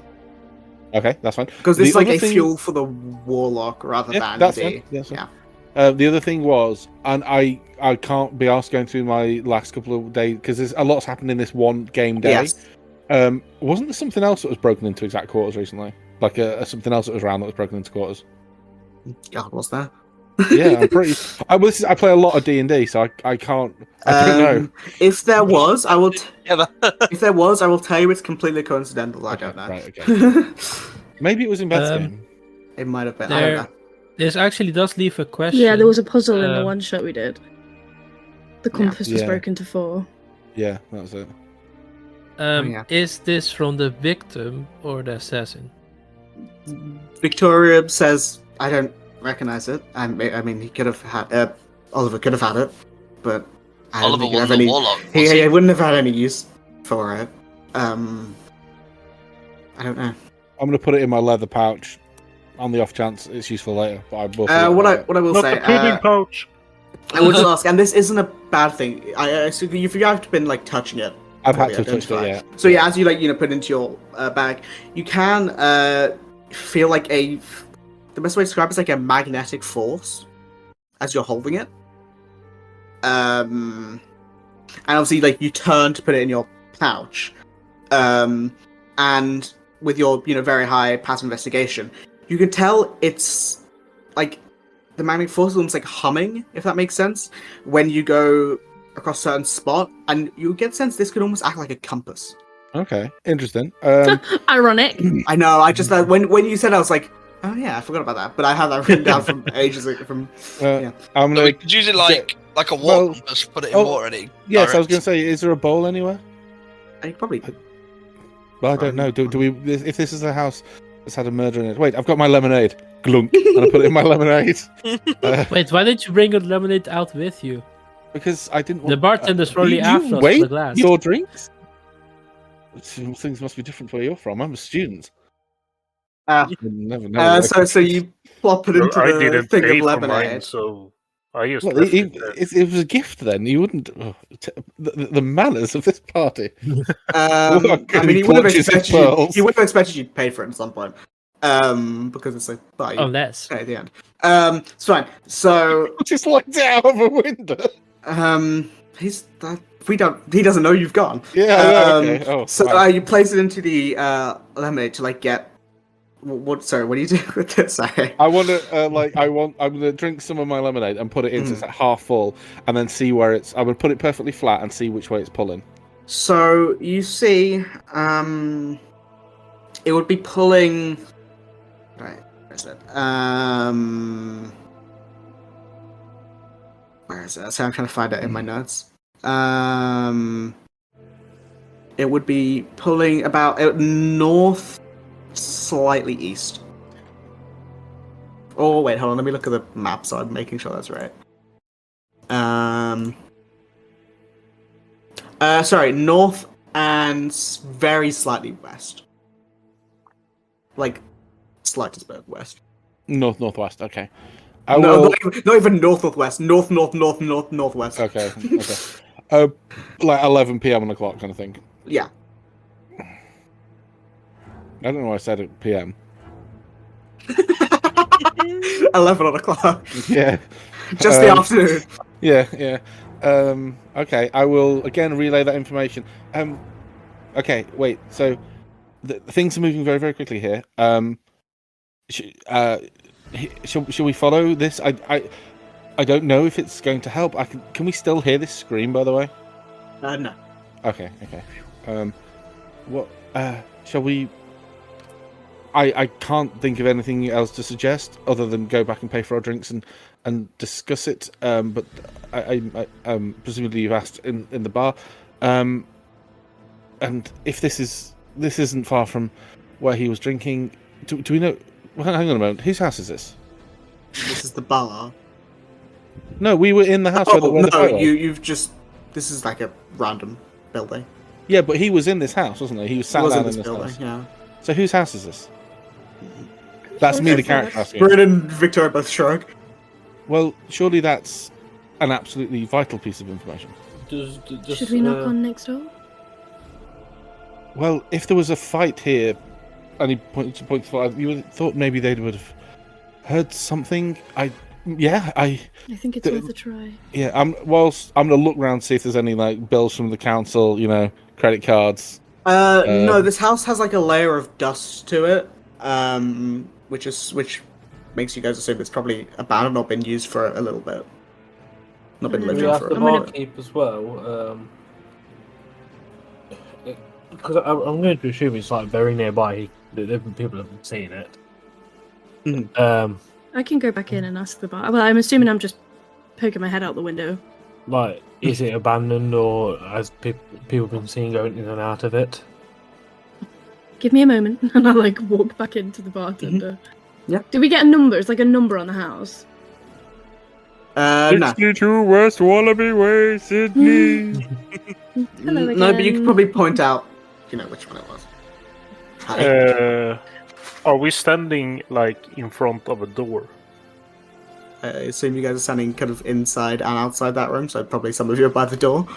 S8: Okay, that's fine.
S1: Because this is fuel for the warlock rather than
S8: that's
S1: the...
S8: fine. The other thing was, and I can't be asked going through my last couple of days, because there's a lot's happened in this one game day.
S1: Yes.
S8: Wasn't there something else that was broken into exact quarters recently? Something else that was around that was broken into quarters?
S1: God, was there?
S8: Yeah, I'm pretty... I play a lot of D&D, so I can't... I don't know.
S1: If there was, I will... If there was, I will tell you it's completely coincidental. I don't know.
S8: Right, okay. Maybe it was in Beth's game.
S1: It might have been. I don't know.
S6: This actually does leave a question.
S7: Yeah, there was a puzzle in the one shot we did. The compass was
S8: Yeah.
S7: broken to 4.
S8: Yeah, that was it.
S6: Is this from the victim or the assassin?
S1: Victoria says, I don't recognize it. I mean, he could have had... Oliver could have had it, but... I don't
S2: Oliver
S1: think he'd have
S2: wasn't
S1: any...
S2: a warlock.
S1: He wouldn't have had any use for it. I don't know.
S8: I'm going to put it in my leather pouch on the off chance it's useful later. But I will
S1: what I will
S5: Not
S1: say...
S5: the pudding pouch.
S1: I would ask, and this isn't a bad thing. So if you have been touching it,
S8: I've had
S1: probably
S8: to touch it,
S1: identify.
S8: yeah.
S1: So yeah, as you put it into your bag, you can feel the best way to describe it is a magnetic force as you're holding it. And obviously you turn to put it in your pouch, and with your very high passive investigation, you can tell it's the magnetic force is almost humming, if that makes sense, when you go across a certain spot, and you get the sense this could almost act like a compass.
S8: Okay, interesting.
S7: Ironic.
S1: I know. I just when you said, I was like, oh yeah, I forgot about that. But I have that written down from ages from.
S8: I'm
S2: So
S8: gonna,
S2: we could use it like a water compass, put it in water.
S8: Yes, I was going to say, is there a bowl anywhere?
S1: I probably.
S8: Well, I don't know. Do we? If this is a house that's had a murder in it, wait, I've got my lemonade. glunk, and I put it in my lemonade.
S6: Wait, why didn't you bring your lemonade out with you?
S8: Because I didn't want...
S6: The bartender's probably
S8: you
S6: after us for
S8: weigh
S6: the glass.
S8: your drinks? Things must be different where you're from. I'm a student. Never
S1: So you plop it
S5: Well,
S1: into
S5: I
S1: the
S5: didn't
S1: thing
S5: pay
S1: of
S5: for mine,
S1: lemonade.
S5: so I just
S8: Well,
S5: left it there.
S8: it was a gift then. You wouldn't... the manners of this party.
S1: I mean, he would have
S8: Clutches his
S1: expected
S8: pearls.
S1: he would have expected you'd pay for it at some point. Because it's like, well, you
S6: Unless.
S1: pay at the end. It's fine. So,
S8: Just looked out of a window.
S1: he doesn't know you've gone.
S8: Yeah, okay. Oh,
S1: so
S8: fine.
S1: you place it into the lemonade to like get. Sorry, what do you do with this? Sorry.
S8: I want to I'm gonna drink some of my lemonade and put it into it's like half full, and then see where it's. I would put it perfectly flat and see which way it's pulling.
S1: So you see, it would be pulling. Right, where is it? Where is it? So I'm trying to find it in my notes. It would be pulling about north, slightly east. Oh wait, hold on. Let me look at the map so I'm making sure that's right. Sorry, north and very slightly west. Like, Slightersburg west.
S8: Northwest. Okay.
S1: Not even northwest. Northwest.
S8: Okay. Like 11 p.m. on the clock, kind of thing.
S1: Yeah.
S8: I don't know why I said it p.m.
S1: 11 on the clock.
S8: Yeah.
S1: Just the afternoon.
S8: Yeah. Okay, I will again relay that information. Okay, wait. So things are moving very, very quickly here. Shall we follow this? I don't know if it's going to help. Can we still hear this scream, by the way?
S1: No.
S8: Okay. What? Shall we? I can't think of anything else to suggest other than go back and pay for our drinks and discuss it. But I presumably you've asked in the bar. And if this isn't far from where he was drinking, do we know? Well, hang on a moment. Whose house is this?
S1: This is the bar.
S8: No, we were in the house.
S1: Oh,
S8: where the fire was.
S1: you've just. This is like a random building.
S8: Yeah, but he was in this house, wasn't he? He was sat
S1: Was
S8: down
S1: in this
S8: in this
S1: building,
S8: house.
S1: yeah.
S8: So whose house is this? That's me, the character asking.
S1: Bryn and Victoria both shrug.
S8: Well, surely that's an absolutely vital piece of information.
S3: Should we knock on next door?
S8: Well, if there was a fight here, and he pointed to the fire, you would have thought maybe they would have heard something. I
S3: think it's worth a try.
S8: Yeah, I'm gonna look around, see if there's any like bills from the council, credit cards.
S1: No, this house has like a layer of dust to it, which makes you guys assume it's probably abandoned or been used for a little bit. Not been lived
S4: We
S1: in
S4: have
S1: for
S4: the
S1: a while.
S4: barkeep as well. Because I'm going to assume it's like very nearby. People have seen it.
S3: I can go back in and ask the bar. Well, I'm assuming I'm just poking my head out the window.
S4: Like, is it abandoned or has people been seen going in and out of it?
S3: Give me a moment, and I walk back into the bartender.
S1: Mm-hmm. Yeah.
S3: Do we get a number? It's like a number on the house.
S1: No.
S5: 62 West Wallaby Way, Sydney.
S3: Hello again.
S1: No, but you could probably point out, which one it was.
S5: Are we standing in front of a door?
S1: I assume you guys are standing kind of inside and outside that room, so probably some of you are by the door.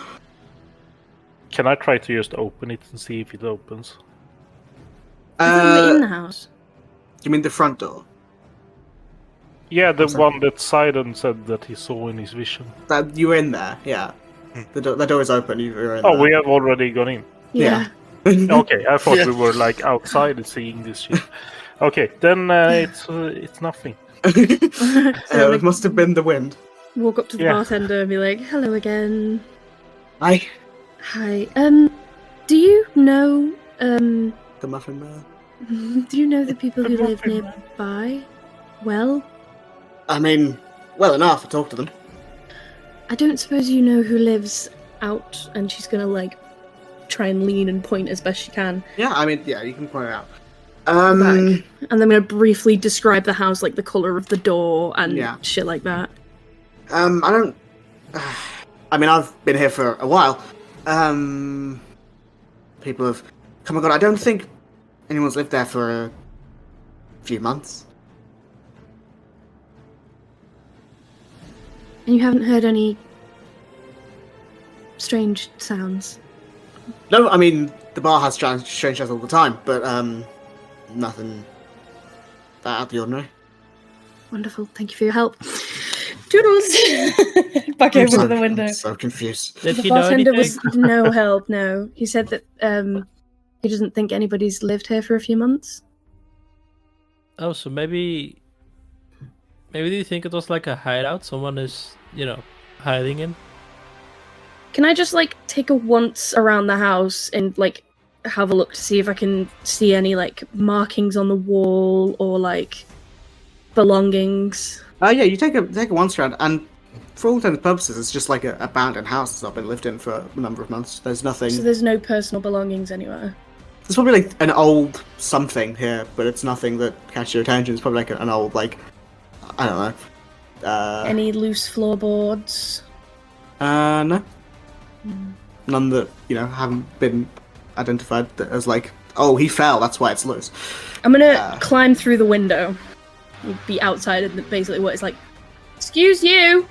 S5: Can I try to just open it and see if it opens?
S3: I thought we were in the house.
S1: You mean the front door?
S5: Yeah, the one that Sidon said that he saw in his vision.
S1: That you were in there, yeah. The door is open. You were in
S5: Oh,
S1: there.
S5: we have already gone in.
S1: Yeah.
S5: Okay, I thought we were outside seeing this shit. Okay, then it's nothing.
S1: It must have been the wind.
S3: Walk up to the bartender and be like, "Hello again."
S1: Hi.
S3: Hi. Do you know
S1: The Muffin Man.
S3: Do you know the people who live nearby? Well?
S1: I mean, well enough. I talked to them.
S3: I don't suppose you know who lives out, and she's gonna try and lean and point as best she can.
S1: Yeah, I mean, yeah, you can point it out.
S3: And I'm gonna briefly describe the house, like the color of the door and shit like that.
S1: I don't. I mean, I've been here for a while. People have come and gone. I don't think anyone's lived there for a few months.
S3: And you haven't heard any strange sounds?
S1: No, I mean, the bar has strange sounds all the time, but nothing that out of the ordinary.
S3: Wonderful, thank you for your help. Toodles! Back over to the window.
S1: I'm so confused.
S6: Did
S3: The
S6: he know
S3: bartender
S6: anything?
S3: was no help, no. He said that he doesn't think anybody's lived here for a few months.
S6: Oh, so maybe do you think it was like a hideout? Someone is, hiding in?
S3: Can I just, like, take a once around the house and, like, have a look to see if I can see any, like, markings on the wall or, like, belongings?
S1: Yeah, you take a once round, and for all intents and purposes, it's just like an abandoned house that's not been lived in for a number of months. There's nothing.
S3: So there's no personal belongings anywhere?
S1: There's probably like an old something here, but it's nothing that catches your attention. It's probably like an old, like, I don't know.
S3: Any loose floorboards?
S1: No. None that, haven't been identified as like, oh, he fell, that's why it's loose.
S3: I'm gonna climb through the window. Be outside and basically what it's like, excuse you!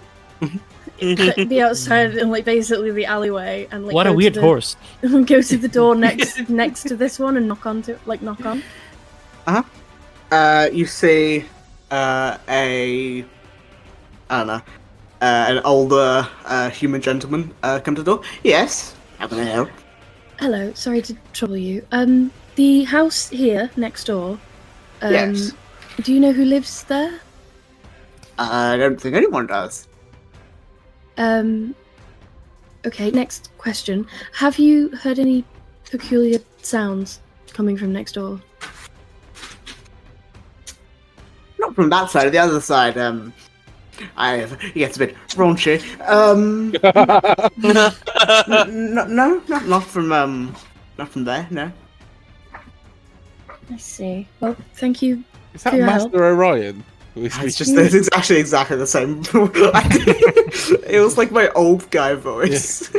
S3: Be outside in like basically the alleyway and like
S6: What a weird horse.
S3: Go to the door next to this one and knock on.
S1: You see I don't know, an older human gentleman come to the door. Yes, how can I help?
S3: Hello, sorry to trouble you. The house here next door.
S1: Yes.
S3: Do you know who lives there?
S1: I don't think anyone does.
S3: Okay, next question. Have you heard any peculiar sounds coming from next door?
S1: Not from that side, the other side, it gets a bit raunchy. Not from there, no.
S3: I see. Well, thank you.
S8: Is that
S3: for your
S8: Master
S3: help.
S8: Orion?
S1: It's actually exactly the same. It was like my old guy voice.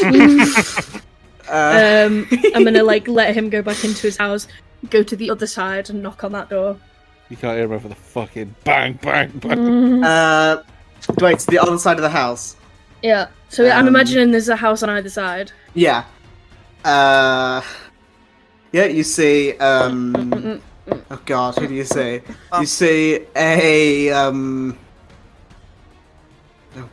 S3: I'm gonna like let him go back into his house, go to the other side and knock on that door.
S8: You can't hear him over the fucking bang, bang, bang.
S1: Wait, it's the other side of the house.
S3: Yeah. So I'm imagining there's a house on either side.
S1: Yeah. Yeah, you see, oh god, who do you see? You see a, oh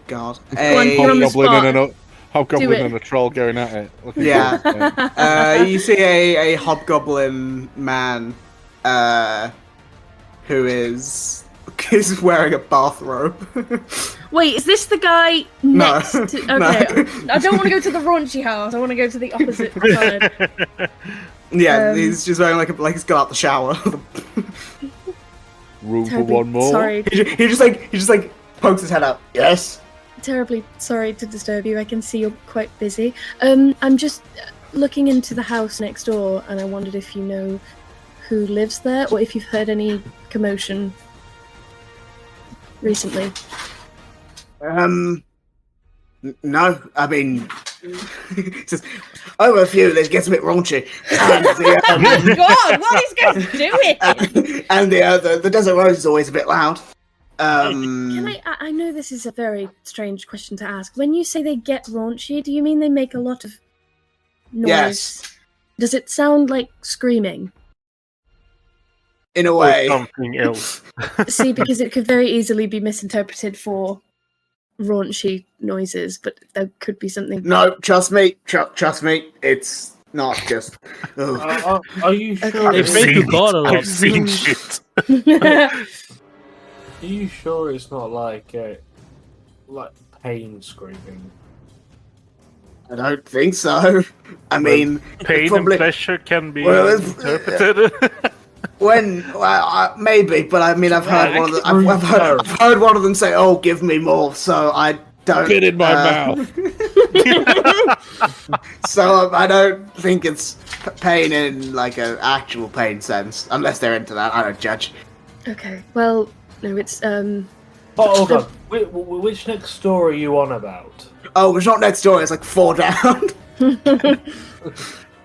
S1: god,
S3: You're on the spot.
S8: Hobgoblin and a troll going at it.
S1: Yeah. You see a hobgoblin man, who is wearing a bathrobe.
S3: Wait, is this the guy
S1: No.
S3: next to... Okay, I don't want to go to the raunchy house, I want to go to the opposite side.
S1: Yeah, he's just wearing like he's got out the shower.
S8: Room for one more.
S3: Sorry.
S1: He just pokes his head out. Yes.
S3: Terribly sorry to disturb you. I can see you're quite busy. I'm just looking into the house next door, and I wondered if you know who lives there, or if you've heard any commotion recently.
S1: No, I mean, it's just over a few. That gets a bit raunchy. And
S3: Oh God, what is going doing?
S1: and the Desert Rose is always a bit loud.
S3: Can I know this is a very strange question to ask. When you say they get raunchy, do you mean they make a lot of noise?
S1: Yes.
S3: Does it sound like screaming?
S1: In a
S5: Or
S1: way.
S5: something else.
S3: See, because it could very easily be misinterpreted for raunchy noises, but there could be something.
S1: No, trust me. Trust me. It's not just.
S4: Are you sure?
S6: They pray to God a lot.
S5: I've seen shit.
S4: Are you sure it's not like pain screaming?
S1: I don't think so. I mean,
S5: Pain
S1: probably-
S5: and pleasure can be
S1: Well, it's-
S5: interpreted.
S1: maybe, but I mean, I've heard one of them. I've heard one of them say, "Oh, give me more." So I don't.
S8: Get in my mouth.
S1: So I don't think it's pain in like an actual pain sense, unless they're into that. I don't judge.
S3: Okay, well, no, it's
S4: Oh, hold on. Which next story are you on about?
S1: Oh, it's not next door. It's like 4 down.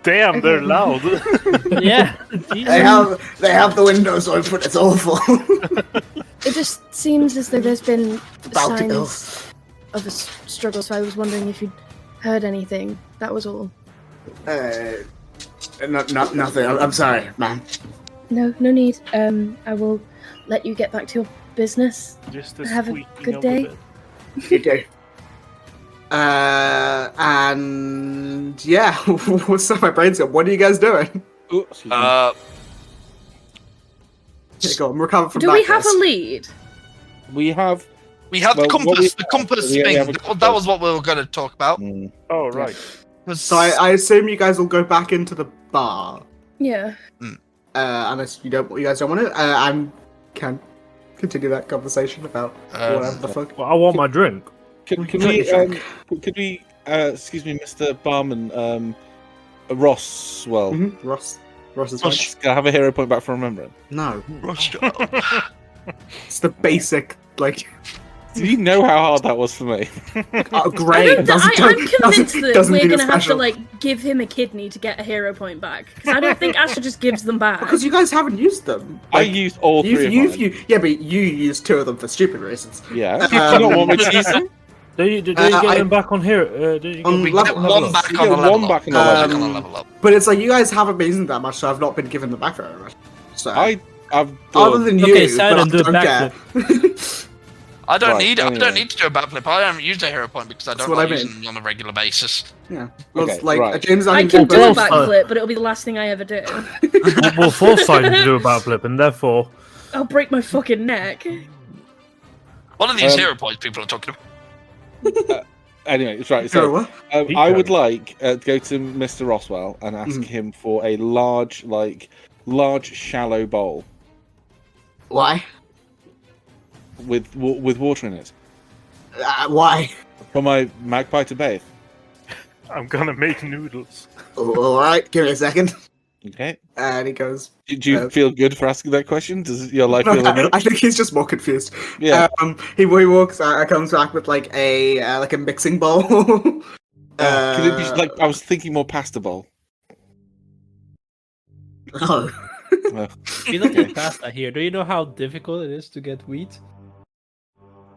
S5: Damn, they're loud.
S6: Yeah.
S1: They have the windows open. It's awful.
S3: It just seems as though there's been
S1: About to go.
S3: signs of a struggle, so I was wondering if you'd heard anything. That was all.
S1: Nothing. I'm sorry, man.
S3: No need. I will let you get back to your business.
S5: Just a
S3: Have a
S5: squeaking
S3: good
S5: of
S3: day.
S5: bit.
S1: You do. And yeah, what's up? My brain's going. What are you guys doing?
S8: Ooh, excuse me.
S2: Uh,
S1: Yeah, go on, recover from
S3: Do
S1: that.
S3: we have
S1: guys.
S3: a lead?
S8: We have.
S2: we have
S8: Well,
S2: the
S8: what
S2: compass.
S8: we
S2: The compass
S8: we
S2: thing.
S8: have a
S2: That
S8: compass.
S2: was what we were going to talk about.
S5: Oh, right.
S1: So I assume you guys will go back into the bar,
S3: Yeah.
S1: unless you guys don't want to. I can continue that conversation about whatever the fuck.
S4: Well, I want my drink.
S8: Can
S1: Could
S8: we?
S1: you drink?
S8: Could we? Excuse me, Mr. Barman. Roswell.
S1: Ross is fine.
S2: Ross.
S8: Can I have a hero point back for remembering?
S1: No,
S2: Russia.
S1: it's the basic like.
S8: Do you know how hard that was for me?
S1: Oh, great!
S3: I'm convinced that we're gonna have to like give him a kidney to get a hero point back because I don't think Asher just gives them back.
S1: because you guys haven't used them.
S8: I
S1: Like,
S8: used all three of mine.
S1: yeah, but you used 2 of them for stupid reasons.
S8: Yeah. Do you not want me to use them?
S4: Do you get
S1: I-
S4: them back on here? Did you
S1: On
S4: get
S2: We
S1: level-
S2: get
S1: level
S2: one
S1: up.
S2: back
S8: You
S2: on
S8: get
S2: a level
S8: one
S2: up.
S8: back on a
S2: One
S8: level
S2: back on a
S1: up.
S2: level up.
S1: But it's like you guys haven't been using that much, so I've not been giving them back very much. So
S8: I've
S1: other
S8: done.
S1: than you,
S6: Okay,
S1: but I
S6: Silent, do a
S1: don't care.
S2: I don't
S8: Right,
S2: need. I
S8: anyway.
S2: don't need to do a backflip. I haven't used a hero point because I
S1: That's
S2: don't
S1: what
S2: like
S1: I mean.
S2: using them on a regular basis.
S1: Yeah, well,
S8: Okay,
S1: it's like
S8: right.
S1: James.
S3: I
S1: think
S3: can do a
S4: also-
S3: backflip, but it'll be the last thing I ever do.
S4: We'll force Simon to do a backflip, and therefore,
S3: I'll break my fucking neck.
S2: One of these
S8: Um,
S2: hero points people are talking about.
S8: Anyway, it's right.
S1: Sure,
S8: So
S1: what?
S8: I would like to go to Mr. Roswell and ask him for a large, shallow bowl
S1: Why?
S8: with water in it
S1: Why?
S8: for my magpie to bathe.
S5: I'm gonna make noodles.
S1: All right, give me a second.
S8: Okay.
S1: And he goes.
S8: Do you feel good for asking that question? Does your life feel enough?
S1: I think he's just more confused.
S8: Yeah.
S1: He walks. Comes back with like a mixing bowl.
S8: Can it be like I was thinking more pasta bowl?
S1: No.
S6: We don't get pasta here. Do you know how difficult it is to get wheat?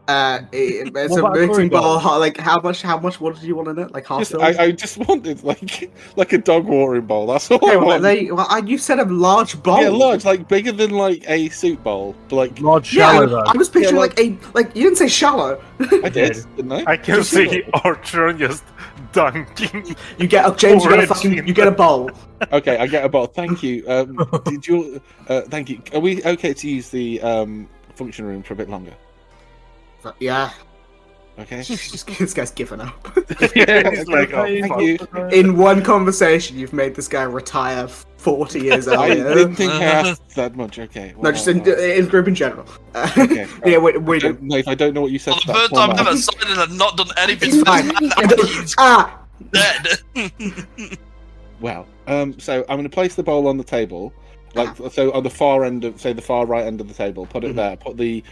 S1: It's
S4: What
S1: a
S4: about a
S1: mixing
S4: curry bowl?
S1: bowl. Like how much water do you want in it? Like half.
S8: Just,
S1: filled?
S8: I just wanted like a dog watering bowl. That's all I
S1: Okay,
S8: want.
S1: you said a large bowl.
S8: Yeah, large, like bigger than like a soup bowl, but like
S4: large
S1: Yeah,
S4: shallow though.
S1: I was picturing
S8: Yeah,
S1: like you didn't say shallow.
S8: I did, didn't I?
S5: I can
S8: Just
S5: see
S8: simple.
S5: Archer just dunking.
S1: You get James.
S5: Orange in
S1: You get a bowl.
S8: Okay, I get a bowl. Thank you. Did you? Thank you. Are we okay to use the function room for a bit longer?
S1: Yeah.
S8: Okay.
S1: This guy's given up.
S5: Yeah, he's like, oh,
S8: Thank
S5: fuck.
S8: you.
S1: In one conversation, you've made this guy retire 40 years
S8: I
S1: earlier.
S8: didn't think I asked that much. Okay.
S1: No, just in group in general.
S8: Okay.
S1: Yeah, we do.
S8: No, if I don't know what you said,
S2: For
S8: to
S2: the
S8: that
S2: first
S8: poor
S2: time
S8: man-
S2: ever, Simon had not done anything.
S1: It's
S2: for
S1: fine.
S2: this man. He's dead.
S8: Well, so I'm going to place the bowl on the table, so on the far end of, say, the far right end of the table. Put it there. Put the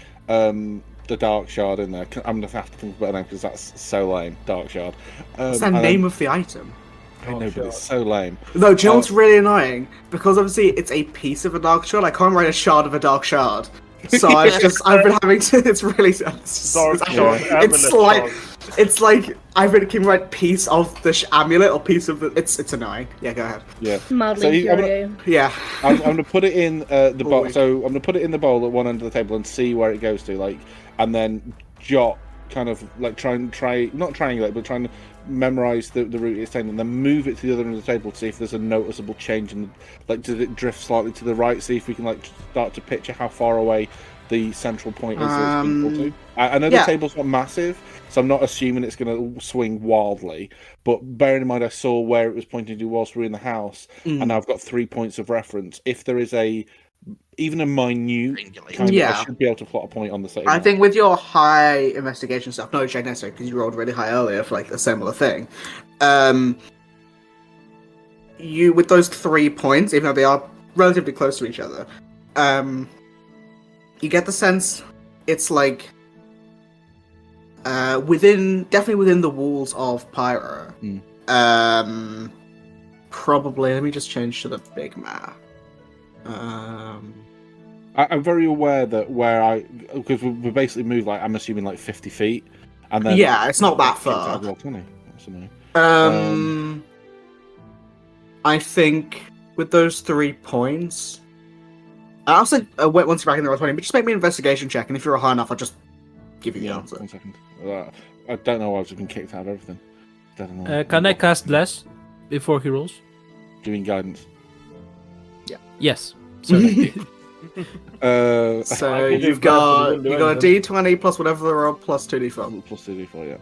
S8: dark shard in there. I'm going to have to think about a name because that's so lame. Dark shard.
S1: What's the name of the item?
S8: I know, but it's so lame.
S1: No, do you know what's really annoying? Because obviously it's a piece of a dark shard. I can't write a shard of a dark shard. So I've been having to. It's really.
S5: Dark shard,
S1: It's
S5: amulet
S1: like.
S5: shard.
S1: It's like I've been can write piece of the amulet or piece of the. It's annoying. Yeah, go ahead.
S8: Yeah.
S3: Mildly
S8: So I'm gonna-
S3: infuriating.
S1: Yeah.
S8: I'm going to put it in the bowl.
S1: Boy.
S8: So I'm going to put it in the bowl at one end of the table and see where it goes to, like, and then jot kind of like try not triangulate, but trying to memorize the route it's taking, and then move it to the other end of the table to see if there's a noticeable change in, like, does it drift slightly to the right? See if we can like start to picture how far away the central point is. That it's being pulled to. I know the
S1: yeah.
S8: table's not massive, so I'm not assuming it's going to swing wildly. But bearing in mind, I saw where it was pointing to whilst we were in the house, and I've got 3 points of reference. If there is a even a minute
S2: Triangulate.
S8: kind of,
S1: Yeah.
S8: I should be able to plot a point on the same.
S1: I think with your high investigation stuff, not check necessarily because you rolled really high earlier for like a similar thing. You with those 3 points, even though they are relatively close to each other, you get the sense it's like definitely within the walls of Pyro. Probably. Let me just change to the big map.
S8: I'm very aware that because we basically moved like I'm assuming like 50 feet, and then
S1: yeah, it's not that
S8: kicked out
S1: far.
S8: of Roll 20. That's annoying.
S1: I think with those 3 points, I'll say once you're back in the roll 20, but just make me an investigation check, and if you're high enough, I'll just give you the answer.
S8: 1 second. I don't know why I've been kicked out of everything. Don't know.
S6: Can I cast less before he rolls?
S8: Doing guidance.
S6: Yes. Sorry.
S1: So you've got a D20 plus whatever the roll plus 2d4.
S8: Plus 2d4, yeah.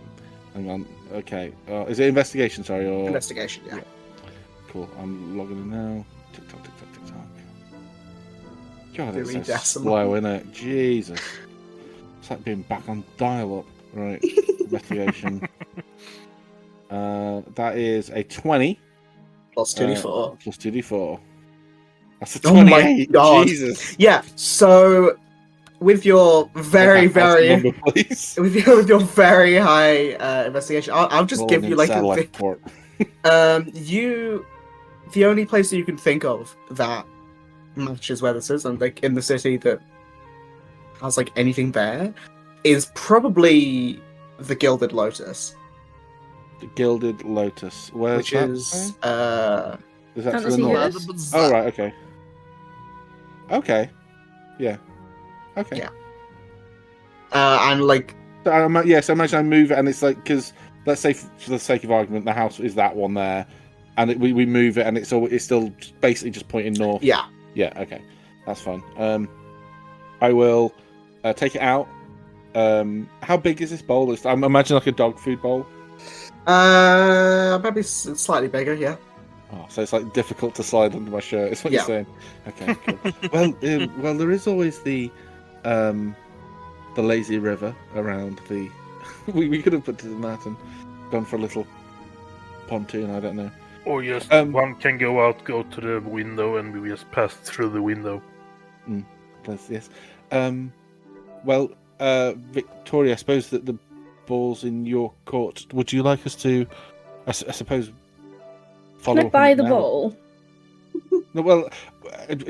S8: Hang on. Okay. Is it investigation? Sorry, or
S1: Investigation, yeah.
S8: Cool. I'm logging in now. Tick tock, tick tock, tick tock. God,
S1: Really
S8: it's so
S1: decimal.
S8: slow, isn't it? Jesus. It's like being back on dial-up. Right. Investigation. That is a 20.
S1: Plus 2d4.
S8: Plus 2d4. That's a
S1: Oh
S8: 28.
S1: my God.
S8: Jesus.
S1: Yeah, so with your very, very
S8: Number, please.
S1: with your very high investigation, I'll just give you like
S8: satellite report.
S1: the only place that you can think of that matches where this is, and like in the city that has like anything there, is probably the Gilded Lotus,
S8: The Gilded Lotus. Where's
S1: which
S8: that?
S1: is
S8: Is that to the
S7: Fantasy
S8: north?
S7: Hills?
S8: Oh, right, okay. Okay. Yeah. Okay.
S1: Yeah. And like
S8: So, so imagine I move it and it's like, because let's say for the sake of argument, the house is that one there, and we move it and it's still basically just pointing north.
S1: yeah.
S8: Yeah, okay. That's fine. I will take it out. How big is this bowl? I imagine like a dog food bowl.
S1: Maybe slightly bigger, yeah.
S8: Oh, so it's like difficult to slide under my shirt. Is what
S1: Yeah.
S8: you're saying? Okay, cool. well, there is always the lazy river around the. we could have put to the mat and gone for a little pontoon. I don't know.
S5: Or just one can go out, go to the window, and we just pass through the window.
S8: Yes. Victoria, I suppose that the ball's in your court. Would you like us to? I suppose.
S7: Can I buy the bowl?
S8: No, well,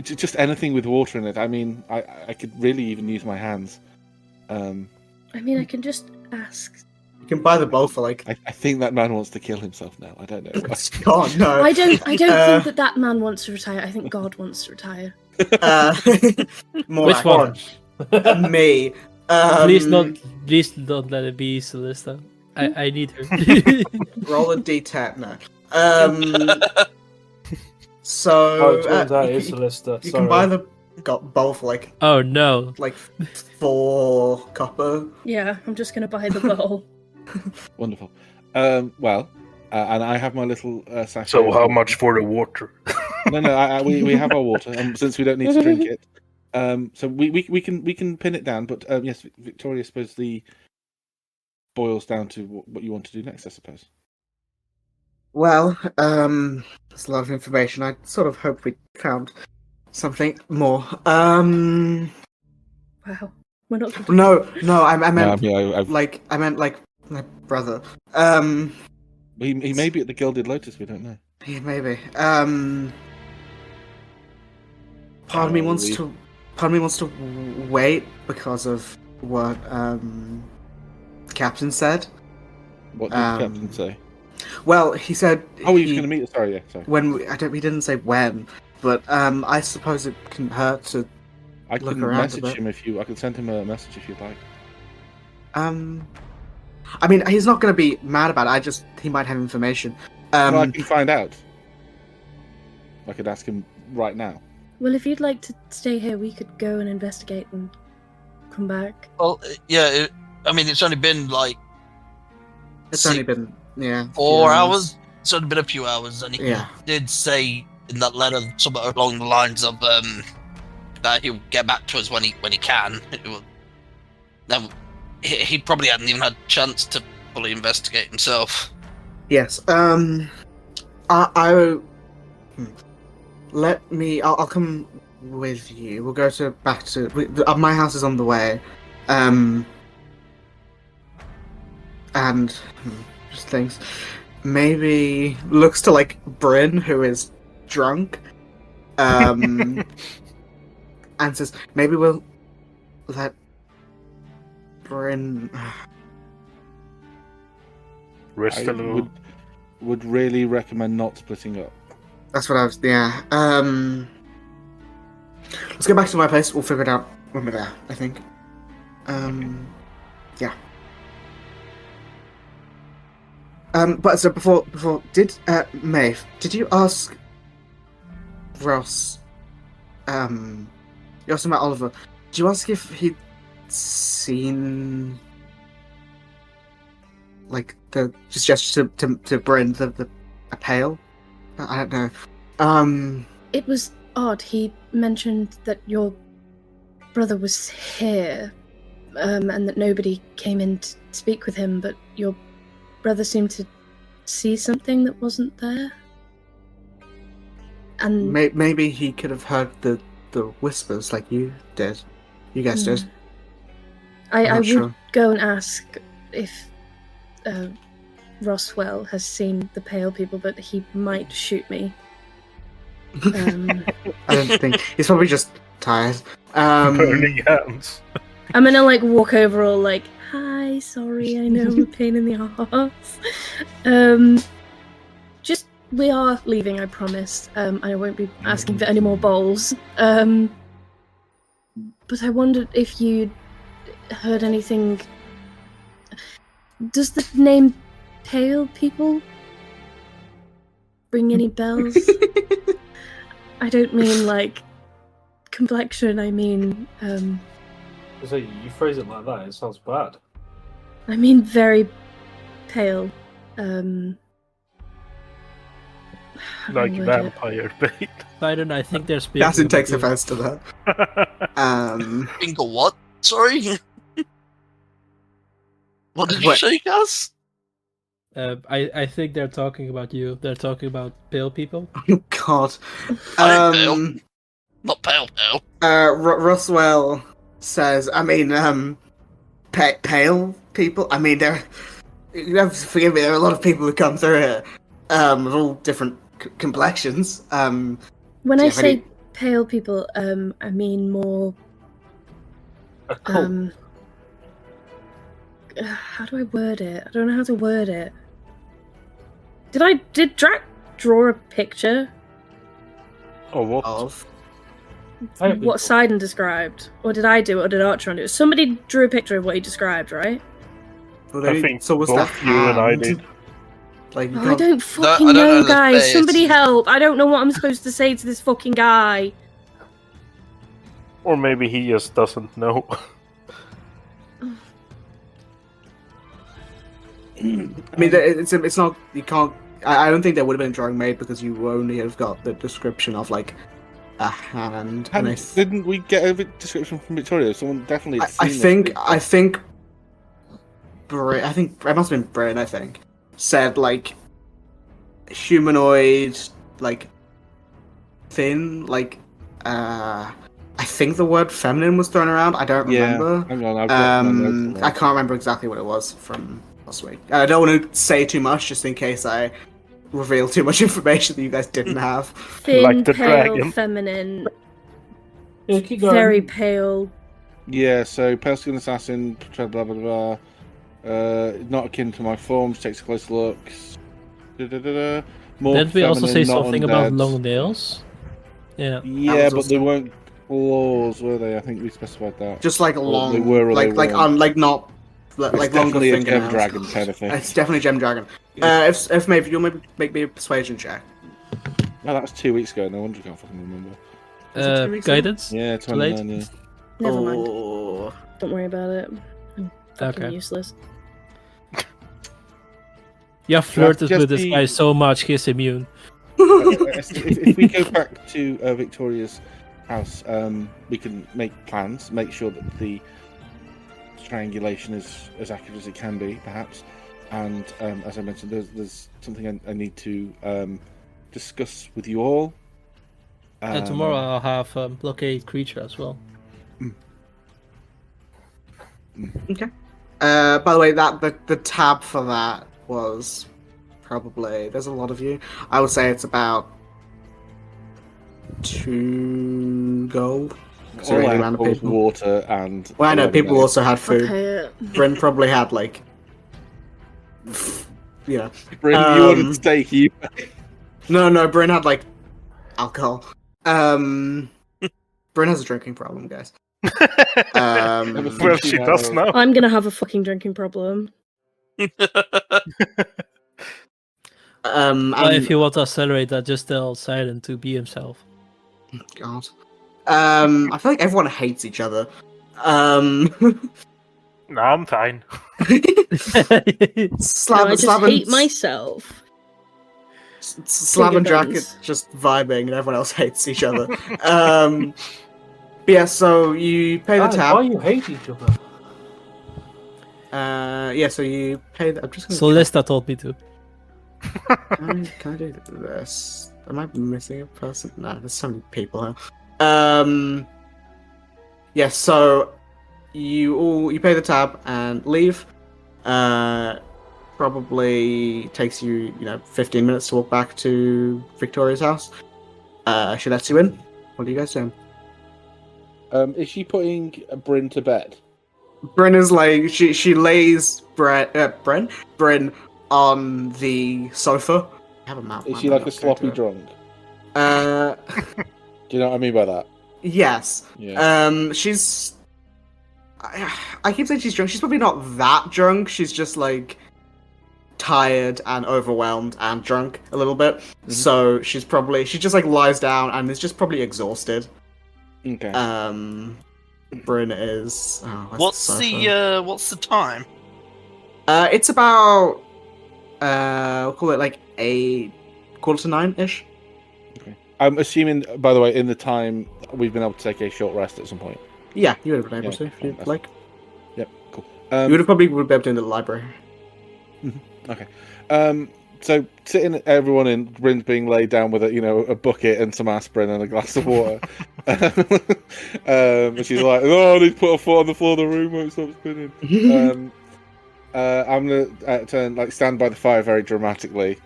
S8: just anything with water in it. I mean, I could really even use my hands.
S7: I mean, I can just ask.
S1: You can buy the bowl for like.
S8: I think that man wants to kill himself now. I don't know.
S1: God no.
S7: I don't think that man wants to retire. I think God wants to retire.
S1: More
S6: Which
S1: like
S6: one?
S1: me.
S6: Please don't let it be Celesta. I need her.
S1: Roll a d10. No. So
S4: it turns out it's Celesta.
S1: you can buy the bowl for like
S6: Oh no.
S1: 4 copper.
S7: Yeah, I'm just gonna buy the bowl.
S8: Wonderful. And I have my little sachet.
S5: So how much for the water?
S8: No. We have our water, since we don't need to drink it. So we can pin it down. But yes, Victoria, I suppose the boils down to what you want to do next. I suppose.
S1: Well, there's a lot of information. I sort of hope we found something more.
S7: Wow, we're not.
S1: No, I meant
S8: I've-
S1: I meant like my brother.
S8: He may be at the Gilded Lotus. We don't know.
S1: Yeah, maybe. Part of me wants to wait because of what the captain said.
S8: What did the captain say?
S1: Well, he said.
S8: Oh, he was going to meet us. Sorry, yeah, sorry.
S1: When we didn't say when, but I suppose it can hurt to.
S8: I
S1: look
S8: can
S1: around a
S8: message
S1: bit.
S8: him I could send him a message if you'd like.
S1: I mean, he's not going to be mad about it. He might have information.
S8: Well, I can find out. I could ask him right now.
S7: Well, if you'd like to stay here, we could go and investigate and come back.
S2: Well, yeah. It's only been like
S1: It's only been
S2: 4 hours. It's only been a few hours, and he
S1: Yeah.
S2: did say in that letter somewhere along the lines of that he'll get back to us when he can. Now, he probably hadn't even had a chance to fully investigate himself.
S1: Yes. I'll come with you. We'll go back to my house is on the way. And just thinks maybe looks to like Bryn, who is drunk, and says maybe we'll let Bryn.
S5: Rest
S8: I
S5: alone.
S8: would really recommend not splitting up.
S1: That's what I was. Yeah. Let's go back to my place. We'll figure it out when we're there, I think. Yeah. But so before did Maeve, did you ask Ross? You asked him about Oliver. Did you ask if he'd seen like the just gesture to Bryn the a pail? I don't know.
S7: It was odd. He mentioned that your brother was here, and that nobody came in to speak with him, but your brother seemed to see something that wasn't there. And
S1: maybe he could have heard the whispers like you did. You guys did.
S7: I would
S1: sure.
S7: go and ask if Roswell has seen the pale people, but he might shoot me.
S1: I don't think he's probably just tired.
S5: Burning hands.
S7: I'm gonna like walk over all like, hi, sorry, I know I'm a pain in the arse. Just we are leaving, I promise. I won't be asking for any more bowls. But I wondered if you'd heard anything. Does the name Pale People ring any bells? I don't mean like complexion, I mean
S4: So you phrase it like that, it sounds bad.
S7: I mean very pale.
S5: Like vampire bait.
S6: Sidon, I think there's
S1: Nothing takes offense to that.
S2: Think of what? Sorry? What did you say, Gaz?
S6: I think they're talking about you. They're talking about pale people.
S1: Oh God.
S2: I'm pale. Not pale.
S1: Roswell says, I mean, pale people. I mean, you have to forgive me. There are a lot of people who come through here, with all different complexions.
S7: When I say pale people, I mean more.
S5: A cult.
S7: How do I word it? I don't know how to word it. Did Drac draw a picture?
S5: Oh, what?
S1: Of
S7: What Sidon described? Or did I do it, or did Archon do it? Somebody drew a picture of what he described, right?
S1: well,
S5: I think
S1: so was
S5: both
S1: that
S5: you and I
S1: hand?
S5: did.
S1: Like, you
S7: Oh, I
S1: can't-
S7: don't fucking
S2: I don't
S7: know,
S2: know the
S7: guys.
S2: face.
S7: Somebody help. I don't know what I'm supposed to say to this fucking guy.
S5: Or maybe he just doesn't know.
S1: I mean, it's not. You can't. I don't think there would have been a drawing made because you only have got the description of like a hand. And
S8: Didn't we get a description from Victoria? Someone definitely. Had
S1: I
S8: seen it.
S1: think it must have been Bryn. I think said like humanoid, like thin, like I think the word feminine was thrown around. I don't remember.
S8: Hang on, I've got my notes on
S1: I
S8: that.
S1: can't remember exactly what it was from last week. I don't want to say too much just in case I reveal too much information that you guys didn't have.
S7: Thin,
S5: Like the
S7: pale,
S5: dragon.
S7: feminine,
S4: Yeah, keep going.
S7: very pale.
S8: Yeah, so pale skin assassin, blah blah blah. Not akin to my forms. Takes a close look. More
S6: Didn't we also say
S8: feminine, not
S6: something about
S8: undead.
S6: long nails? Yeah.
S8: Yeah,
S1: That was
S8: but
S1: also-
S8: they weren't claws, were they? I think we specified that.
S1: Just like
S8: Or
S1: long,
S8: they were or
S1: like
S8: they weren't.
S1: like not like
S8: It's
S1: longer
S8: definitely a gem
S1: fingernails.
S8: dragon kind of thing.
S1: It's definitely Gem Dragon. If maybe you'll maybe make me a persuasion check.
S8: Oh, that was 2 weeks ago. No wonder you can't fucking remember.
S1: Was it 2 weeks ago?
S6: Guidance?
S8: Yeah,
S6: Too late?
S8: 29. Yeah.
S7: Never mind.
S1: Oh.
S7: Don't worry about it. I'm fucking
S6: Okay.
S7: useless.
S6: You have flirted
S8: just
S6: with this
S8: be-
S6: guy so much, he's immune.
S8: if we go back to Victoria's house, we can make plans, make sure that the triangulation is as accurate as it can be, perhaps. And as I mentioned, there's something I need to discuss with you all.
S6: And tomorrow I'll have blockade creature as well.
S1: Okay. By the way, the tab for that was probably, there's a lot of you. I would say it's about 2 gold. So
S8: All I
S1: really
S8: had
S1: random
S8: was
S1: people.
S8: water and.
S1: Well, I know people also had
S3: I'll
S1: food.
S3: pay it.
S1: Bryn probably had like,
S8: Bryn, you ordered steak. You.
S1: No, Bryn had like alcohol. Bryn has a drinking problem, guys.
S5: Well, she does now.
S3: I'm gonna have a fucking drinking problem.
S6: If you want to accelerate that, just tell Silent to be himself.
S1: God. I feel like everyone hates each other.
S5: No, I'm fine.
S1: Slab,
S3: No, I just
S1: Slab
S3: hate
S1: and,
S3: myself.
S1: Slab and Jack are
S3: guns.
S1: just vibing, and everyone else hates each other. But yeah, so you pay the tab.
S4: Why you hate each other?
S1: Yeah, so you pay the. I'm just gonna.
S6: Solista told me to.
S1: Can I do this? Am I missing a person? No, there's so many people here. Yeah, so you pay the tab and leave. Probably takes you 15 minutes to walk back to Victoria's house. She lets you in. What are you guys doing?
S8: Is she putting Bryn to bed?
S1: Bryn is like she lays Bryn on the sofa. I have a mouth.
S8: Is she like a sloppy drunk?
S1: Uh,
S8: Do you know what I mean by that?
S1: yes.
S8: Yeah.
S1: She's. I keep saying she's drunk. She's probably not that drunk. She's just like tired and overwhelmed and drunk a little bit.
S8: Mm-hmm.
S1: So she just like lies down and is just probably exhausted.
S8: Okay.
S1: Bryn is. Oh,
S2: What's the time?
S1: It's about. We'll call it like 8:45-ish.
S8: Okay. I'm assuming, by the way, in the time we've been able to take a short rest at some point.
S1: Yeah, you would have been able to if
S8: fine,
S1: you'd
S8: that's
S1: like.
S8: Yep, cool.
S1: You would have probably been able to in the library.
S8: Okay. So sitting everyone in, Bryn's being laid down with a bucket and some aspirin and a glass of water. And she's like, "Oh, I need to put a foot on the floor. The room won't stop spinning." I'm gonna stand by the fire very dramatically.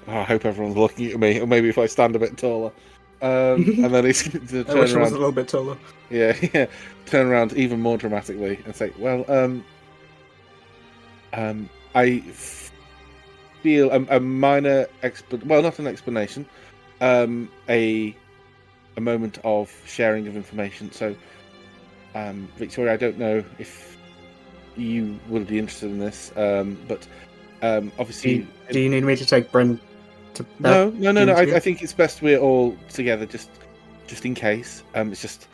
S8: I hope everyone's looking at me, or maybe if I stand a bit taller. And then he's going to
S1: I wish
S8: turn
S1: I was a
S8: around.
S1: little bit taller.
S8: Yeah, turn around even more dramatically and say, "Well, I feel a minor not an explanation, a moment of sharing of information. So, Victoria, I don't know if you would be interested in this, but obviously,
S1: Do you need me to take Bryn to
S8: no.
S1: into
S8: I
S1: you?
S8: think it's best we're all together, just in case. It's just,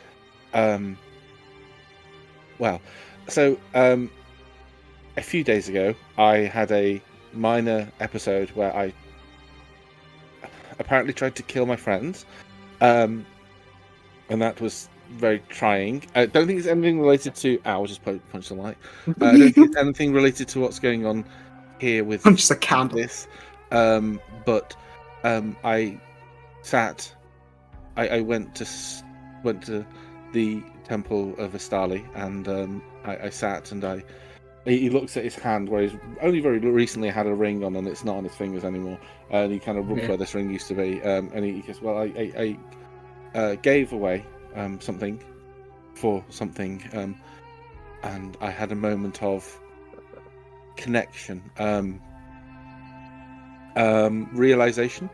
S8: well, so a few days ago, I had a minor episode where I apparently tried to kill my friends, and that was very trying. I don't think it's anything related to. I just punched the light. I don't think it's anything related to what's going on here with
S1: I'm just a candle.
S8: this. But I sat. I went to the temple of Astali, and I sat, and he looks at his hand where he's only very recently had a ring on, and it's not on his fingers anymore. And he kind of rubs where this ring used to be. And he goes, "Well, I gave away something for something, and I had a moment of connection, realization,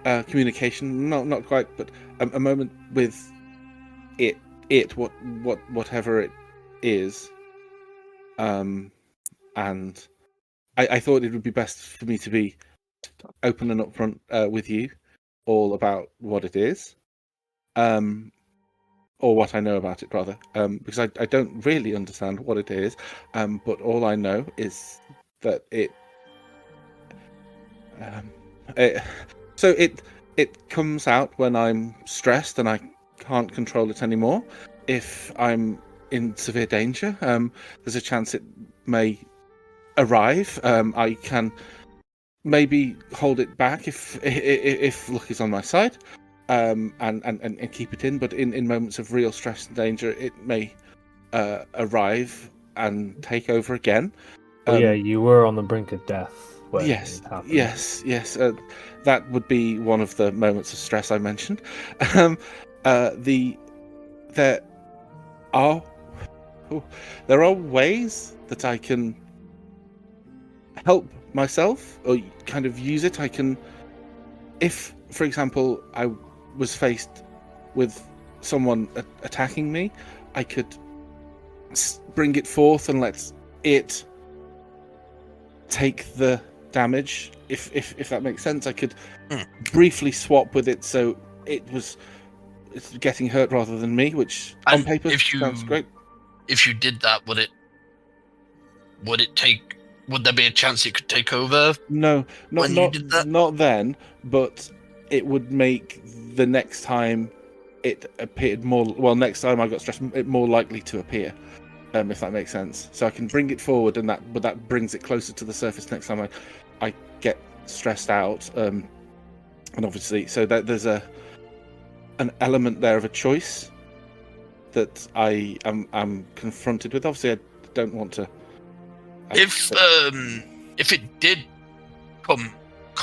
S8: communication. Not quite, but a moment with whatever it is, and I thought it would be best for me to be open and upfront with you all about what it is, or what I know about it, rather, because I don't really understand what it is, but all I know is that it it comes out when I'm stressed and I can't control it anymore. If I'm in severe danger, there's a chance it may arrive. I can maybe hold it back if luck is on my side, and keep it in. But in moments of real stress and danger, it may arrive and take over again.
S4: Well, yeah, you were on the brink of death when
S8: Yes,
S4: it happened.
S8: yes. That would be one of the moments of stress I mentioned. There are ways that I can help myself or kind of use it. I can, if, for example, I was faced with someone attacking me, I could bring it forth and let it take the damage. If that makes sense, I could briefly swap with it so it's getting hurt rather than me, which on paper sounds great.
S2: If you did that, would there be a chance it could take over?
S8: No,
S2: when you did that?
S8: not then, but it would make the next time it appeared more. Well, next time I got stressed, it more likely to appear. If that makes sense. So I can bring it forward, but that brings it closer to the surface next time I get stressed out. And obviously, so that there's an element there of a choice that I am confronted with. Obviously, I don't want to.
S2: If it did come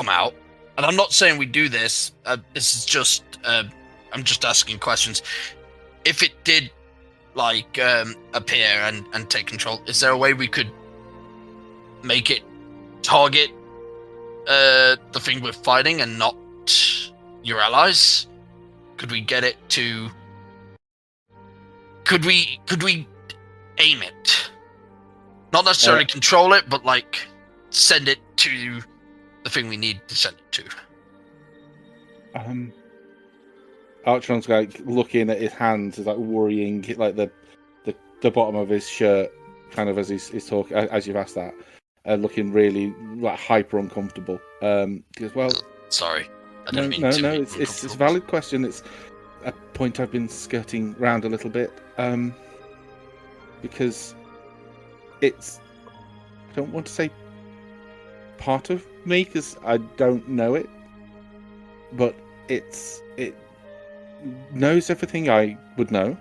S2: out, and I'm not saying we do this. This is just I'm just asking questions. If it did appear and take control, is there a way we could make it target the thing we're fighting and not your allies? Could we get it to? Could we aim it? Not necessarily control it, but send it to the thing we need to send it to.
S8: Archon's looking at his hands, is worrying, the bottom of his shirt, kind of as he's talking, as you've asked that, looking really hyper uncomfortable. Because
S2: sorry, I
S8: no,
S2: didn't mean to.
S8: No, it's a valid question. It's a point I've been skirting round a little bit, because it's, I don't want to say part of me because I don't know it, but it knows everything I would know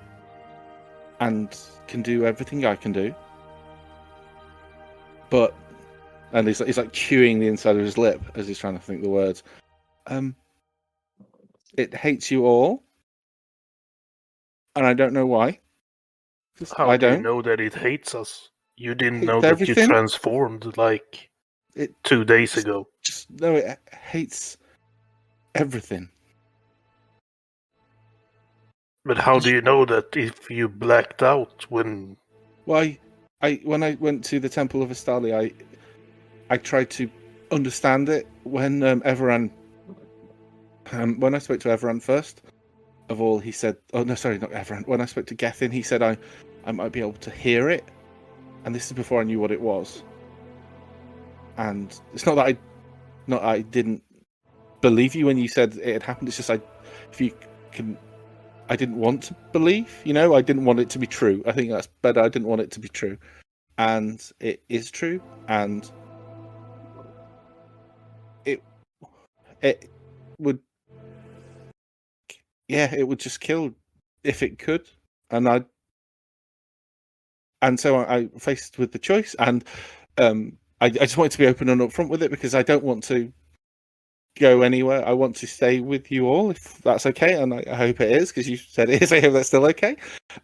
S8: and can do everything I can do. And he's chewing the inside of his lip as he's trying to think the words. It hates you all, and I don't know why.
S5: How do you know that it hates us? You didn't know that you transformed 2 days ago.
S8: No, it hates everything.
S5: But how do you know that if you blacked out when?
S8: Well, when I went to the Temple of Astali, I tried to understand it when Everan. When I spoke to Everan first of all, he said, "Oh no, sorry, not Everan." When I spoke to Gethin, he said I might be able to hear it, and this is before I knew what it was. And it's not that I didn't believe you when you said it had happened. It's just I didn't want to believe. I didn't want it to be true. I think that's better. I didn't want it to be true, and it is true. And it would, it would just kill if it could, and so I faced with the choice, and I just wanted to be open and upfront with it because I don't want to go anywhere. I want to stay with you all, if that's okay, and I hope it is, because you said it is. I hope that's still okay.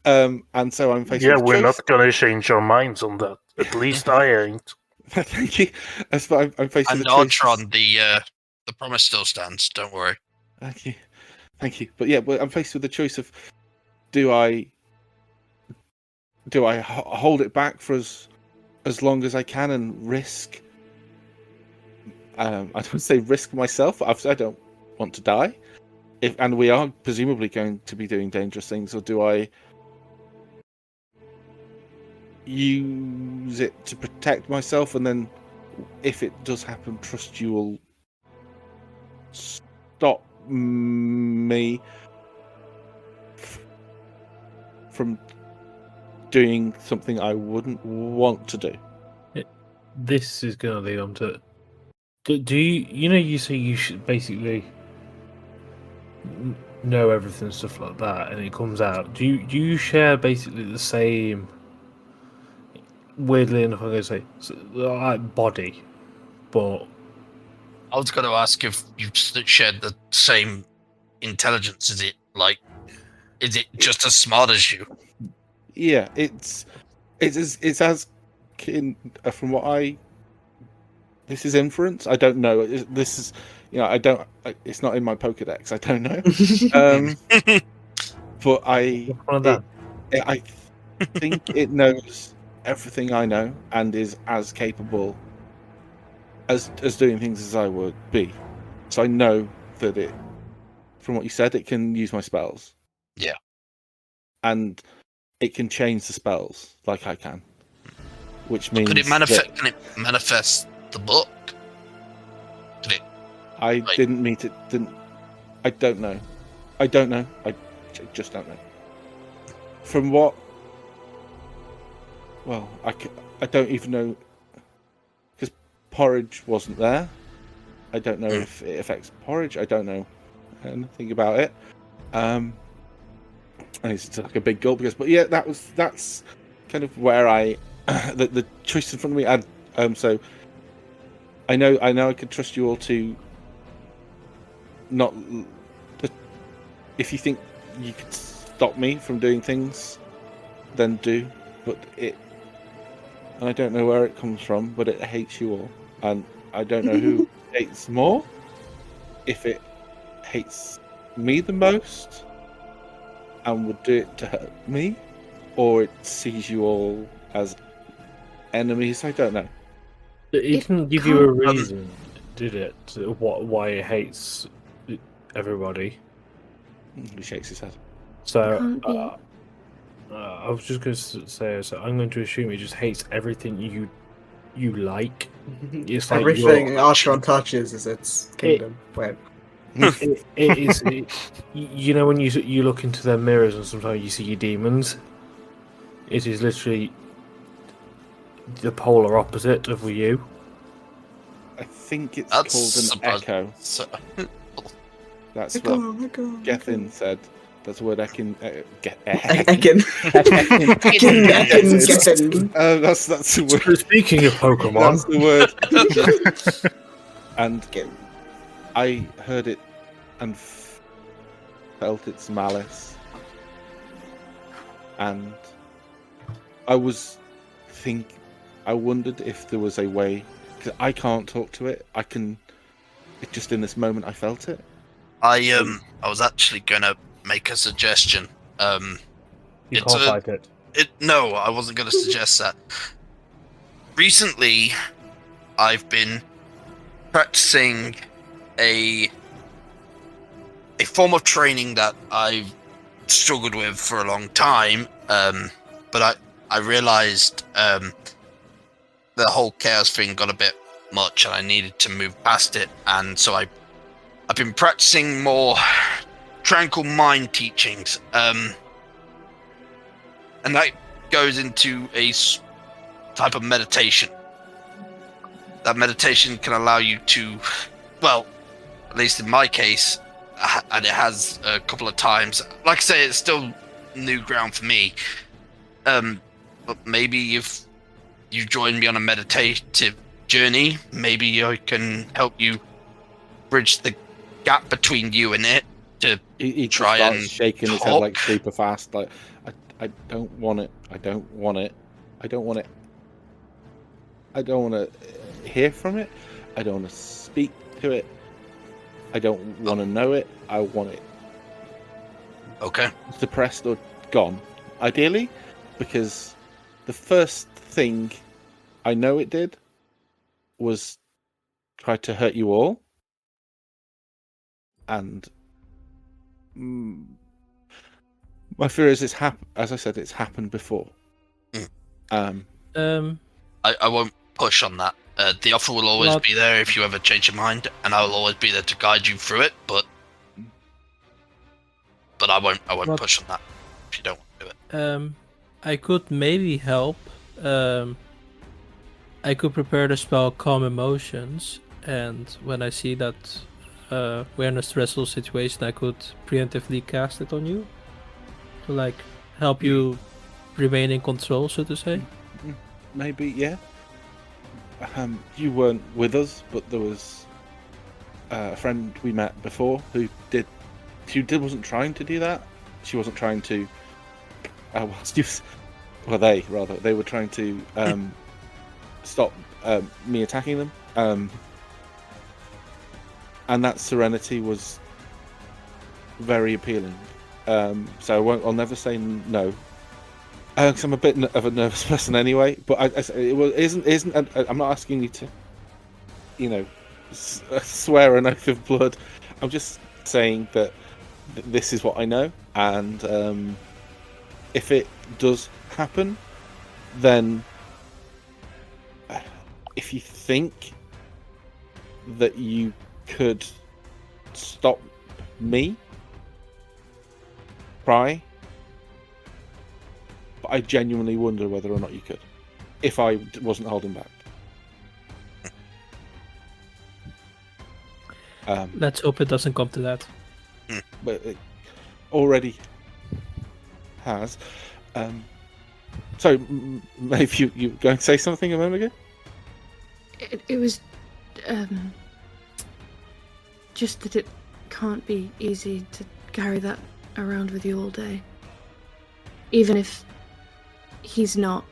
S8: And so I'm facing.
S5: Yeah, we're not gonna change our minds on that. At least I ain't.
S8: Thank you. I'm facing
S2: and
S8: the choice.
S2: Artron, the promise still stands. Don't worry.
S8: Thank you. But I'm faced with the choice of do I hold it back for as long as I can and risk. I don't say risk myself. I don't want to die. And we are presumably going to be doing dangerous things, or do I use it to protect myself, and then if it does happen, trust you will stop me from doing something I wouldn't want to do.
S4: This is going to lead on to. Do you? You say you should basically know everything and stuff like that, and it comes out. Do you share basically the same? Weirdly enough, I'm going to say like body, but
S2: I was going to ask if you shared the same intelligence. Is it just as smart as you?
S8: Yeah, it's as from what I. This is inference. I don't know. This is, I don't. It's not in my Pokédex. I don't know. But I think it knows everything I know and is as capable as doing things as I would be. So I know that it, from what you said, it can use my spells.
S2: Yeah.
S8: And it can change the spells like I can. Which means
S2: Can it manifest the book? Did it?
S8: I didn't meet it. I don't know. I just don't know. From what? Well, I don't even know, because porridge wasn't there. I don't know if it affects porridge. I don't know anything about it. I need to take a big gulp but yeah, that's kind of where the choice in front of me. So I know I could trust you all to not. If you think you could stop me from doing things, then do. But and I don't know where it comes from, but it hates you all, and I don't know who hates more. If it hates me the most and would do it to hurt me, or it sees you all as enemies, I don't know.
S4: It didn't give you a reason, did it? Why it hates everybody?
S8: He shakes his head.
S4: So I was just going to say, so I'm going to assume it just hates everything you like. It's like
S1: everything Archon touches is its kingdom.
S4: It is. When you look into their mirrors and sometimes you see your demons. It is literally the polar opposite of you.
S8: I think it's called an echo. That's what Gethin said. That's the word Ekin.
S1: Ekin.
S8: That's the word.
S4: Speaking of Pokemon,
S8: that's the word. And I heard it and felt its malice, and I wondered if there was a way, because I can't talk to it. It just in this moment I felt it.
S2: I was actually gonna make a suggestion.
S4: You can't fight it.
S2: No, I wasn't gonna suggest that. Recently, I've been practicing a form of training that I've struggled with for a long time. But I realized the whole chaos thing got a bit much, and I needed to move past it. And so I've been practicing more tranquil mind teachings, and that goes into a type of meditation. That meditation can allow you to, well, at least in my case, and it has a couple of times. Like I say, it's still new ground for me. But maybe if you join me on a meditative journey, maybe I can help you bridge the gap between you and it to
S8: he
S2: try and
S8: shaking his head like super fast. Like I don't want it. I don't want it. I don't want it. I don't want to hear from it. I don't want to speak to it. I don't want to know it. I want it.
S2: Okay.
S8: Suppressed or gone, ideally, because the first thing I know it did was try to hurt you all, and my fear is as I said, it's happened before.
S2: I won't push on that. The offer will always be there if you ever change your mind, and I will always be there to guide you through it. But but I won't
S6: What-
S2: push on that if you don't want to do it.
S6: I could maybe help. I could prepare the spell Calm Emotions, and when I see that we're in a stressful situation, I could preemptively cast it on you to like help you remain in control, so to say.
S8: Maybe, yeah. You weren't with us, but there was a friend we met before who did. She wasn't trying to do that. She wasn't trying to. They were trying to stop me attacking them. And that serenity was very appealing. So I'll never say no. Because I'm a bit of a nervous person anyway. But I'm not asking you to, swear an oath of blood. I'm just saying that this is what I know, and if it does happen, then if you think that you could stop me, try. But I genuinely wonder whether or not you could, if I wasn't holding back.
S6: Let's hope it doesn't come to that.
S8: But it already has. So, Maeve, you going to say something a moment ago?
S7: It was just that it can't be easy to carry that around with you all day. Even if he's not,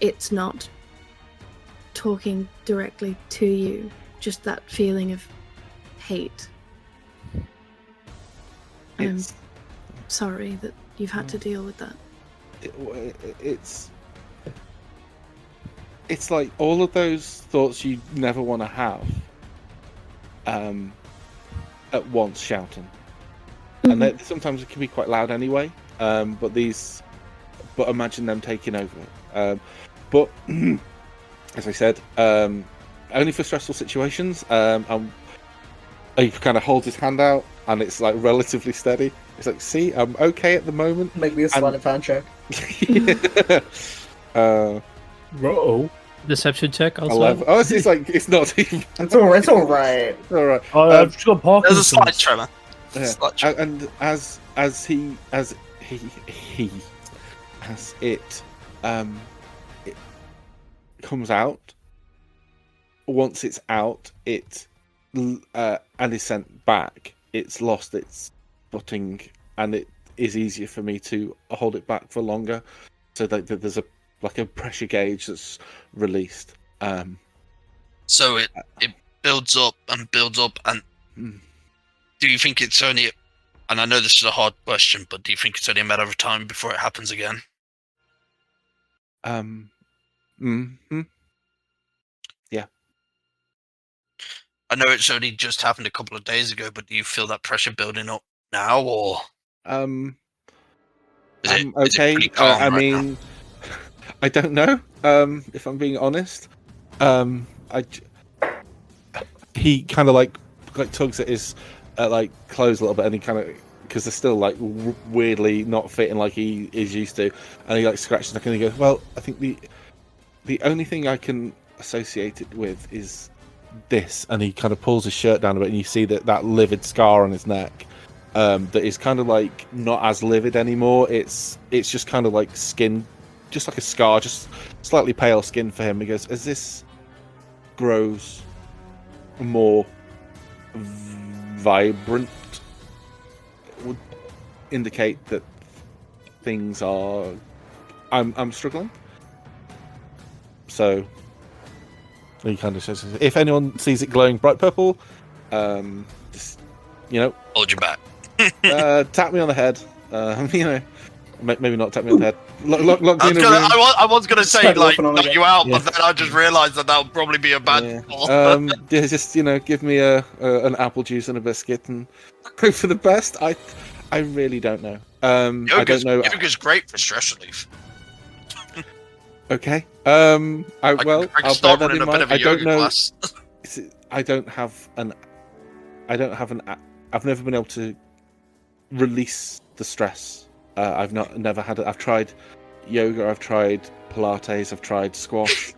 S7: it's not talking directly to you, just that feeling of hate. I'm sorry that you've had to deal with that.
S8: It's like all of those thoughts you never want to have at once shouting.
S7: Mm-hmm.
S8: And sometimes it can be quite loud anyway, but imagine them taking over. But as I said, only for stressful situations. He kind of holds his hand out, and it's like relatively steady. It's like, see, I'm okay at the moment.
S1: Make me a sleight of hand check.
S6: Deception check also.
S8: 11. Oh, it's like it's not even.
S1: It's all right. All right.
S8: All right.
S4: I've just got
S2: There's a
S4: Parkinson's.
S2: slight tremor.
S8: Yeah.
S2: Slight tremor.
S8: And as it comes out, once it's out, and is sent back, it's lost its footing, and it is easier for me to hold it back for longer, so that there's a pressure gauge that's released.
S2: So it builds up and builds up, and do you think it's only? And I know this is a hard question, but do you think it's only a matter of time before it happens again?
S8: Yeah.
S2: I know it's only just happened a couple of days ago, but do you feel that pressure building up now, or is it
S8: okay.
S2: pretty calm
S8: I
S2: right
S8: mean, I don't know. If I'm being honest, he kind of like tugs at his clothes a little bit, and he kind of, because they're still like weirdly not fitting like he is used to, and he like scratches neck and he goes, "Well, I think the only thing I can associate it with is this," and he kind of pulls his shirt down a bit, and you see that livid scar on his neck. That is kind of like not as livid anymore. It's just kind of like skin, just like a scar, just slightly pale skin for him. He goes, as this grows more vibrant, it would indicate that things are. I'm struggling. So he kind of says, if anyone sees it glowing bright purple, just
S2: hold your back.
S8: tap me on the head. Maybe not tap me on the head. Lock me in a room.
S2: I was gonna say
S1: Straight
S2: like
S1: off and on
S2: knock
S1: again.
S2: you out,
S8: Yeah.
S2: but then I just realised that would probably be a bad call.
S8: Yeah, just give me an apple juice and a biscuit and hope for the best. I really don't know. I don't know.
S2: Yoga's great for stress relief.
S8: Okay.
S2: I
S8: I'll
S2: can
S8: bear
S2: start
S8: that
S2: running
S8: in
S2: a bit
S8: mind.
S2: of a
S8: I don't
S2: yoga
S8: know.
S2: class.
S8: I don't have an I've never been able to release the stress. Never had it. I've tried yoga, I've tried Pilates, I've tried squash,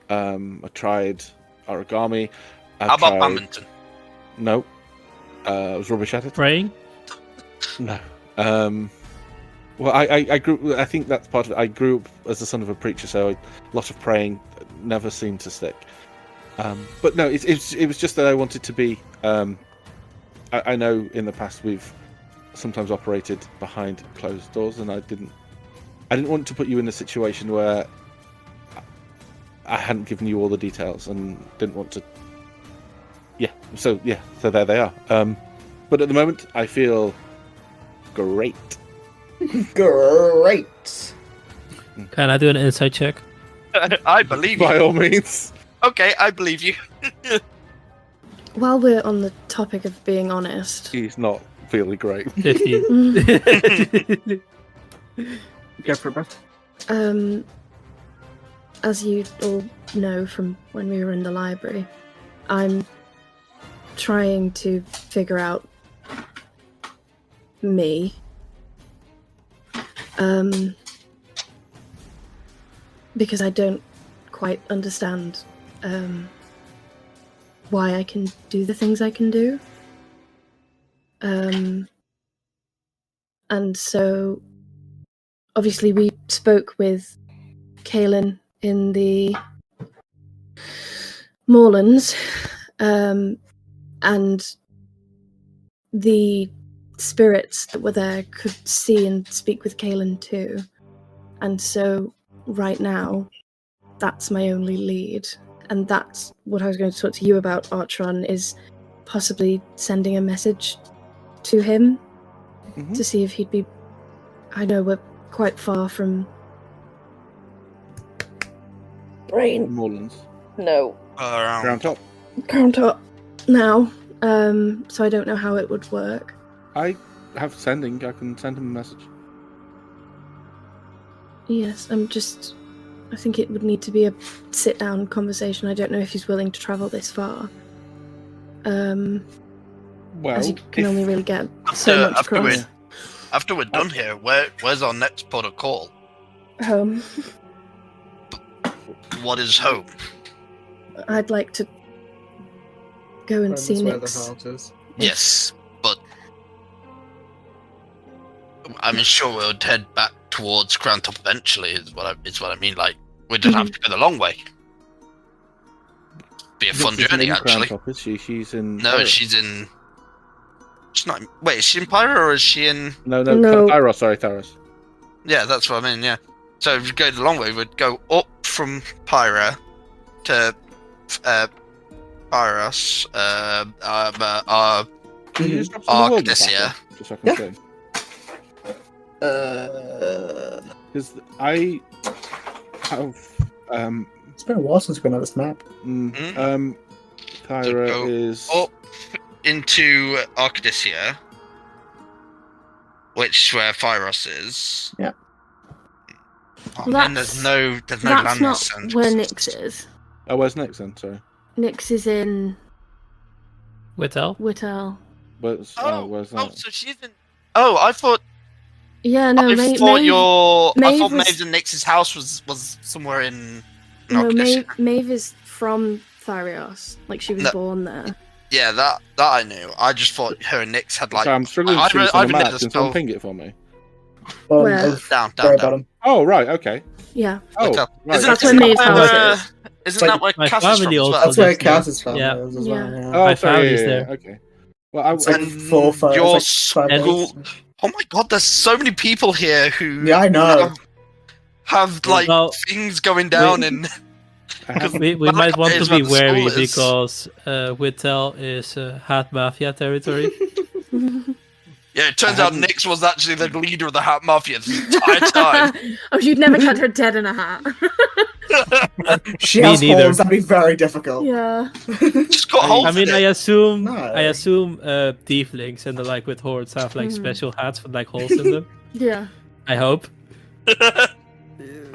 S8: I've tried origami.
S2: How about badminton?
S8: No. I was rubbish at it.
S6: Praying?
S8: No. Well, I grew. I think that's part of it. I grew up as the son of a preacher, so a lot of praying never seemed to stick. But no, it was just that I wanted to be. I know in the past we've sometimes operated behind closed doors, and I didn't want to put you in a situation where I hadn't given you all the details and didn't want to. So there they are. But at the moment, I feel great.
S1: Great.
S6: Can I do an insight check?
S2: I believe you.
S8: By all means.
S2: Okay, I believe you.
S7: While we're on the topic of being honest,
S8: He's not feeling great.
S6: 15.
S1: Go for it, Beth.
S7: as you all know from when we were in the library, I'm trying to figure out me. Because I don't quite understand why I can do the things I can do. And so, obviously, we spoke with Kaelin in the Moorlands, and the spirits that were there could see and speak with Kaelin too. And so, right now, that's my only lead. And that's what I was going to talk to you about, Artron, is possibly sending a message to him to see if he'd be... I know we're quite far from... Brain.
S8: Moorlands.
S7: No.
S8: Ground top.
S7: Count up now. So I don't know how it would work.
S8: I have sending. I can send him a message.
S7: Yes, I think it would need to be a sit-down conversation. I don't know if he's willing to travel this far.
S8: Well,
S7: as you can only really get so much across.
S2: After we're done here, where's our next port of call?
S7: Home.
S2: What is home?
S7: I'd like to go and see
S1: Where the
S7: Nyx.
S1: heart is.
S2: Yes, but I'm sure we'll head back towards Crown Top eventually. Is what I mean. Like we just have to go the long way. Be a fun
S8: Nyx isn't
S2: journey,
S8: in
S2: actually.
S8: Crown Top, is she? She's in.
S2: No,
S8: Pyros.
S2: she's in. She's not. Wait, is she in Pyro or is she in?
S8: No.
S7: No.
S8: Sorry, Tharos.
S2: Yeah, that's what I mean. Yeah. So if we go the long way, we'd go up from Pyro to Pyros,
S8: Can you just drop some world map
S2: Arcadia.
S8: after, just so I can see? Because I have
S1: It's been a while since we've been on this map.
S8: Tyra
S2: go
S8: is
S2: up into Arcadia, which is where Pyros is.
S1: Yeah.
S2: Oh,
S7: Well,
S2: man, there's no
S7: that's
S2: land
S7: not
S2: sense.
S7: where Nyx is.
S8: oh, where's Nyx then? Sorry,
S7: Nyx is in
S6: Whittle?
S7: Whittle.
S8: where's
S2: Oh,
S8: that?
S2: so she's in. Oh, I thought.
S7: Yeah, no,
S2: I thought I
S7: Maeve
S2: thought
S7: was-
S2: Maeve's and Nyx's house was somewhere in.
S7: No,
S2: Arcadia.
S7: Maeve is from Tharios. Like, she was
S2: No.
S7: born there.
S2: Yeah, that I knew. I just thought her and Nyx had like.
S8: so I'm struggling
S2: I
S8: to see
S2: read-
S8: this on
S2: I've
S8: the
S2: read
S8: map.
S2: the
S8: Can
S2: spell-
S8: someone ping it for me?
S7: Where?
S2: down,
S1: Very
S2: down.
S1: bottom.
S8: Oh, right, okay.
S7: Yeah.
S8: Oh,
S2: Hotel.
S8: right.
S2: Isn't
S7: That's
S2: that
S7: where Maeve's house is.
S2: Isn't that where
S6: My
S2: Cass is from
S6: family
S2: as
S6: also
S2: well?
S1: That's where
S6: lives there.
S1: Cass's family
S6: Yeah.
S1: is as
S7: Yeah.
S1: well. Yeah.
S8: Oh,
S6: My
S8: sorry,
S6: family's
S8: yeah,
S6: there.
S8: okay. Well,
S1: It's like
S2: And
S1: 4 or 5.
S2: your
S1: It's like 5
S2: school-
S1: days.
S2: Oh my god, there's so many people here who
S1: Yeah, I know.
S2: have like
S6: Well,
S2: things going down in.
S8: I haven't-
S6: We
S2: But
S6: might
S2: that
S6: want
S2: is
S6: to be
S2: where the
S6: wary
S2: school is.
S6: because Whittle is Hat Mafia territory.
S2: Yeah, it turns
S8: I
S2: out
S8: haven't-
S2: Nyx was actually the leader of the Hat Mafia the entire time.
S7: Oh, you'd never catch her dead in a hat.
S1: She
S6: Me
S1: has
S6: neither.
S1: horns, that'd be very difficult.
S7: Yeah.
S2: Just got hold
S6: I
S2: of
S6: mean,
S2: it.
S6: I assume
S1: No.
S6: tieflings and the like with hordes have like
S7: Mhm.
S6: special hats with like holes in them.
S7: Yeah.
S6: I hope.
S2: I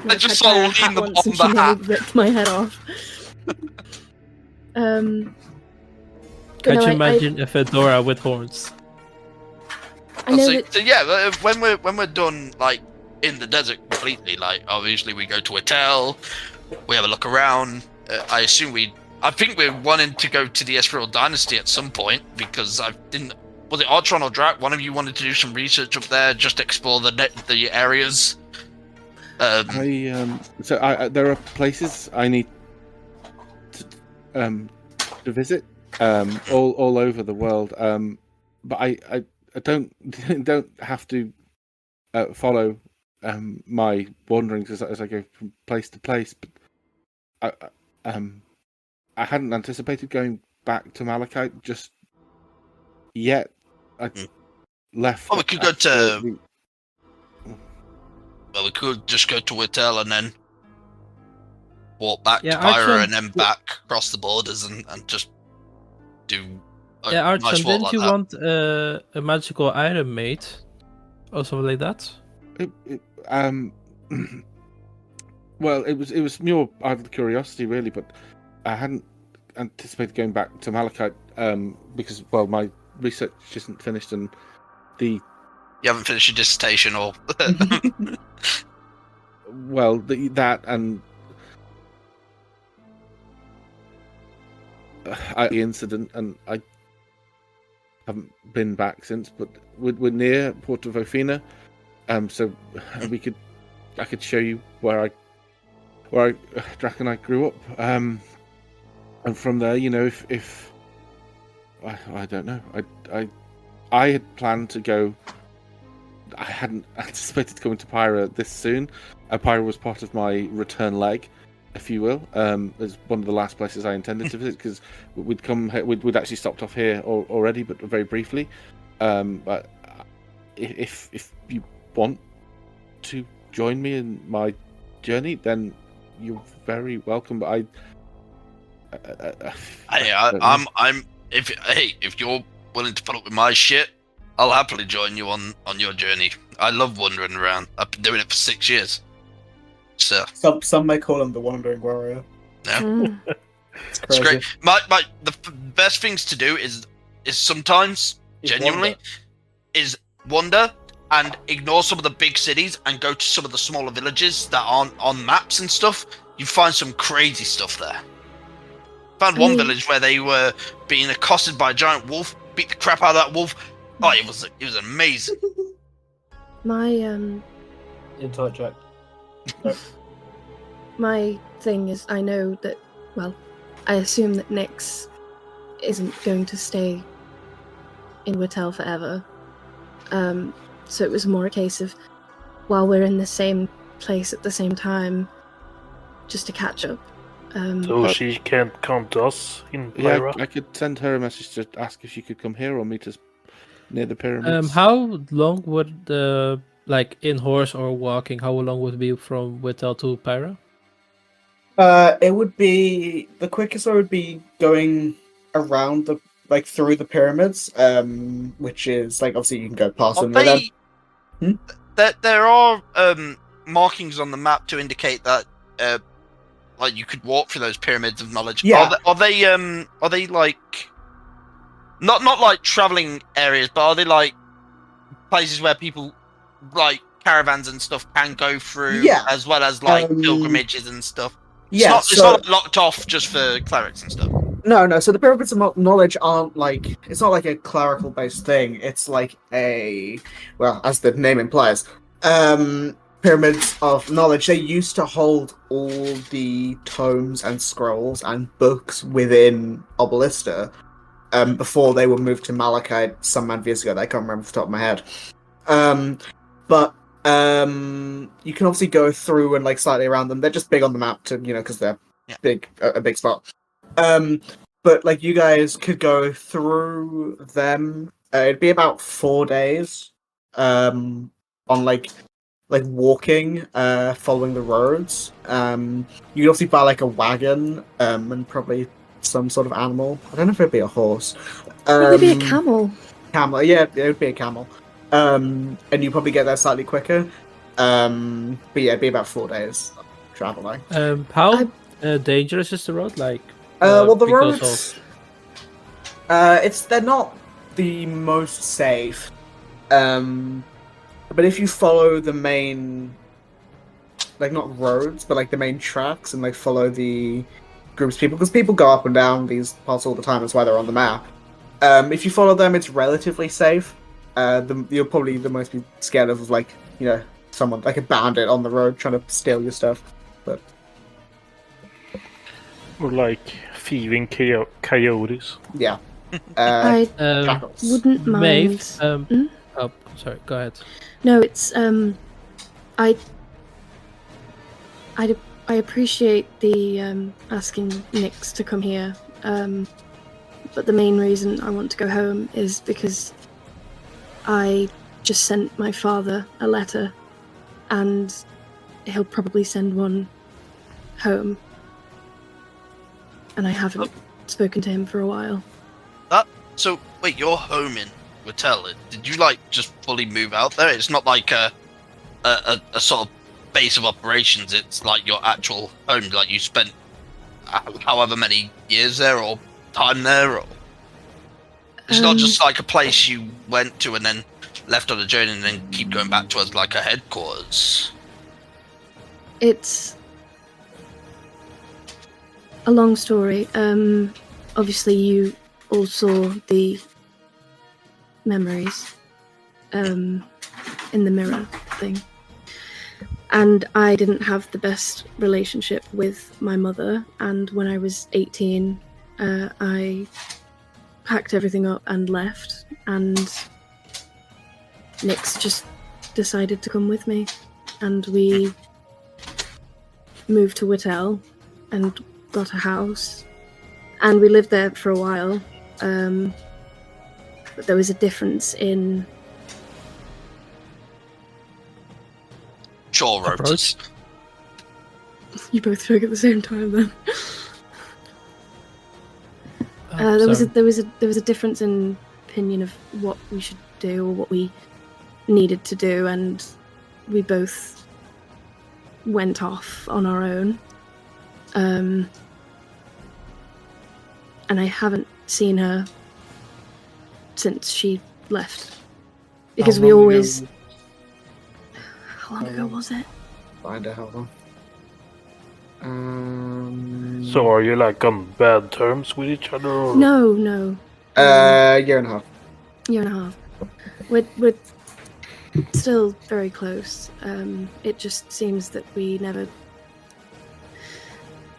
S7: I've
S2: just
S7: had
S2: saw
S7: her
S2: Lean
S7: hat
S2: the
S7: once
S2: bottom
S7: and
S2: of
S7: she
S2: the hat.
S7: nearly ripped my head off. But
S6: Can't
S7: no,
S6: you
S7: I-
S6: imagine a fedora with horns?
S3: I know
S2: so,
S3: that.
S2: so yeah, when we're done, like in the desert completely, like obviously we go to a hotel, we have a look around. I think we're wanting to go to the Esferil Dynasty at some point because I didn't. Was it Artron or Drac? One of you wanted to do some research up there, just explore the areas.
S8: There are places I need to visit all over the world. But I don't have to follow my wanderings as I go from place to place. But I hadn't anticipated going back to Malachite just yet. I left.
S2: Oh, we could go to. Well, we could just go to Whittle and then walk back to Pyra and then back across the borders and just do.
S6: Archon,
S2: nice
S6: didn't
S2: like
S6: you
S2: that.
S6: want a magical item made or something like that?
S8: Well, it was more out of curiosity, really, but I hadn't anticipated going back to Malachite because, well, my research isn't finished and the.
S2: You haven't finished your dissertation, or
S8: well, that and the incident, and I haven't been back since. But we're near Port of Ofina, so I could show you where Drac and I grew up, and from there, you know, if I don't know, I had planned to go. I hadn't anticipated coming to Pyra this soon. Pyra was part of my return leg, if you will. It's one of the last places I intended to visit because we'd actually stopped off here already, but very briefly. But if you want to join me in my journey, then you're very welcome. But
S2: if you're willing to put up with my shit, I'll happily join you on your journey. I love wandering around. I've been doing it for 6 years. So
S1: some may call him the Wandering Warrior.
S2: Yeah, it's great. The best things to do is sometimes genuinely is wander and ignore some of the big cities and go to some of the smaller villages that aren't on maps and stuff. You find some crazy stuff there. Found one village where they were being accosted by a giant wolf. Beat the crap out of that wolf. Oh, it was amazing.
S3: My
S4: Interject.
S3: My thing is, I know that. Well, I assume that Nyx isn't going to stay in Whittle forever. So it was more a case of, while we're in the same place at the same time, just to catch up.
S5: So she can't come to us in Pyra?
S8: Yeah, I could send her a message to ask if she could come here or meet us near the pyramids.
S6: How long would in horse or walking? How long would it be from Whittle to Pyra?
S1: It would be the quickest. I would be going around through the pyramids, which is obviously you can go past them.
S2: There are markings on the map to indicate that you could walk through those pyramids of knowledge.
S1: Yeah.
S2: Are they not like traveling areas, but are they like places where people caravans and stuff can go through?
S1: Yeah.
S2: As well as pilgrimages and stuff.
S1: Yeah,
S2: it's not locked off just for clerics and stuff.
S1: No. So the pyramids of knowledge aren't it's not like a clerical based thing. It's like as the name implies, pyramids of knowledge. They used to hold all the tomes and scrolls and books within Obalista, before they were moved to Malachite some amount of years ago. I can't remember off the top of my head. But you can obviously go through and slightly around them. They're just big on the map to because they're big, a big spot. But you guys could go through them. It'd be about 4 days. On walking, following the roads. You could obviously buy a wagon, and probably some sort of animal. I don't know if it'd be a horse.
S3: Maybe a camel.
S1: Camel, yeah, it would be a camel. And you probably get there slightly quicker. But yeah, it'd be about 4 days traveling.
S6: How dangerous is the road?
S1: Well, the roads. They're not the most safe. But if you follow the main, like not roads, but like the main tracks, and like follow the groups of people, because people go up and down these parts all the time. That's why they're on the map. If you follow them, it's relatively safe. You're probably the most be scared of like someone like a bandit on the road trying to steal your stuff. But
S5: Or like thieving coyotes.
S1: yeah,
S7: I
S1: jackals.
S7: wouldn't mind.
S6: Maeve, oh, sorry. Go ahead.
S7: No, it's I appreciate the asking Nyx to come here. But the main reason I want to go home is because I just sent my father a letter, and he'll probably send one home. And I haven't spoken to him for a while.
S2: So wait, you're home in Whittle. Did you like just fully move out there? It's not like a sort of base of operations. It's like your actual home. Like you spent however many years there or time there, or it's not just like a place you went to and then left on a journey and then keep going back to as like a headquarters.
S7: It's a long story. Obviously you all saw the memories in the mirror thing. And I didn't have the best relationship with my mother, and when I was 18, I packed everything up and left, and Nyx just decided to come with me, and we moved to Whittle and got a house, and we lived there for a while, but there was a difference in
S2: Sure, Rotus.
S7: You both spoke at the same time then. There was a difference in opinion of what we should do or what we needed to do, and we both went off on our own. And I haven't seen her since she left, because we always. How long ago was it?
S1: Find out how long.
S5: So are you like on bad terms with each other? Or?
S7: No.
S1: Year and a half.
S7: Year and a half. We're still very close. It just seems that we never.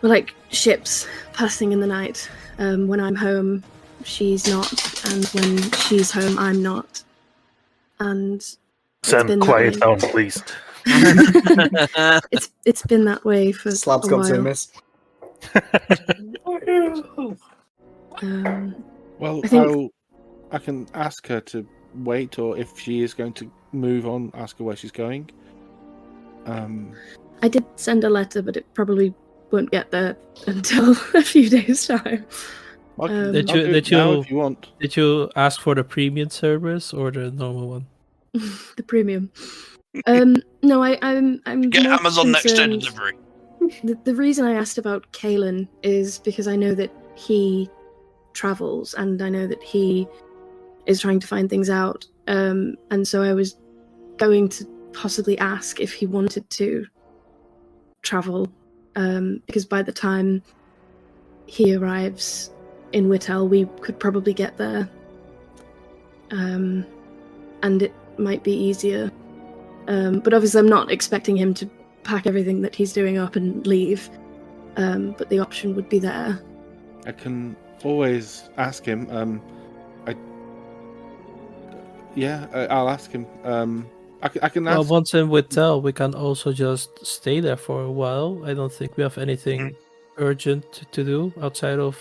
S7: We're like ships passing in the night. When I'm home, she's not, and when she's home, I'm not. And
S5: Sam, quiet down, please.
S7: It's been that way for
S1: Slab's
S7: a
S1: got
S7: while.
S1: to miss.
S8: Well,
S7: I think-
S8: I can ask her to wait, or if she is going to move on, ask her where she's going.
S7: I did send a letter, but it probably won't get there until a few days' time.
S8: I can,
S6: Did
S8: I'll
S6: you-
S8: do
S6: did
S8: it now
S6: you-
S8: if you want?
S6: Did you ask for the premium service or the normal one?
S7: The premium. No, I'm
S2: Get
S7: more
S2: Amazon next day
S7: concerned-
S2: delivery.
S7: The reason I asked about Kalen is because I know that he travels, and I know that he is trying to find things out. And so I was going to possibly ask if he wanted to travel, because by the time he arrives in Whittle, we could probably get there. And it might be easier. But obviously I'm not expecting him to pack everything that he's doing up and leave. But the option would be there.
S8: I can always ask him. I'll ask him. I can ask.
S6: Well, once in Whittle, we can also just stay there for a while. I don't think we have anything urgent to do outside of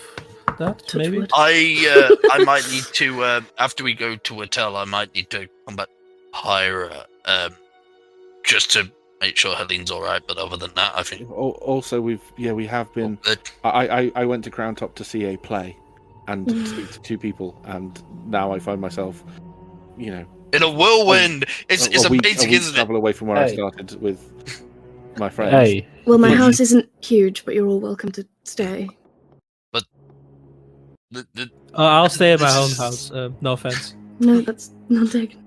S6: that.
S7: Touch
S6: maybe.
S7: wood.
S2: I might need to after we go to Whittle, I might need to combat Pyra, just to make sure Helene's all right. But other than that, I think
S8: Also, we have been.
S2: good.
S8: I went to Crown Top to see a play, and to speak to two people, and now I find myself,
S2: In a whirlwind, it's
S8: a week
S2: amazing, isn't it?
S8: travel away from where I
S4: Hey.
S8: started with my friends.
S4: Hey,
S7: Well, my
S8: Yeah.
S7: house isn't huge, but you're all welcome to stay.
S2: The-
S6: I'll stay at my
S2: This
S6: own
S2: is-
S6: house. No offense.
S7: No, that's not taken.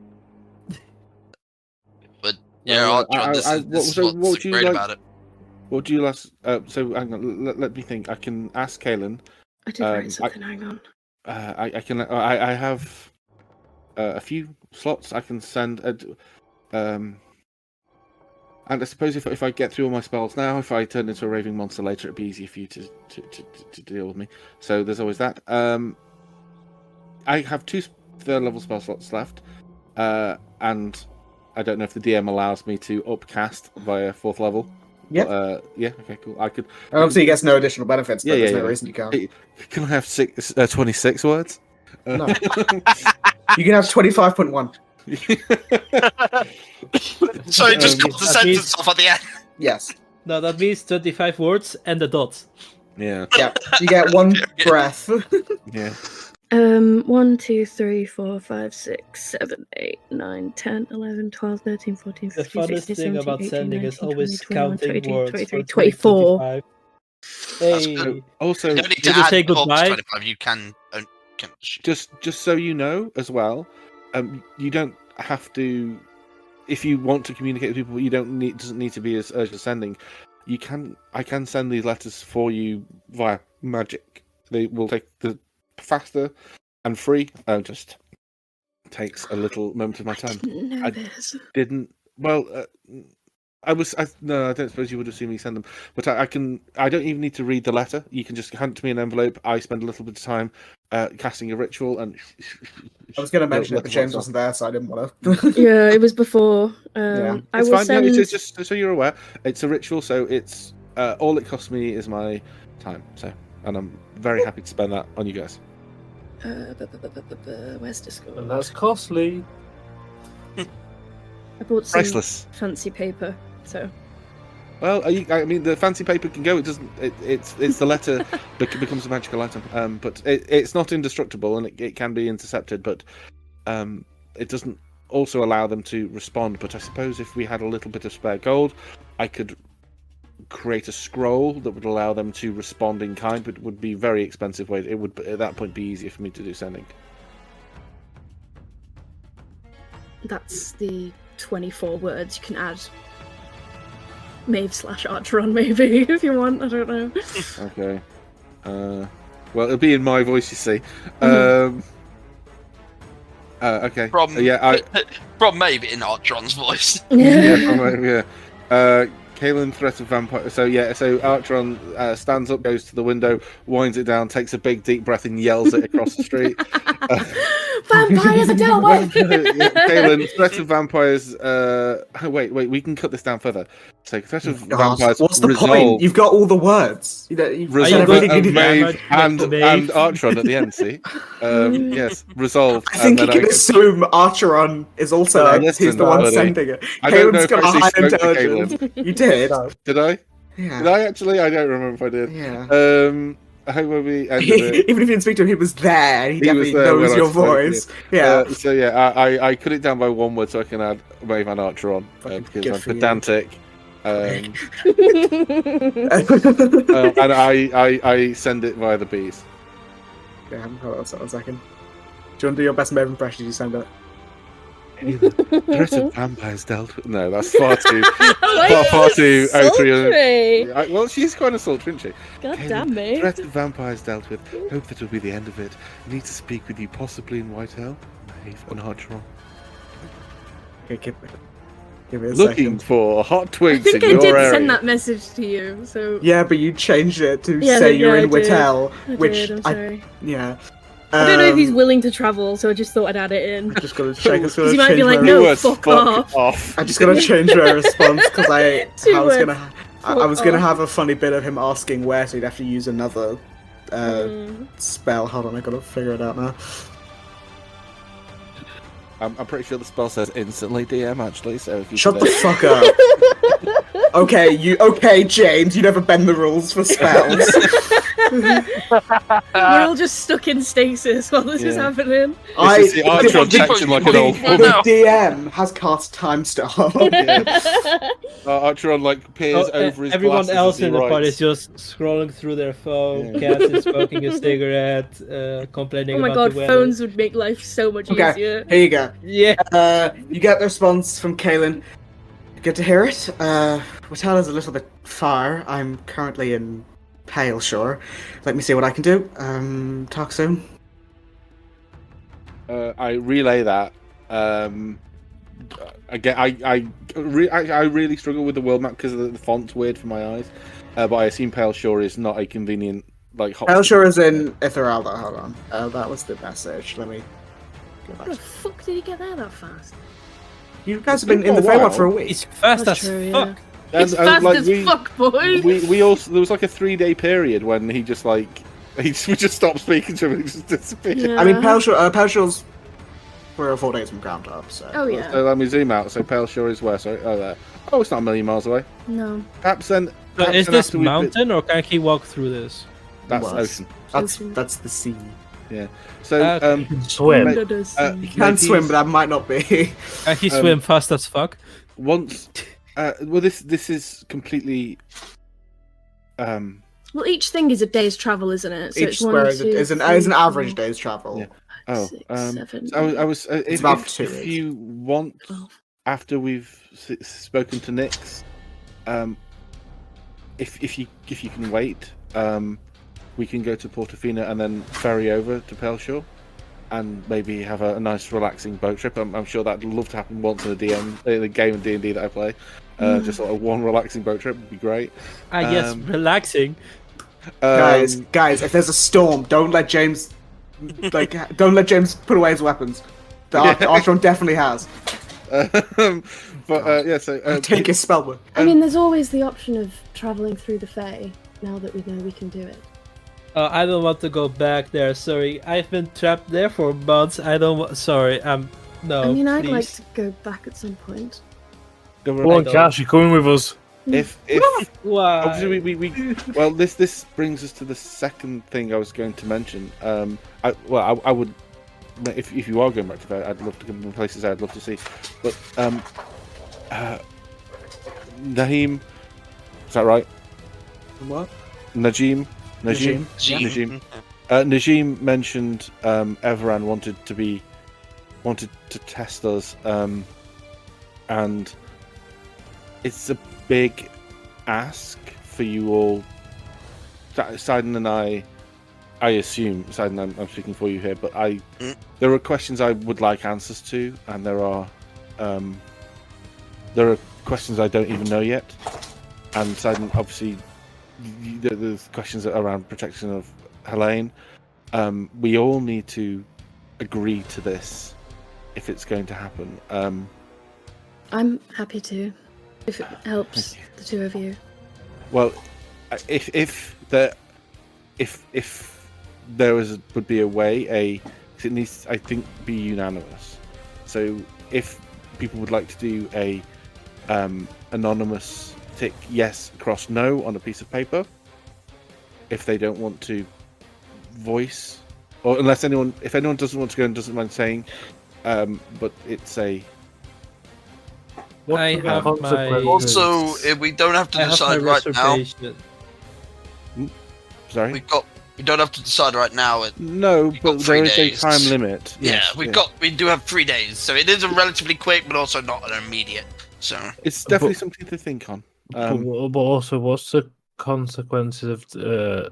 S2: Yeah, Artron, this is
S8: what
S2: what's
S8: would you
S2: great
S8: like?
S2: about it.
S8: What do you last? So hang on, let me think. I can ask Kaelin.
S7: I did write something. Hang on.
S8: I can. I have a few slots I can send. And I suppose if I get through all my spells now, if I turn into a raving monster later, it'd be easier for you to deal with me. So there's always that. I have 2 third level spell slots left, and I don't know if the DM allows me to upcast via 4th level.
S1: Yep.
S8: But, yeah. Okay. Cool. I could.
S1: Obviously, he gets no additional benefits, but there's no
S8: yeah.
S1: reason you can't.
S8: Can I have 26 words?
S1: No. You can have 25.1.
S2: So it just got the sentence off at the end.
S1: Yes.
S6: No, that means 25 words and a dot.
S8: Yeah.
S1: Yeah. You get 1 breath.
S8: Yeah.
S7: 1, 2, 3, 4, 5, 6, 7, 8, 9, 10, 11, 12, 13, 14,
S6: The
S7: 15,
S6: funnest
S7: 16,
S6: thing
S7: 17,
S6: about
S7: 18,
S6: sending
S7: 19,
S6: is
S7: 20,
S6: always
S7: 21,
S6: counting
S7: 22,
S6: words.
S7: 23,
S6: for
S7: 24.
S6: 25.
S2: That's
S8: Also,
S2: You don't need
S6: Did
S2: to
S6: you
S2: add
S6: say
S2: up to
S6: goodbye?
S2: 25. You can shoot.
S8: just so you know as well, you don't have to. If you want to communicate with people, you don't need. Doesn't need to be as urgent sending. I can send these letters for you via magic. They will take the faster and free. Just takes a little moment of my time.
S7: No, there's.
S8: Didn't well. No, I don't suppose you would have seen me send them, but I can. I don't even need to read the letter. You can just hand to me an envelope. I spend a little bit of time casting a ritual, and
S1: I was going to mention it, but James wasn't there, so I didn't want to.
S7: Yeah, it was before.
S1: Yeah.
S7: I
S8: It's
S7: will
S8: fine.
S7: send.
S8: No, it's just so you're aware. It's a ritual, so it's all it costs me is my time. So, and I'm very happy to spend that on you guys.
S7: Where's Discord?
S4: And that's costly.
S7: I bought some
S8: Priceless.
S7: fancy paper, so.
S8: Well, I mean, the fancy paper can go. It doesn't. It's the letter becomes a magical item. But it's not indestructible, and it can be intercepted. But it doesn't also allow them to respond. But I suppose if we had a little bit of spare gold, I could create a scroll that would allow them to respond in kind. But it would be very expensive. Way it would at that point be easier for me to do sending.
S7: That's the 24 words you can add. Maeve/Archeron, maybe, if you want. I don't know.
S8: Okay. Well, it'll be in my voice, you see. Okay.
S2: From maybe in Artron's voice.
S8: Yeah. Kaelin, threat of vampire. So Artron stands up, goes to the window, winds it down, takes a big deep breath, and yells it across the street.
S7: Vampires are dealt with!
S8: Kaelin, threat of vampires. Wait, we can cut this down further. So, threat of vampires.
S1: What's the
S8: resolve,
S1: point? You've got all the words.
S8: Resolve
S6: going
S8: of
S6: to
S8: Maeve and
S6: Maeve?
S8: Artron at the end. See, yes, resolved.
S1: I think you
S8: and
S1: can
S8: then
S1: assume Archeron is also there.
S8: listen,
S1: He's the one
S8: buddy.
S1: sending it.
S8: I don't know
S1: Kaelin's
S8: if
S1: got
S8: I
S1: a high
S8: actually spoke to
S1: intelligence. You did.
S8: Did I?
S1: Yeah.
S8: Did I actually? I don't remember if I did.
S1: Yeah.
S8: I hope we ended it.
S1: Even if you didn't speak to him, he was there. He
S8: He was
S1: definitely
S8: there
S1: knows
S8: when I
S1: your
S8: spoke,
S1: voice. Yeah.
S8: I cut it down by 1 word so I can add Maeve and Archeron because
S1: good
S8: I'm
S1: for you.
S8: pedantic. And I send it via the bees.
S1: Damn, hold on a second. Do you want to do your best Maeve impression? You send it.
S8: Threat of vampires dealt with. No, that's far too
S7: Why are
S8: far
S7: you
S8: too
S7: sultry?
S8: Well, she's kind of sultry, isn't she?
S7: God
S8: Kaelin,
S7: damn me.
S8: Threat of vampires dealt with. Hope that'll be the end of it. Need to speak with you, possibly in Whitehall. Maeve and Archeron.
S1: Okay, give me a
S8: Looking
S1: second.
S8: for hot
S7: I
S8: twigs
S7: think
S8: in
S7: I
S8: your
S7: did
S8: area.
S7: send that message to you, so.
S1: Yeah, but you changed it to
S7: Yeah,
S1: say
S7: yeah,
S1: you're
S7: I
S1: in
S7: did.
S1: Whitell,
S7: I
S1: which
S7: did, I'm sorry.
S1: yeah.
S7: I don't know if he's willing to travel, so I just thought I'd add it in.
S1: Just gotta check.
S7: Because he might be like,
S1: my,
S7: no,
S8: Words,
S7: fuck off.
S1: I just gotta change my response because I
S7: Two
S1: was
S7: words.
S1: I was gonna
S7: off.
S1: have a funny bit of him asking where, so he'd have to use another spell. Hold on, I gotta figure it out now.
S8: I'm pretty sure the spell says instantly DM actually. So if you
S1: Shut the fuck up. Okay, James, you never bend the rules for spells.
S7: We're all just stuck in stasis while this is
S8: Yeah.
S7: happening.
S8: This is the Archeron section like an old woman.
S1: The DM has cast time stop.
S8: Archeron like peers over his
S6: Everyone
S8: glasses
S6: else
S8: as he
S6: in the party
S8: writes.
S6: is just scrolling through their phone.
S8: Yeah.
S6: Cass is smoking a cigarette, complaining
S7: Oh my
S6: about
S7: god,
S6: the weather.
S7: phones would make life so much
S1: Okay,
S7: easier.
S1: here you go.
S6: Yeah.
S1: You get the response from Kaelin. good to hear it. Hotel is a little bit far. I'm currently in Pale Shore. Let me see what I can do. Talk soon.
S8: I relay that. Again, I really struggle with the world map because the font's weird for my eyes. But I assume Pale Shore is not a convenient hot.
S1: Pale Shore is in Itheralda. Hold on. That was the message. Let me go back.
S7: How the fuck did he get there that fast?
S1: You guys have been in the Feywild for a week.
S6: It's fast
S7: That's
S6: as
S7: true,
S6: fuck.
S7: It's fast as fuck, boy.
S8: We also there was like a 3-day period when he just we just stopped speaking to him and he just disappeared.
S7: Yeah.
S1: I mean, Pale Shore's we're 4 days from Ground Up, so.
S7: Oh yeah.
S8: So let me zoom out. So Pale Shore is where? Sorry, there. Oh, it's not a million miles away.
S7: No.
S8: Perhaps then.
S6: So
S8: perhaps
S6: is
S8: then
S6: this
S8: after we've been-
S6: mountain or can he walk through this?
S8: That's
S1: Was.
S8: ocean.
S1: That's the sea.
S8: Yeah. So
S6: Okay.
S4: Swim.
S7: Under the sea.
S1: You can swim, but that might not be.
S6: Can he swim fast as fuck?
S8: once. Well, this is completely.
S7: Well, each thing is a day's travel, isn't it? So
S1: Each
S7: it's one,
S1: square
S7: two,
S1: is an
S7: three,
S1: average
S7: four,
S1: day's travel.
S8: Yeah. Oh,
S7: 6, 7,
S8: I was. If,
S1: about 2
S8: if
S1: days.
S8: you want,
S7: 12.
S8: after we've spoken to Nyx, if you can wait, we can go to Portofino and then ferry over to Pale Shore, and maybe have a nice relaxing boat trip. I'm sure that'd love to happen once in a the game of D&D that I play. Just sort of one relaxing boat trip would be great.
S6: Yes, relaxing.
S1: Guys, if there's a storm, don't let James put away his weapons. The Archon definitely has.
S8: Yeah, so
S1: Take his spellbook.
S7: I mean, there's always the option of traveling through the Fae. Now that we know we can do it.
S6: I don't want to go back there. Sorry, I've been trapped there for months. I don't. Sorry, no.
S7: I mean, I'd
S6: please.
S7: like to go back at some point.
S8: go
S4: Come on, Cash, you're coming with us.
S8: if
S6: Why?
S8: obviously we well this brings us to the second thing I was going to mention. I would if you are going back to bed, I'd love to go to places I'd love to see, but Naheem, is that right?
S1: What?
S8: Najim. Najim mentioned Everan wanted to test us, and it's a big ask for you all. Sidon and I assume, Sidon, I'm speaking for you here, but there are questions I would like answers to, and there are questions I don't even know yet. And Sidon, obviously, there's questions around protection of Helene. We all need to agree to this if it's going to happen.
S7: I'm happy to, if it helps the two of you.
S8: Well, if there would be a way, 'cause it needs, I think, be unanimous. So if people would like to do a anonymous tick yes, cross no on a piece of paper, if they don't want to voice, or if anyone doesn't want to go and doesn't mind saying, but it's a.
S6: I have my.
S2: Also, we don't have to
S6: I have my
S2: decide right now.
S6: reservation.
S8: Sorry.
S2: We don't have to decide right now.
S8: No,
S2: We've got
S8: but
S2: 3
S8: there is a
S2: days.
S8: time limit.
S2: Yeah,
S8: Yes,
S2: we do have 3 days, so it is a relatively quick, but also not an immediate. So
S8: It's definitely something to think on.
S4: But also, what's the consequences of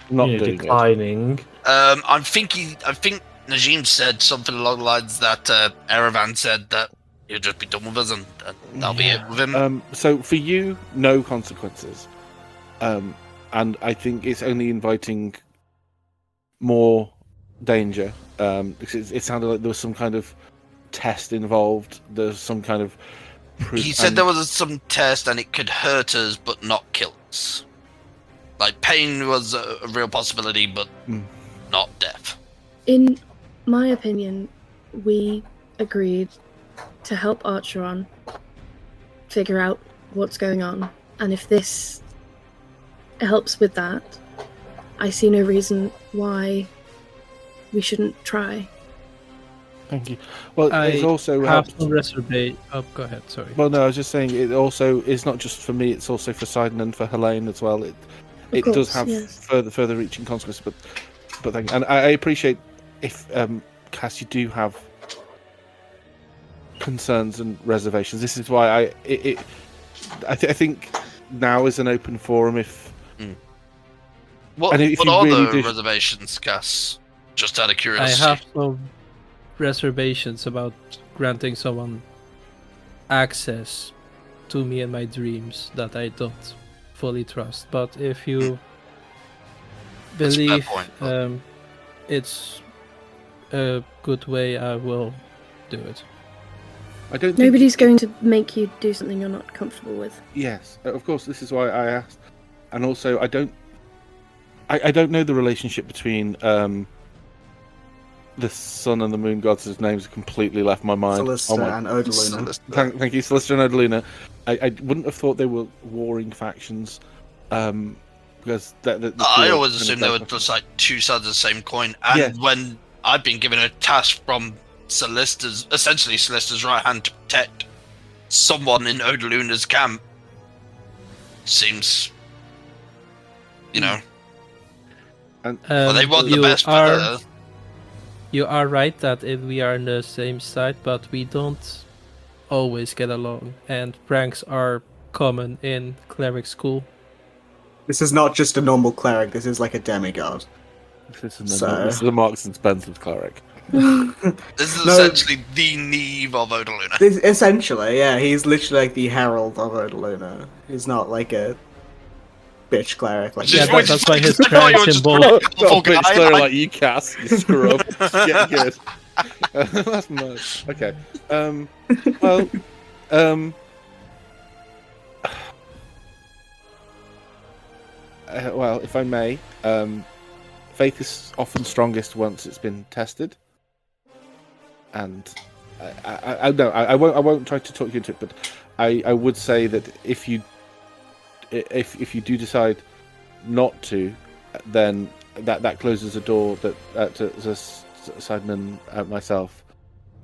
S8: Not doing it.
S4: declining?
S2: I think Najim said something along the lines that Erevan said that he'll just be done with us, and that'll be it with him.
S8: So for you, no consequences. And I think it's only inviting more danger. Because it sounded like there was some kind of test involved. There's some kind of proof.
S2: He said there was some test and it could hurt us but not kill us. Like, pain was a real possibility, but not death.
S7: In my opinion, we agreed to help Archeron figure out what's going on, and if this helps with that, I see no reason why we shouldn't try.
S8: Thank you. Well, it's also
S6: have some reservation. Oh, go ahead. Sorry.
S8: Well, no, I was just saying it also is not just for me; it's also for Sidon and for Helene as well. It
S7: course,
S8: does have
S7: yes.
S8: further reaching consequences, but thank you. And I appreciate if Cass, you do have concerns and reservations. This is why I think now is an open forum. If
S2: What
S8: and if you
S2: are
S8: really
S2: the
S8: do-
S2: reservations, Cass? Just out of
S6: I
S2: curiosity.
S6: have some reservations about granting someone access to me and my dreams that I don't fully trust. But if you
S2: That's a fair
S6: believe
S2: point, but-
S6: it's a good way, I will do it.
S8: I don't think
S3: Nobody's going to make you do something you're not comfortable with.
S8: Yes, of course. This is why I asked, and also I don't know the relationship between the sun and the moon gods, whose names have completely left my mind.
S1: Celesta and Odaluna.
S8: Thank you, Celesta and Odaluna. I wouldn't have thought they were warring factions, because the
S2: I
S8: two are
S2: always
S8: kind of
S2: assumed they were
S8: different.
S2: just like two sides of the same coin. And
S8: Yeah.
S2: when I've been given a task from Celesta's right hand to protect someone in Odaluna's camp, seems,
S8: And
S2: well, they want the
S6: you
S2: best for
S6: are-
S2: her.
S6: You are right that if we are on the same side, but we don't always get along, and pranks are common in cleric school.
S1: This is not just a normal cleric. This is like a demigod.
S8: this is
S1: So-
S8: a Marks and Spencer's cleric.
S2: This is
S1: No.
S2: essentially the Neve of Odaluna.
S1: Essentially, yeah, he's literally like the herald of Odaluna. He's not like a bitch cleric. Like
S6: Yeah,
S2: Which is
S6: that's why his
S2: I thought you
S6: prank
S2: were just
S6: symbol.
S2: really
S8: Not
S2: helpful
S8: a bitch
S2: guy.
S8: cleric like you, Cass. You screw up. Get good. That's mad. Okay. Well. Well, if I may, faith is often strongest once it's been tested, and I won't try to talk you into it, but I would say that if you do decide not to, then that closes a door that to Sideman and myself.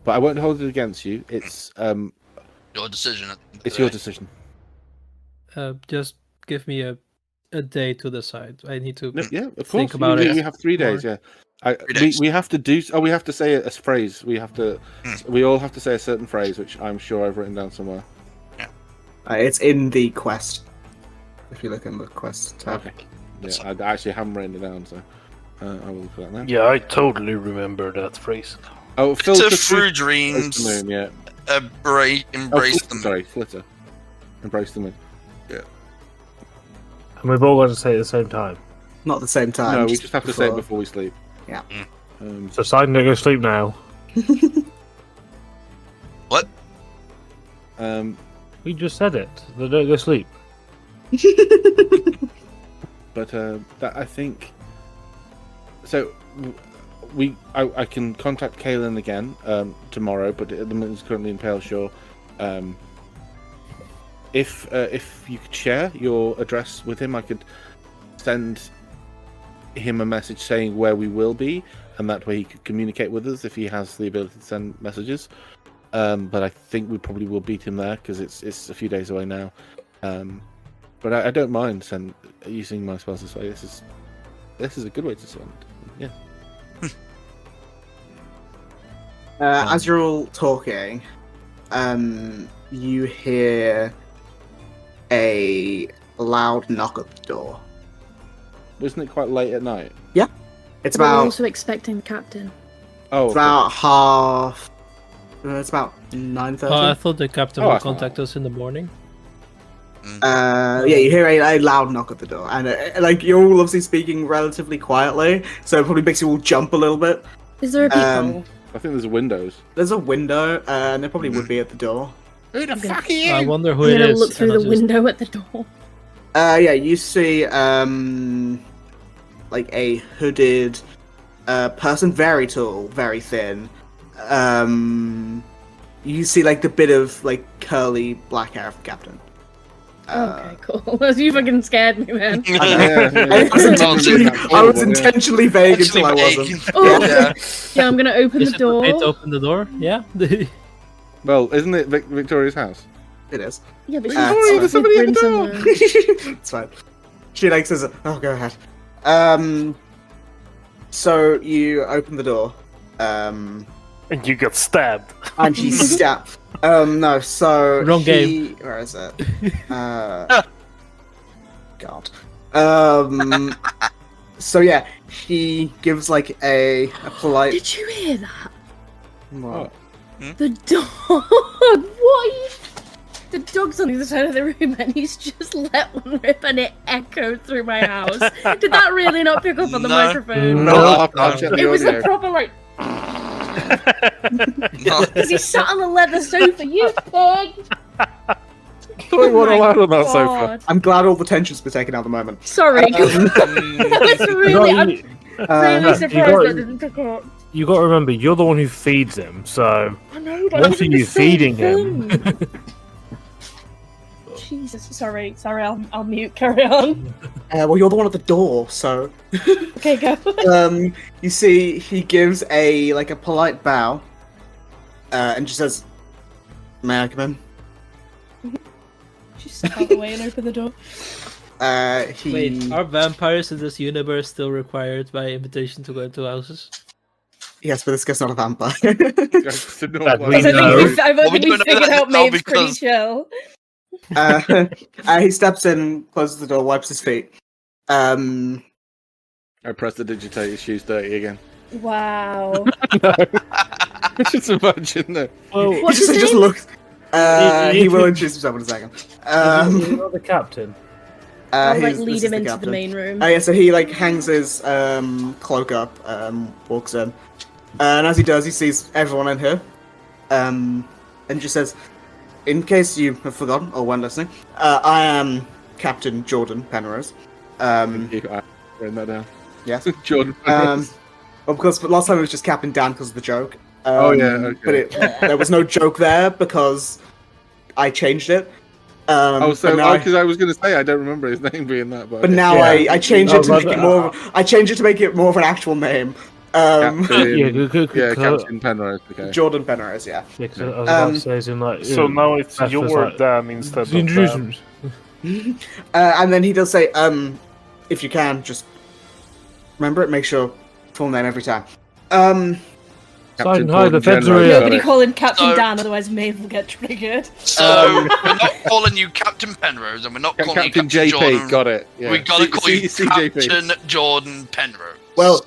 S8: But I won't hold it against you. It's
S2: Your decision.
S8: it's your decision.
S6: Just give me a day to decide. I need to.
S8: No, yeah, of course.
S6: Think about
S8: we
S6: it
S8: have 3 days.
S6: more.
S8: Yeah,
S2: 3 days.
S8: we have to do. Oh, we have to say a phrase. We have to. We all have to say a certain phrase, which I'm sure I've written down somewhere.
S1: it's in the quest. If you look in the quest tab.
S8: Okay. Yeah, I actually haven't written it down, so I will look for that now.
S5: Yeah, I totally remember that phrase.
S8: Oh,
S2: It's
S8: filter
S2: a through
S8: the
S2: dreams.
S8: moon. Yeah.
S2: Embrace
S8: Flitter,
S2: them.
S8: sorry, flitter. Embrace the moon.
S4: And we've all got to say it at the same time.
S1: Not at the same time.
S8: No, we just have to say it before we sleep.
S1: Yeah.
S4: So Sidon, don't go to sleep now.
S2: What?
S4: We just said it. They don't go to sleep.
S8: But that I think. So, I can contact Kaelin again tomorrow, but at the moment he's currently in Paleshore. If you could share your address with him, I could send him a message saying where we will be, and that way he could communicate with us if he has the ability to send messages. But I think we probably will beat him there because it's a few days away now. But I don't mind using my spells this way. This is a good way to send. Yeah.
S1: As you're all talking, you hear a loud knock at the door.
S8: Wasn't it quite late at night?
S1: It's
S3: But we're
S1: about
S3: also expecting the captain.
S8: Oh,
S1: it's about half. It's about 9:30.
S6: Oh, I thought the captain
S8: Oh,
S6: would
S8: that's not
S6: contact us in the morning.
S1: Yeah, you hear a loud knock at the door, and like you're all obviously speaking relatively quietly, so it probably makes you all jump a little bit.
S3: Is there a peephole?
S8: I think there's windows.
S1: There's a window, and there probably would be at the door.
S8: Who the
S3: Okay.
S8: fuck are you?
S6: I wonder who
S3: I'm
S6: it
S3: gonna
S6: is.
S3: look through
S6: and
S3: the
S6: I'll just-
S3: window at the door.
S1: Yeah, you see like a hooded person, very tall, very thin. You see like the bit of like curly black hair of the captain.
S3: Okay, cool. You fucking scared me, man.
S1: I was intentionally vague until I wasn't.
S3: Oh,
S1: Yeah.
S3: yeah, I'm gonna open
S6: Is
S3: the
S6: it okay to
S3: door.
S6: open the door? Yeah.
S8: Well, isn't it Victoria's house?
S1: It is.
S3: Yeah, but she's
S1: Sorry,
S3: she's
S1: there's somebody at the
S3: been
S1: door.
S3: somewhere.
S1: It's fine. She like says, "Oh, go ahead." So you open the door,
S5: And you got stabbed.
S1: and she No, so
S6: Wrong game.
S1: Where is it? God. So yeah, he gives like a polite.
S3: Did you hear that?
S1: What?
S3: The dog. What? Are you... The dog's on the other side of the room, and he's just let one rip, and it echoed through my house. Did that really not pick up on the
S2: No.
S3: microphone?
S8: No, I'll check the
S3: It was
S8: audio.
S3: a proper like.
S2: No.
S3: Because he sat on the leather sofa. You pig.
S8: We weren't
S3: my
S8: allowed on that sofa.
S3: God.
S1: I'm glad all the tension's been taken out at the moment.
S3: Sorry. I was really, I'm
S4: You
S3: really
S4: got-
S3: surprised
S4: you got-
S3: that didn't pick up.
S4: You got to remember, you're the one who feeds him, so
S3: I know, but
S4: what
S3: it's
S4: are
S3: the
S4: you
S3: same
S4: feeding him?
S3: thing. Jesus, sorry, I'll mute. Carry on.
S1: Well, you're the one at the door, so.
S3: Okay, go.
S1: You see, he gives a polite bow, and just says, "May I come in?"
S3: Just step out of the way and open the door.
S1: He.
S6: Wait, are vampires in this universe still required by invitation to go into houses?
S1: Yes, but this guy's not a vampire.
S8: Just to know
S4: That
S8: what-
S4: we know.
S3: I've
S2: Well, we
S3: only
S2: don't know
S3: figured
S2: that
S3: out
S2: now
S3: Maeve's pretty
S2: because-
S3: chill.
S1: He steps in, closes the door, wipes his feet.
S8: I press the digitate, his shoes dirty again.
S3: Wow.
S8: Just imagine that.
S4: Well,
S1: He
S3: What's
S1: just,
S3: his
S1: he just
S3: name?
S1: looks.
S4: He-
S1: He will introduce himself in a second.
S4: you're the captain.
S3: I'll
S1: this
S3: lead
S1: is
S3: him into the
S1: captain.
S3: main room.
S1: Yeah, so he hangs his cloak up, walks in, and as he does, he sees everyone in here, and just says, "In case you have forgotten or weren't listening, I am Captain Jordan Penrose."
S8: I've written that down.
S1: Yes.
S8: Jordan.
S1: Of course, but last time it was just Captain Dan because of the joke.
S8: Oh, yeah, okay.
S1: But there was no joke there because I changed it.
S8: Because
S1: but now
S8: I was going to say I don't remember his name being that, but
S1: now
S4: Yeah.
S1: I changed
S4: No,
S1: it to
S4: but-
S1: make it more. I changed it to make it more of an actual name.
S8: Captain,
S4: Yeah,
S8: Captain Penrose. Okay.
S1: Jordan Penrose, yeah.
S4: because I was about to say something like.
S5: So now it's
S4: that's
S5: your
S4: just like-
S5: Dan instead of
S4: Introduce
S5: Dan.
S4: him.
S1: And then he does say, if you can, just remember it. Make sure full name every time.
S4: Sign high, the feds are
S8: Penrose,
S4: here.
S8: got
S3: Nobody
S8: it.
S3: call him Captain
S2: So-
S3: Dan, otherwise Maeve will get triggered.
S2: So we're not calling you Captain Penrose, and we're not calling
S8: Captain
S2: you Captain
S8: JP,
S2: Jordan.
S8: got it. Yeah.
S2: We gotta call you
S8: CJP.
S2: Captain Jordan Penrose.
S1: Well,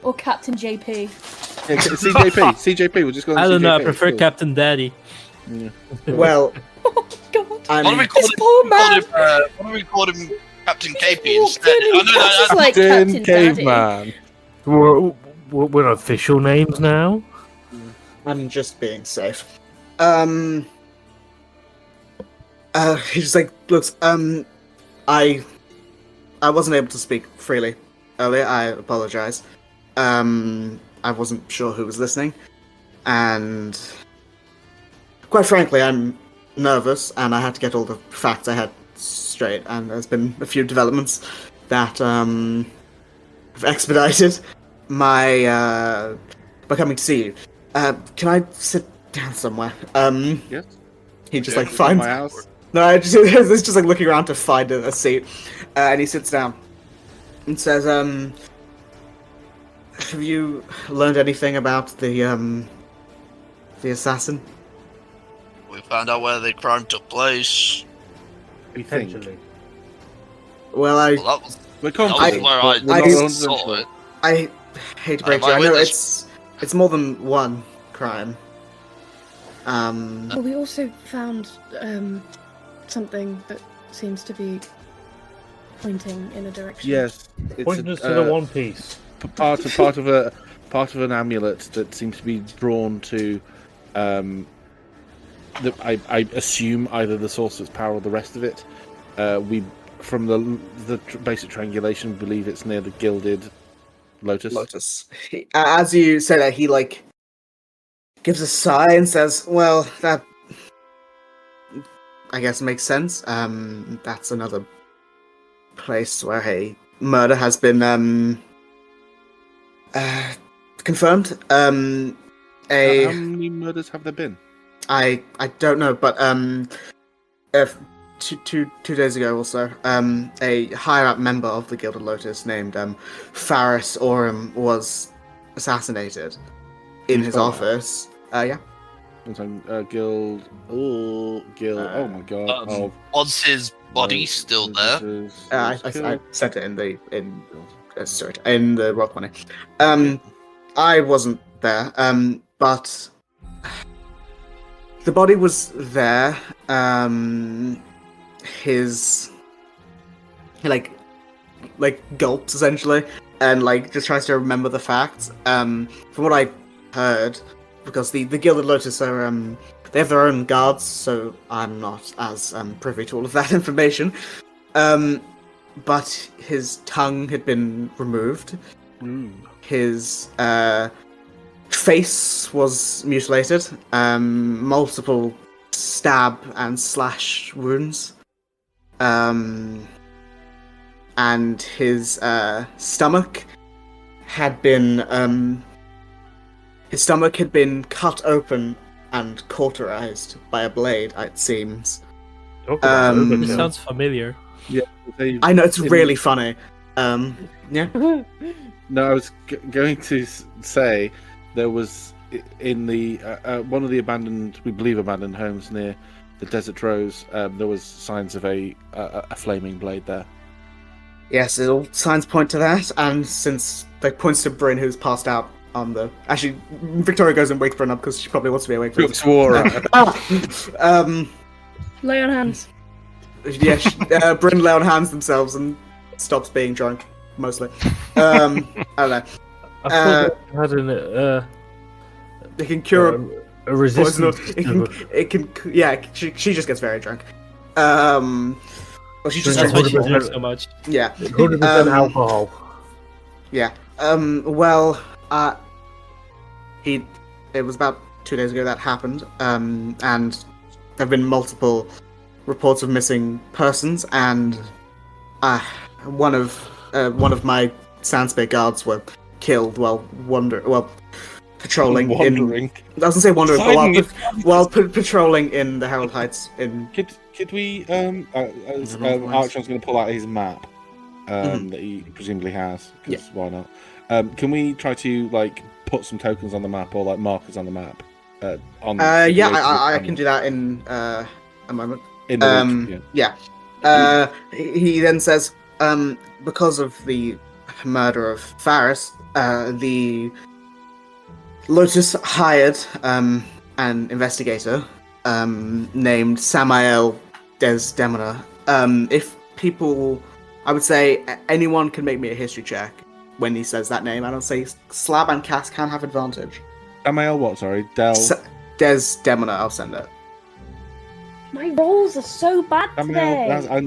S3: Or Captain JP.
S8: Yeah, CJP. We'll just call him
S6: I don't know, I
S8: CJP,
S6: prefer
S8: cool.
S6: Captain Daddy.
S1: well,
S3: God.
S1: I'm.
S2: Why don't we call
S3: This
S2: him?
S3: poor man.
S2: Why don't we call him Captain KP
S3: Walked
S2: instead?
S3: in and
S2: I know
S3: Cap's just
S2: that.
S3: like
S8: Captain
S3: Captain Daddy.
S8: Caveman.
S4: We're official names now.
S1: I'm just being safe. He just looks. I wasn't able to speak freely earlier. I apologize. I wasn't sure who was listening, and quite frankly, I'm nervous, and I had to get all the facts I had straight. And there's been a few developments that have expedited my coming to see you. Can I sit down somewhere?
S8: Yes.
S1: He just
S8: Yeah,
S1: finds.
S8: my house.
S1: No, it's just looking around to find a seat, and he sits down and says, "Have you learned anything about the assassin?"
S2: We found out where the crime took place.
S8: We think.
S4: Potentially.
S1: Well,
S2: Well, that was
S8: We're
S2: that was
S8: confident.
S2: where
S8: but we're
S1: I
S8: not
S1: do-
S8: 100%
S2: saw
S8: sure.
S2: it.
S1: I hate to break
S2: My
S1: you. I know
S2: witness.
S1: it's more than one crime.
S3: Well, we also found something that seems to be pointing in a direction.
S8: Yes. It's
S4: Pointing us
S8: a,
S4: to the One Piece.
S8: part of an amulet that seems to be drawn to I assume either the source of its power or the rest of it. We from the basic triangulation believe it's near the gilded lotus.
S1: Lotus. As you say that, he gives a sigh and says, "Well, that I guess makes sense. That's another place where a murder has been confirmed.
S8: How many murders have there been?
S1: I don't know, but two days ago or so, a higher up member of the Gilded Lotus named Faris Orim was assassinated in his
S8: spell that?
S1: office. Yeah.
S8: Guild. Oh, Guild. Oh my god.
S2: Was his body still there?
S1: I sent it in the Rock Money. I wasn't there. But the body was there. His like gulps essentially, and like just tries to remember the facts. From what I heard, because the Gilded Lotus are they have their own guards, so I'm not as privy to all of that information. But his tongue had been removed. His face was mutilated. Multiple stab and slash wounds. And his stomach had been cut open and cauterized by a blade, it seems.
S6: This sounds familiar.
S8: Yeah,
S1: I know, it's really funny. Yeah.
S8: No, I was going to say there was in the one of the abandoned homes near the Desert Rose. There was signs of a flaming blade there.
S1: Yes, all signs point to that, and since like points to Bryn, who's passed out on the. Actually, Victoria goes and wakes Bryn up because she probably wants to be awake.
S7: Lay on hands.
S1: Yeah, Bryn lay on hands themselves and stops being drunk, mostly. I don't know.
S4: I thought they had
S1: It can cure
S4: a resistance.
S1: It can. Yeah, she just gets very drunk. Well, she just
S6: That's why she
S1: drinks
S6: drinks so much.
S1: Yeah.
S4: 100% alcohol.
S1: Yeah. Well, it was about 2 days ago that happened. And there have been multiple reports of missing persons, and one of my Sandspear guards were killed while patrolling.
S8: Wandering.
S1: I was gonna say wandering, but while patrolling in the Herald Heights.
S8: Could we? Archon's going to pull out his map that he presumably has. Because why not? Can we try to like put some tokens on the map or like markers on the map?
S1: I can do that in a moment.
S8: In the week,
S1: yeah. He then says, because of the murder of Faris, the Lotus hired an investigator named Samael Desdemona. If people, I would say anyone can make me a history check when he says that name. I don't say Slab and Cass can have advantage.
S8: Samael what? Sorry,
S1: Desdemona. I'll send it.
S7: My rolls are so bad today.
S8: There's a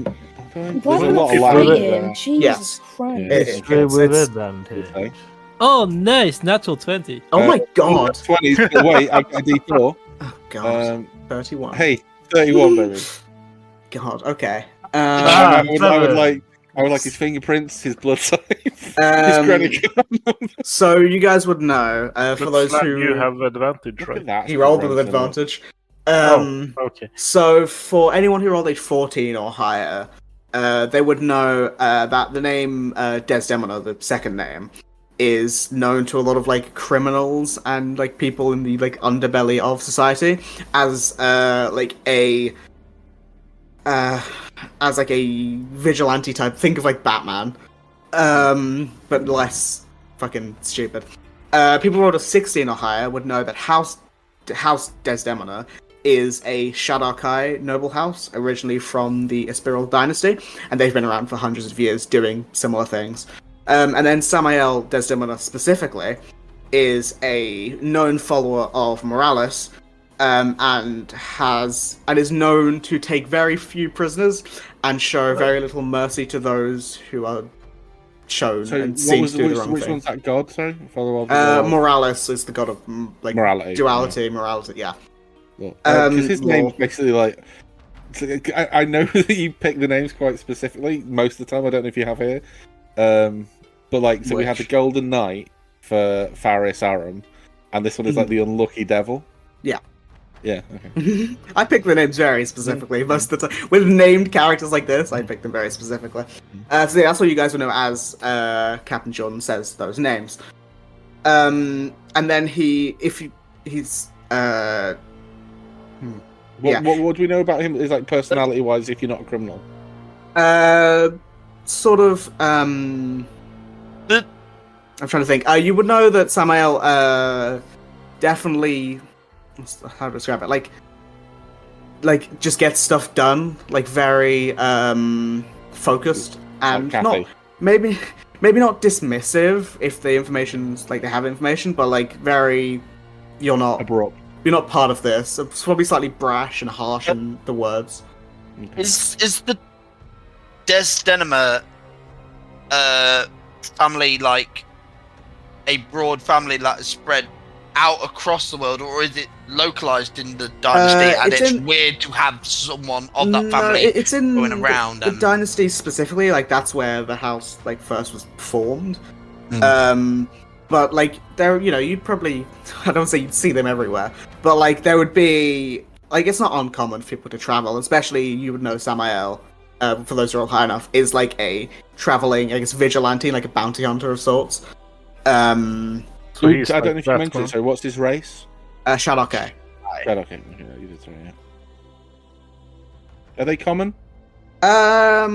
S7: Why
S8: lot of
S7: am I
S8: language
S7: fighting?
S8: there.
S7: Jesus
S1: Yes.
S7: Christ.
S4: History with
S1: it's-
S4: advantage.
S6: Oh, nice! Natural 20.
S1: Oh my god!
S8: 20. Wait, I got a D4.
S1: Oh god. 31.
S8: Hey, 31, baby.
S1: God. Okay.
S8: I would like his fingerprints, his blood type, his credit card.
S1: So you guys would know, for those who
S5: you have advantage,
S8: Look
S5: right?
S8: at that.
S1: he rolled with advantage.
S5: Okay.
S1: So for anyone who rolled a 14 or higher, they would know that the name Desdemona, the second name, is known to a lot of like criminals and like people in the like underbelly of society as like a vigilante type. Think of like Batman, but less fucking stupid. People who rolled a 16 or higher would know that House Desdemona is a Shadarkai noble house, originally from the Espiral dynasty, and they've been around for hundreds of years doing similar things. And then Samael Desdemona specifically is a known follower of Morales, and is known to take very few prisoners and show very little mercy to those who are shown and seem to do the wrong
S8: which
S1: thing.
S8: one's that god? Sorry,
S1: Morales is the god of like
S8: morality.
S1: duality, morality. Yeah.
S8: Because his name's
S1: law.
S8: basically like. I know that you pick the names quite specifically most of the time. I don't know if you have here. But like, so we had the Golden Knight for Faris Aram, and this one is like the Unlucky Devil.
S1: Yeah.
S8: Yeah. Okay.
S1: I pick the names very specifically most of the time. With named characters like this, I pick them very specifically. So yeah, that's what you guys will know as Captain Jordan says those names. And then he's Yeah.
S8: What do we know about him? Is like personality-wise, if you're not a criminal.
S1: Sort of. I'm trying to think. You would know that Samael definitely. How to describe it? Like just gets stuff done. Like very focused and
S8: Like
S1: not
S8: Kathy.
S1: maybe not dismissive if the information's like they have information, but like very. You're not part of this. It's probably slightly brash and harsh in the words.
S2: Is the Desdenima family like a broad family that is spread out across the world, or is it localized in the dynasty and it's weird to have someone of that family
S1: it's in
S2: going around?
S1: The dynasty specifically, like that's where the house like first was formed. But like there, you'd probably I don't say you'd see them everywhere, but like there would be like it's not uncommon for people to travel, especially you would know Samael. For those who are all high enough, is like a traveling, I guess, vigilante, like a bounty hunter of sorts.
S5: So
S8: I
S5: he's
S8: don't
S5: like
S8: know if you mentioned
S5: Batman.
S8: it. So, what's his race?
S1: Shadoke.
S8: Okay, you did say, yeah. Are they common?
S1: I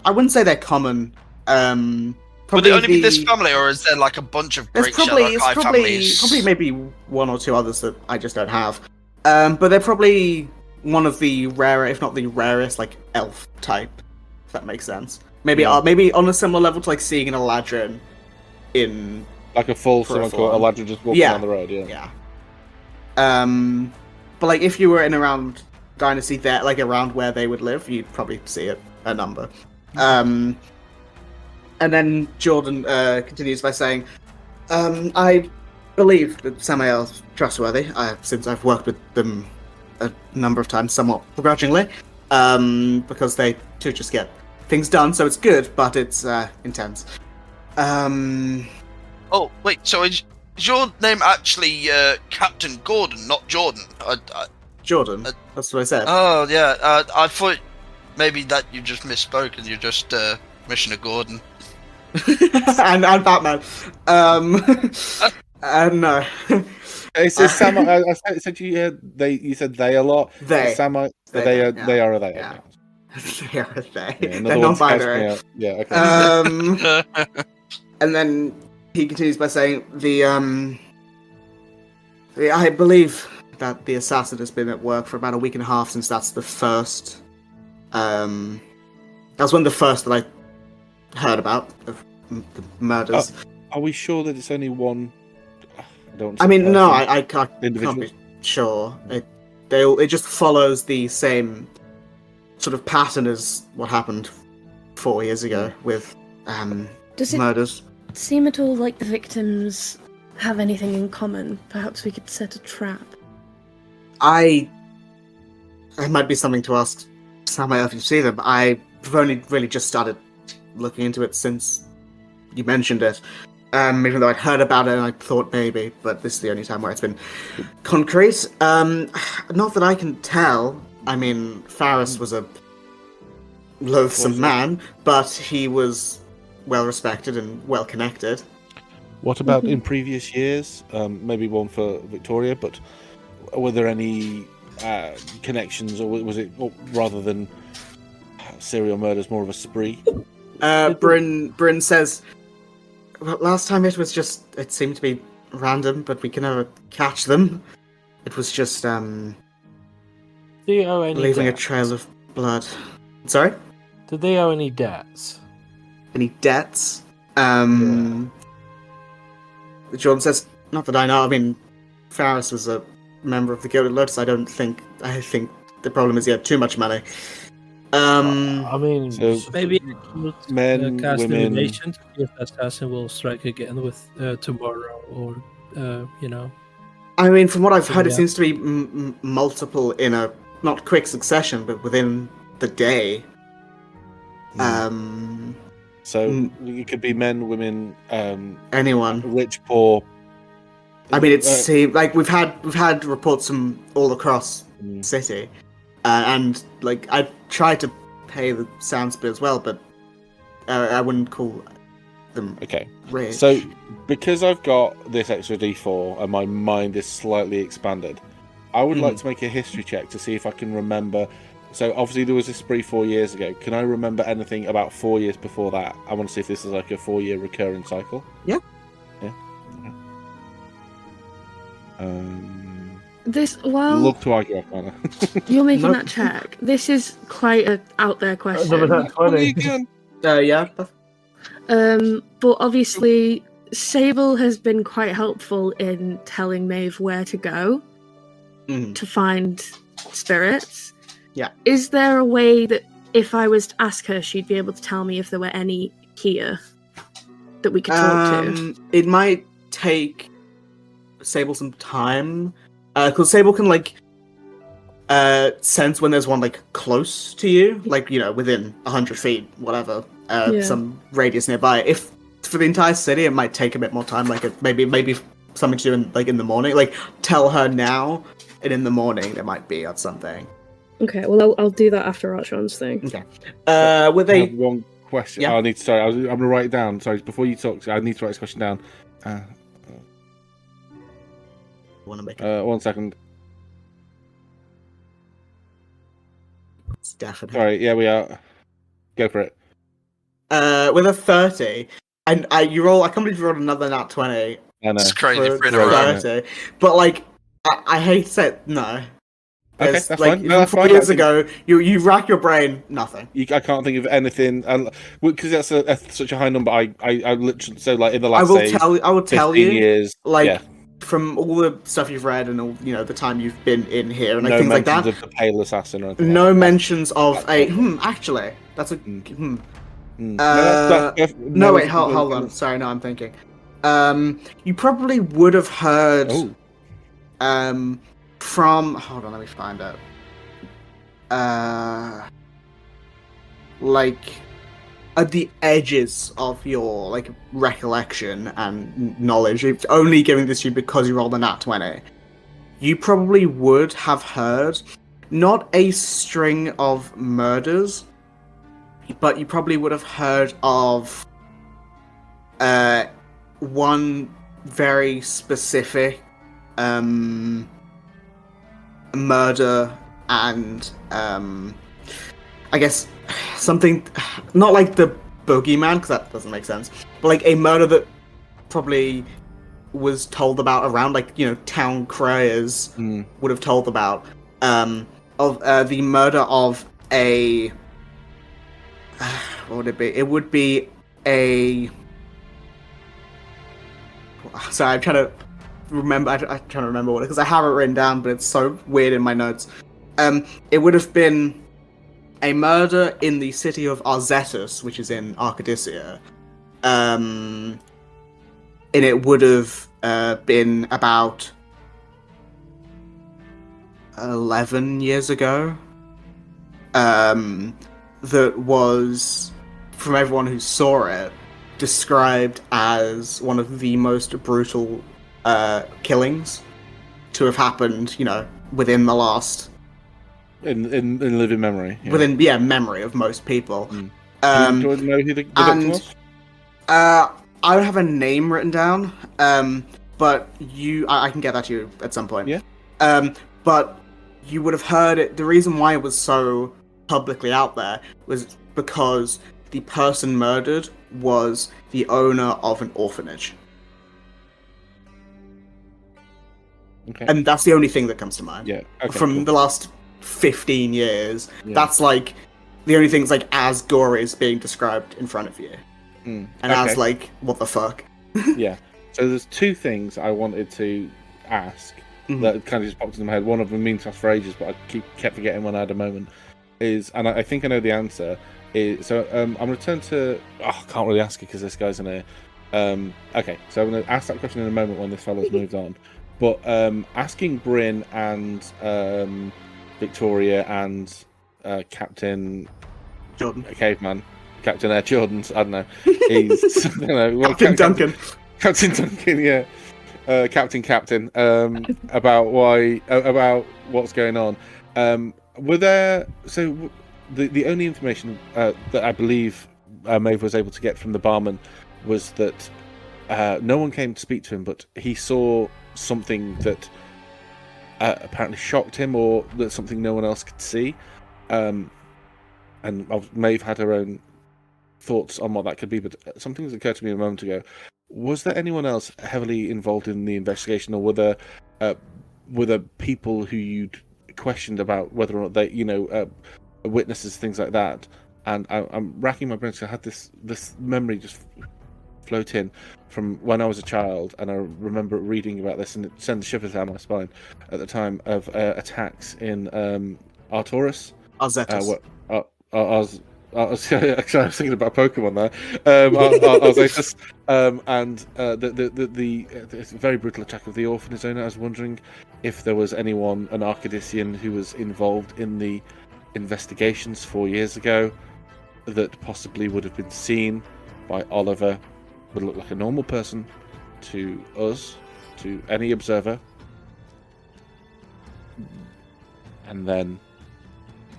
S1: wouldn't say they're common.
S2: Would it only be this family, or is there like a bunch of
S1: There's
S2: great
S1: probably
S2: families?
S1: probably maybe one or two others that I just don't have. But they're probably one of the rarer, if not the rarest, like elf type. If that makes sense. Maybe maybe on a similar level to like seeing an Eladrin in
S8: Like a full someone called Eladrin just walking down the road. Yeah.
S1: But like if you were in around Dynasty, there, like around where they would live, you'd probably see a number. And then Jordan continues by saying, I believe that Samael's trustworthy, since I've worked with them a number of times, somewhat begrudgingly, because they too just get things done, so it's good, but it's intense.
S2: Oh, wait, so is your name actually Captain Gordon, not Jordan?
S1: Jordan, that's what I said.
S2: Oh, yeah, I thought maybe that you just misspoke and you're just Commissioner Gordon.
S1: and Batman. No.
S8: It says Sam. I said you said they a lot.
S1: They.
S8: Sam. They are a they.
S1: Yeah.
S8: Okay.
S1: They are a they.
S8: Yeah,
S1: They're non-binary.
S8: Yeah. Okay.
S1: And then he continues by saying I believe that the assassin has been at work for about a week and a half since that's the first. That was one of the first that I heard about of the murders.
S8: Are we sure that it's only one?
S1: I mean, no, I can't be sure. It just follows the same sort of pattern as what happened 4 years ago with
S3: Does it
S1: murders.
S3: seem at all like the victims have anything in common? Perhaps we could set a trap.
S1: It might be something to ask Samael if you see them. I've only really just started looking into it since you mentioned it. Even though I'd heard about it and I thought maybe, but this is the only time where it's been concrete. Not that I can tell. I mean, Faris was a loathsome man, but he was well respected and well connected.
S8: What about in previous years? Maybe one for Victoria, but were there any connections, or was it rather than serial murders, more of a spree?
S1: Bryn says, well, last time it seemed to be random, but we can never catch them. It was just
S4: Do you owe any
S1: leaving
S4: debts?
S1: a trail of blood. Sorry?
S4: Did they owe any debts?
S1: Any debts? Jordan says, not that I know. I mean, Faris was a member of the Gilded Lotus. I think the problem is he had too much money.
S4: I mean,
S8: So-
S6: Maybe
S8: Men,
S6: cast
S8: women.
S6: elimination to see if the assassin will strike again with tomorrow, or
S1: I mean, from what I've heard, it
S6: Yeah.
S1: seems to be multiple in a not quick succession, but within the day.
S8: So it could be men, women,
S1: Anyone.
S8: rich, poor.
S1: I mean, it seems like we've had reports from all across the city, and like I tried to pay the sounds bit as well, but I wouldn't call them
S8: Okay.
S1: rich.
S8: So, because I've got this extra D4 and my mind is slightly expanded, I would like to make a history check to see if I can remember. So obviously there was this spree 4 years ago. Can I remember anything about 4 years before that? I want to see if this is like a 4-year recurring cycle.
S1: Yeah.
S8: Yeah.
S7: This
S8: Love to argue, Arcana.
S7: you're making
S1: Nope.
S7: that check. This is quite a out there question.
S4: Another nat 20.
S1: Yeah.
S7: But obviously, Sable has been quite helpful in telling Maeve where to go
S1: Mhm.
S7: to find spirits.
S1: Yeah.
S7: Is there a way that if I was to ask her, she'd be able to tell me if there were any here that we could talk to?
S1: It might take Sable some time, because Sable can sense when there's one close to you, within 100 feet, whatever,
S7: Yeah.
S1: some radius nearby. If for the entire city, it might take a bit more time. Maybe something to do in the morning. Tell her now, and in the morning there might be something.
S7: Okay, well, I'll do that after Archon's thing.
S1: Okay. With
S8: I
S1: a
S8: have one question.
S1: Yeah.
S8: I'm going to write it down. Sorry, before you talk, I need to write this question down.
S1: want to make
S8: 1 second.
S1: it's definitely
S8: Sorry, yeah, we are. Go for it.
S1: with a 30, and you roll. I can't believe you rolled another nat 20.
S8: I know.
S2: It's crazy
S1: for
S2: for in a
S8: Right.
S2: row.
S1: 30, but I hate to say it, no.
S8: Okay,
S1: There's,
S8: that's fine. No, that's
S1: 4
S8: fine.
S1: years
S8: I think-
S1: ago, you rack your brain, nothing.
S8: I can't think of anything, and because that's such a high number, I literally in the
S1: I
S8: last
S1: will
S8: say
S1: I will tell
S8: 15
S1: you,
S8: years, yeah,
S1: from all the stuff you've read and all the time you've been in here and
S8: no
S1: things like
S8: mentions
S1: that.
S8: of the pale assassin or anything.
S1: No
S8: like
S1: mentions of
S8: that's
S1: a
S8: perfect.
S1: Actually, that's a
S8: Mm. that.
S1: No,
S8: that's
S1: wait,
S8: it's
S1: hold
S8: completely-
S1: on. Sorry, no, I'm thinking. You probably would have heard
S8: Oh,
S1: from. Hold on, let me find out. At the edges of your recollection and knowledge, it's only giving this to you because you rolled a nat 20. You probably would have heard not a string of murders, but you probably would have heard of one very specific murder and I guess something not like the boogeyman, because that doesn't make sense, but a murder that probably was told about around town criers would have told about of the murder of a what would it be? It would be a. Sorry, I'm trying to remember. I'm trying to remember what, because I have it written down, but it's so weird in my notes. It would have been a murder in the city of Arzetus, which is in Arcadia. And it would have been about 11 years ago. That was, from everyone who saw it, described as one of the most brutal killings to have happened, within the last
S8: in living memory. Yeah.
S1: within memory of most people.
S8: Do you know who the victim
S1: and-
S8: was?
S1: I don't have a name written down, but I can get that to you at some point.
S8: Yeah.
S1: But you would have heard it. The reason why it was so publicly out there was because the person murdered was the owner of an orphanage.
S8: Okay.
S1: And that's the only thing that comes to mind.
S8: Yeah. Okay,
S1: From
S8: cool.
S1: the last 15 years,
S8: Yeah.
S1: that's the only thing's as gory as being described in front of you.
S8: Mm,
S1: And
S8: okay.
S1: as what the fuck?
S8: Yeah. So there's two things I wanted to ask
S1: Mhm.
S8: that kind of just popped into my head. One of them means to ask for ages, but I kept forgetting when I had a moment. And I think I know the answer. I'm going to turn to. I can't really ask it because this guy's in here. Okay, so I'm going to ask that question in a moment when this fellow's moved on. But asking Bryn and Victoria and Captain
S1: Jordan.
S8: Caveman, Captain Air Jordans, I don't know. He's I don't know, well,
S1: Captain Duncan.
S8: Captain Duncan, yeah. Captain, about what's going on. Were there the only information that I believe Maeve was able to get from the barman was that no one came to speak to him, but he saw something that apparently shocked him, or that something no one else could see. And Maeve had her own thoughts on what that could be, but something's occurred to me a moment ago. Was there anyone else heavily involved in the investigation, or were there people who you'd questioned about whether or not they, witnesses, things like that? And I'm racking my brains. I had this memory just float in from when I was a child, and I remember reading about this, and it sent shivers down my spine at the time of attacks in Artoris.
S1: Arzetus.
S8: I was thinking about Pokemon there. Arzetus, and the very brutal attack of the orphanage owner. I was wondering if there was anyone, an Arcadissian, who was involved in the investigations 4 years ago that possibly would have been seen by Oliver, would look like a normal person to us, to any observer, and then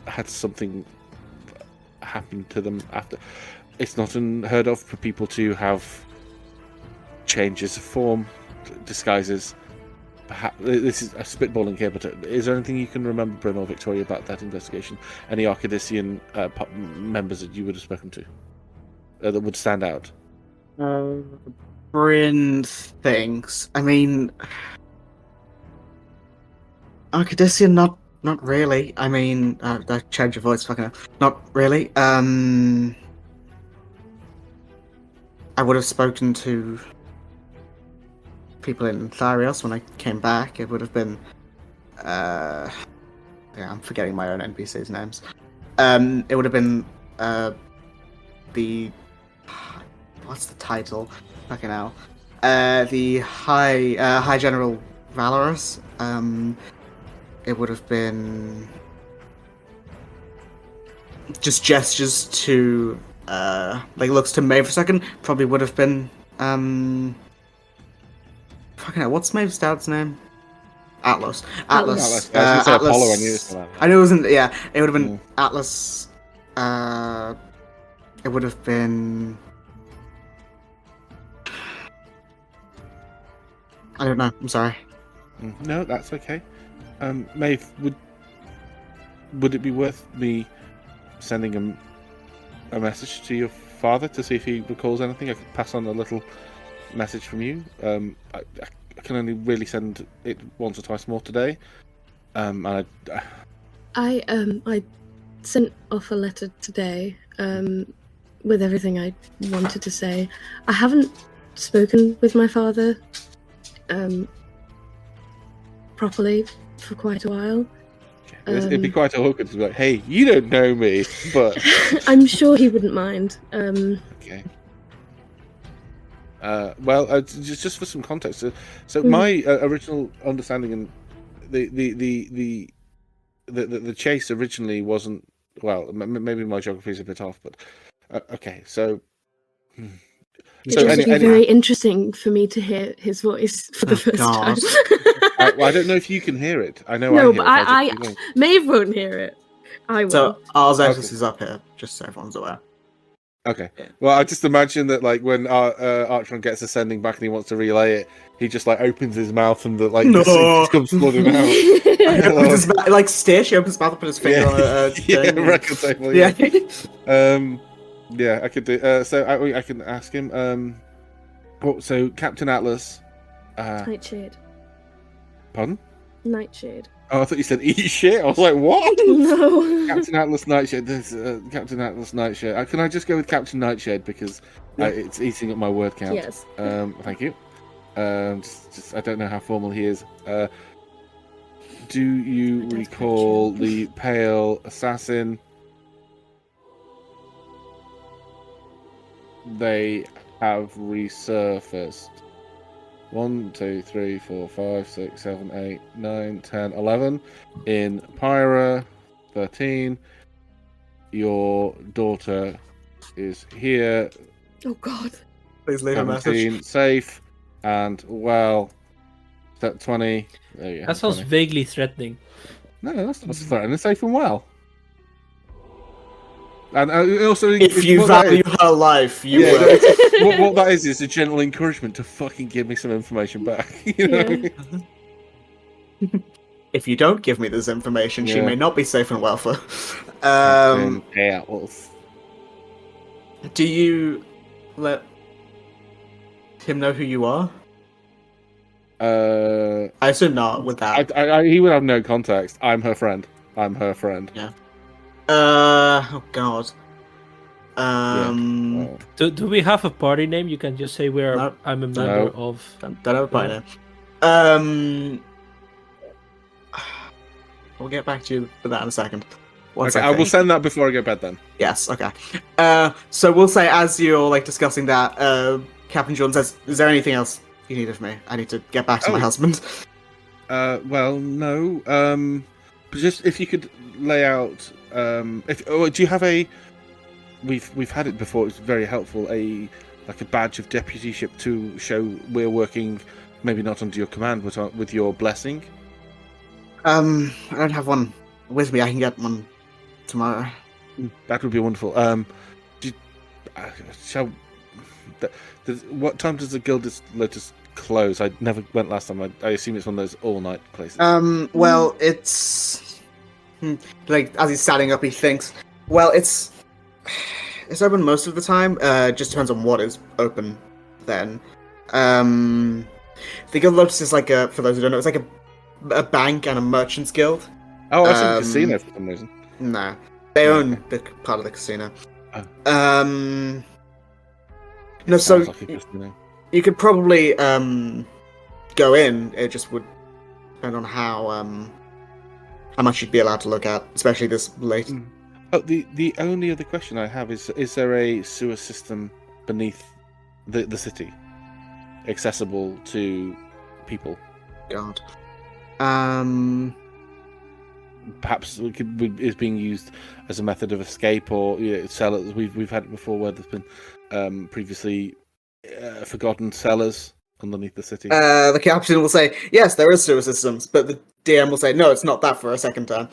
S8: had something happen to them after. It's not unheard of for people to have changes of form, disguises. Perhaps this is a spitballing here, but is there anything you can remember, Bryn or Victoria, about that investigation? Any Arcadissian members that you would have spoken to that would stand out?
S1: Bryn thinks. I mean, Arcadissian, not really. I mean, I changed your voice, fucking hell. Not really. I would have spoken to people in Tharios when I came back. It would have been yeah, I'm forgetting my own NPCs' names. It would have been the what's the title? Fucking hell. The High General Valorous. It would have been just gestures to looks to Maeve for a second. Probably would have been fucking hell, what's Maeve's dad's name? Atlas.
S8: Atlas. Apollo, I knew this one.
S1: I knew it wasn't. Yeah, it would have been Atlas. It would have been. I don't know. I'm sorry.
S8: No, that's okay. Maeve, would it be worth me sending a message to your father to see if he recalls anything? I could pass on a little message from you. I can only really send it once or twice more today. I
S7: sent off a letter today with everything I wanted to say. I haven't spoken with my father properly for quite a while.
S8: It'd be quite awkward to be like, "Hey, you don't know me," but
S7: I'm sure he wouldn't mind.
S8: Okay. Well, just for some context, so my original understanding and the chase originally wasn't, well, maybe my geography is a bit off, but okay, so.
S7: It would be very interesting for me to hear his voice for the first time.
S8: Well, I don't know if you can hear it. I know
S7: no,
S8: I hear
S7: but Maeve won't hear it. I will.
S1: So Arzetus is up here, just so everyone's aware.
S8: Okay. Well, I just imagine that, like, when Archon gets ascending back and he wants to relay it, he just like opens his mouth and the soup just comes flooding out.
S1: Like Stitch, he opens his mouth and put his finger on a
S8: record table. Yeah, I could do. So I can ask him. So Captain Atlas.
S7: Nightshade.
S8: Pardon?
S7: Nightshade.
S8: Oh, I thought you said eat shit. I was like, what?
S7: No.
S8: Captain Atlas Nightshade. Captain Atlas Nightshade. Can I just go with Captain Nightshade because it's eating up my word count?
S7: Yes.
S8: Thank you. Just I don't know how formal he is. Do you recall the pale assassin? They have resurfaced. 1, 2, 3, 4, 5, 6, 7, 8, 9, 10, 11 in Pyra. 13. Your daughter is here.
S7: Oh God.
S1: Please leave a message.
S8: Safe and well. Step 20. There you go.
S6: That sounds
S8: 20.
S6: vaguely threatening.
S8: No, that's not threatening. Safe and well. And also,
S1: if you value her life, you will.
S8: What that is a gentle encouragement to fucking give me some information back. You know what I mean?
S1: if you don't give me this information, she
S8: Yeah.
S1: may not be safe and well for.
S8: Yeah, well,
S1: Do you let him know who you are? I assume not. With that,
S8: he would have no context. I'm her friend. I'm her friend.
S1: Yeah. Oh God.
S6: Do we have a party name? You can just say
S1: No.
S6: I'm a member
S8: No.
S6: of.
S1: Don't have a party
S6: No.
S1: name. We'll get back to you for that in a second. One
S8: Okay, I
S1: second.
S8: will send that before I go to bed then.
S1: Yes, okay. So we'll say as you're like discussing that, Captain Jordan says, "Is there anything else you need of me? I need to get back to my husband."
S8: Well, no. But just if you could lay out, do you have a? We've had it before. It's very helpful. A badge of deputyship to show we're working, maybe not under your command, but with your blessing.
S1: I don't have one with me. I can get one tomorrow.
S8: That would be wonderful. What time does the Gilded Lotus close? I never went last time. I assume it's one of those all-night places.
S1: Well, it's like as he's standing up, he thinks, well, it's open most of the time. Just depends on what is open then. The Gilded Lotus is like for those who don't know, it's like a bank and a merchant's guild.
S8: Oh, I see the casino for some reason.
S1: No, they own the part of the casino.
S8: Oh.
S1: No, so
S8: Sounds like a casino.
S1: you could probably go in. It just would depend on how much you'd be allowed to look at, especially this late.
S8: Oh, the only other question I have is there a sewer system beneath the city, accessible to people?
S1: God.
S8: Perhaps is being used as a method of escape, or cellars. We've had it before where there's been previously forgotten cellars underneath the city.
S1: The captain will say, yes, there is sewer systems, but the DM will say, no, it's not that for a second time.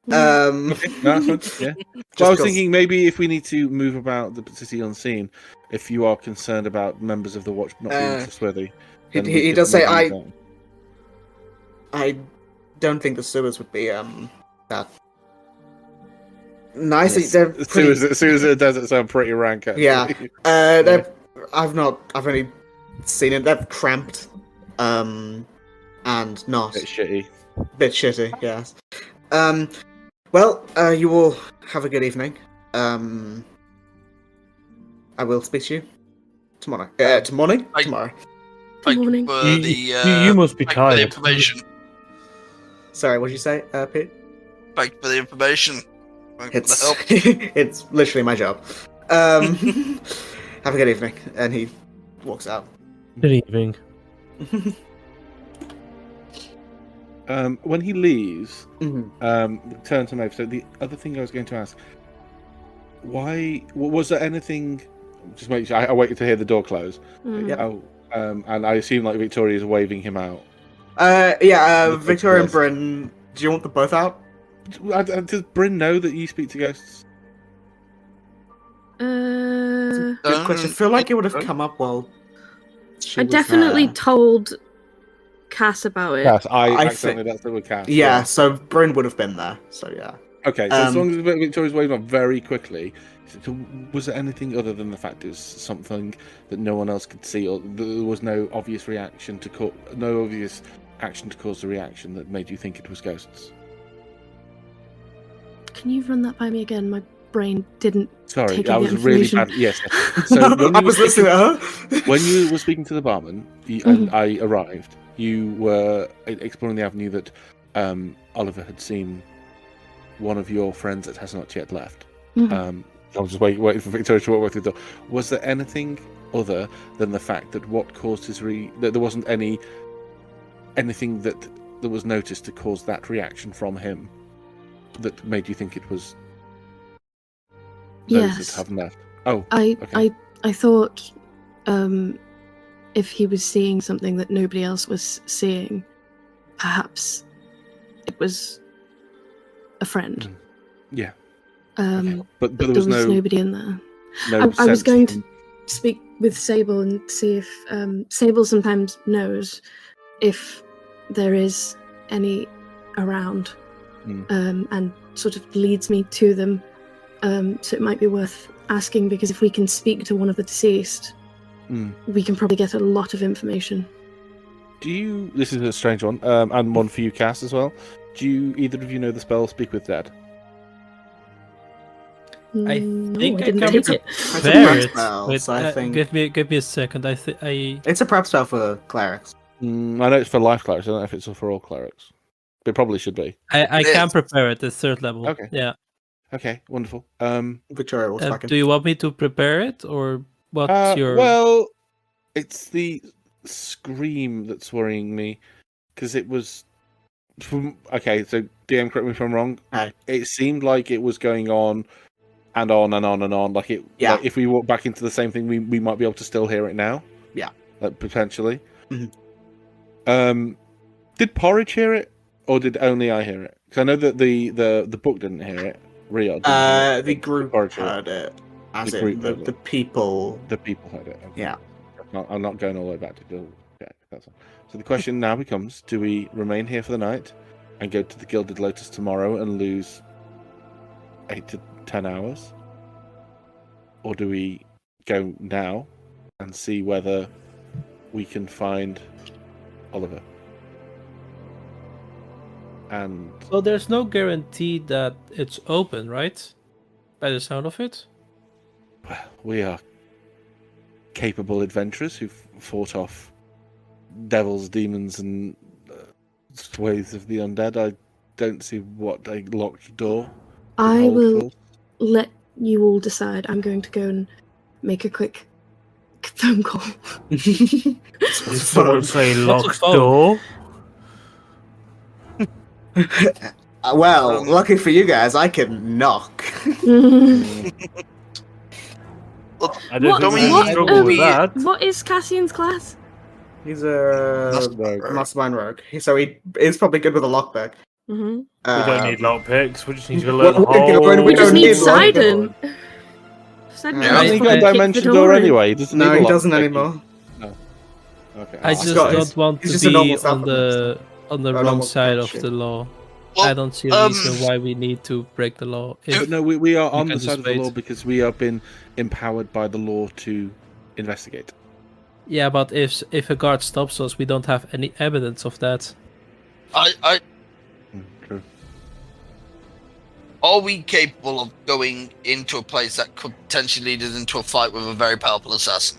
S8: Okay, no, that's fine. Yeah. Well, I was thinking maybe if we need to move about the city unseen, if you are concerned about members of the watch not being trustworthy,
S1: he does say, I don't think the sewers would be that nice.
S8: Yes.
S1: They're pretty...
S8: Sewers in the desert sound pretty rank. Actually.
S1: Yeah. I've only seen it. They're cramped, and not
S8: Bit shitty.
S1: Bit shitty, yes. Well, you all have a good evening. I will speak to you tomorrow. Tomorrow.
S2: Thank
S3: morning.
S2: you for the
S4: You must be
S2: thank you for the
S4: tired.
S2: information.
S1: Sorry, what did you say, Pete?
S2: Thank you for the information. Thank you for the
S1: It's
S2: help.
S1: it's literally my job. Have a good evening, and he walks out.
S4: Good evening.
S8: When he leaves,
S1: Mhm.
S8: turn to Maeve. So the other thing I was going to ask, why was there anything? Just make sure. I waited to hear the door close.
S1: Yeah.
S8: Oh, and I assume like Victoria is waving him out.
S1: Victoria and Bryn, do you want them both out?
S8: Does Bryn know that you speak to ghosts?
S3: Uh,
S1: Good question. I feel like it would have come up while she
S3: I
S1: was
S3: definitely
S1: there.
S3: told Cass about it.
S8: Yes, I
S1: I
S8: accidentally
S1: think-
S8: that's the word cast.
S1: Yeah, so Bryn would have been there, so yeah.
S8: Okay, so as long as Victoria's waving on very quickly, so was there anything other than the fact it was something that no one else could see, or there was no obvious reaction to no obvious action to cause the reaction that made you think it was ghosts?
S3: Can you run that by me again? My brain didn't.
S8: Sorry,
S3: Taking
S8: I
S3: the
S8: was really
S3: information.
S8: bad. Yes. So when
S1: I
S8: you
S1: was
S8: were
S1: listening
S8: speaking,
S1: to her.
S8: when you were speaking to the barman, and I arrived, you were exploring the avenue that Oliver had seen one of your friends that has not yet left.
S3: Mhm.
S8: I was just waiting for Victoria to walk through the door. Was there anything other than the fact that what caused his that there wasn't anything that was noticed to cause that reaction from him that made you think it was those
S3: Yes.
S8: that have left? Oh,
S3: I
S8: okay.
S3: I thought if he was seeing something that nobody else was seeing, perhaps it was a friend.
S8: Yeah.
S3: Okay.
S8: But
S3: But
S8: there was no
S3: nobody in there.
S8: no
S3: I was
S8: sense
S3: going
S8: from-
S3: to speak with Sable and see if Sable sometimes knows if there is any
S7: around,
S8: Mm.
S7: and sort of leads me to them. So it might be worth asking, because if we can speak to one of the deceased, we can probably get a lot of information.
S8: Do you? This is a strange one, and one for you, Cass, as well. Do you either of you know the spell "Speak with Dead"?
S6: I
S7: No,
S6: think
S7: I
S6: I
S7: didn't
S6: can
S7: take it.
S1: It's a
S6: prepare
S1: prep
S6: it.
S1: spell,
S6: Wait,
S1: so I think
S6: give me a second. I
S1: it's a prep spell for clerics.
S8: I know it's for life clerics. I don't know if it's for all clerics. But it probably should be.
S6: I
S2: It
S6: can
S2: is.
S6: prepare it at third level.
S8: Okay.
S6: Yeah.
S8: Okay, wonderful.
S1: Victoria will fucking.
S6: Do you want me to prepare it, or what's your?
S8: Well, it's the scream that's worrying me, because it was. Okay, so DM, correct me if I'm wrong.
S1: Aye.
S8: It seemed like it was going on and on and on and on. Like it.
S1: Yeah.
S8: Like if we walk back into the same thing, we might be able to still hear it now.
S1: Yeah.
S8: Like, potentially.
S1: Mhm.
S8: Did Porridge hear it, or did only I hear it? Because I know that the book didn't hear it. Rio didn't hear it.
S1: The group
S8: Porridge heard
S1: heard it. As
S8: The
S1: in
S8: group heard
S1: the
S8: it.
S1: people.
S8: The people heard it. Okay.
S1: Yeah.
S8: I'm not going all the way back to Guild. Okay, that's all. So the question now becomes: do we remain here for the night and go to the Gilded Lotus tomorrow and lose 8 to 10 hours, or do we go now and see whether we can find Oliver? And
S6: So there's no guarantee that it's open, right? By the sound of it.
S8: we are capable adventurers who've fought off devils, demons, and swathes of the undead. I don't see what a locked door.
S7: I
S8: hold
S7: will
S8: for us.
S7: let you all decide. I'm going to go and make a quick phone call.
S4: Did someone say
S6: What's a
S4: locked
S6: phone?
S4: door?
S1: Well, lucky for you guys, I can knock.
S4: I don't
S7: What-
S4: think we
S7: what-
S4: can struggle with that.
S7: What is Cassian's class?
S1: He's a mastermind rogue, so he is probably good with a lockpick.
S7: Mm-hmm.
S4: We don't need lockpicks. We just need to
S1: well,
S4: learn a
S1: we can-
S4: whole.
S1: we
S7: We just
S1: don't
S7: need
S1: need lockpick.
S7: Sidon. Sidon
S1: Yeah,
S7: can
S8: Hasn't he
S7: just
S8: got a
S7: fucking kick the
S8: dimension door
S7: in.
S8: anyway? He doesn't
S1: No,
S8: need a
S1: he doesn't
S8: lockpick.
S1: anymore.
S8: Okay.
S6: I
S8: Ah,
S6: just
S1: got-
S6: don't want
S1: he's
S6: to
S1: just a normal
S6: be on
S1: supplement,
S6: the
S1: Or
S6: wrong
S1: normal
S6: side of
S1: shit.
S6: the law.
S2: Well,
S6: I don't see a reason why we need to break the law.
S8: But
S6: If,
S8: no, we are
S6: You
S8: on
S6: can
S8: the side
S6: just
S8: of the law
S6: wait.
S8: because we have been empowered by the law to investigate.
S6: yeah, but if a guard stops us, we don't have any evidence of that.
S8: True.
S2: Are we capable of going into a place that could potentially lead us into a fight with a very powerful assassin?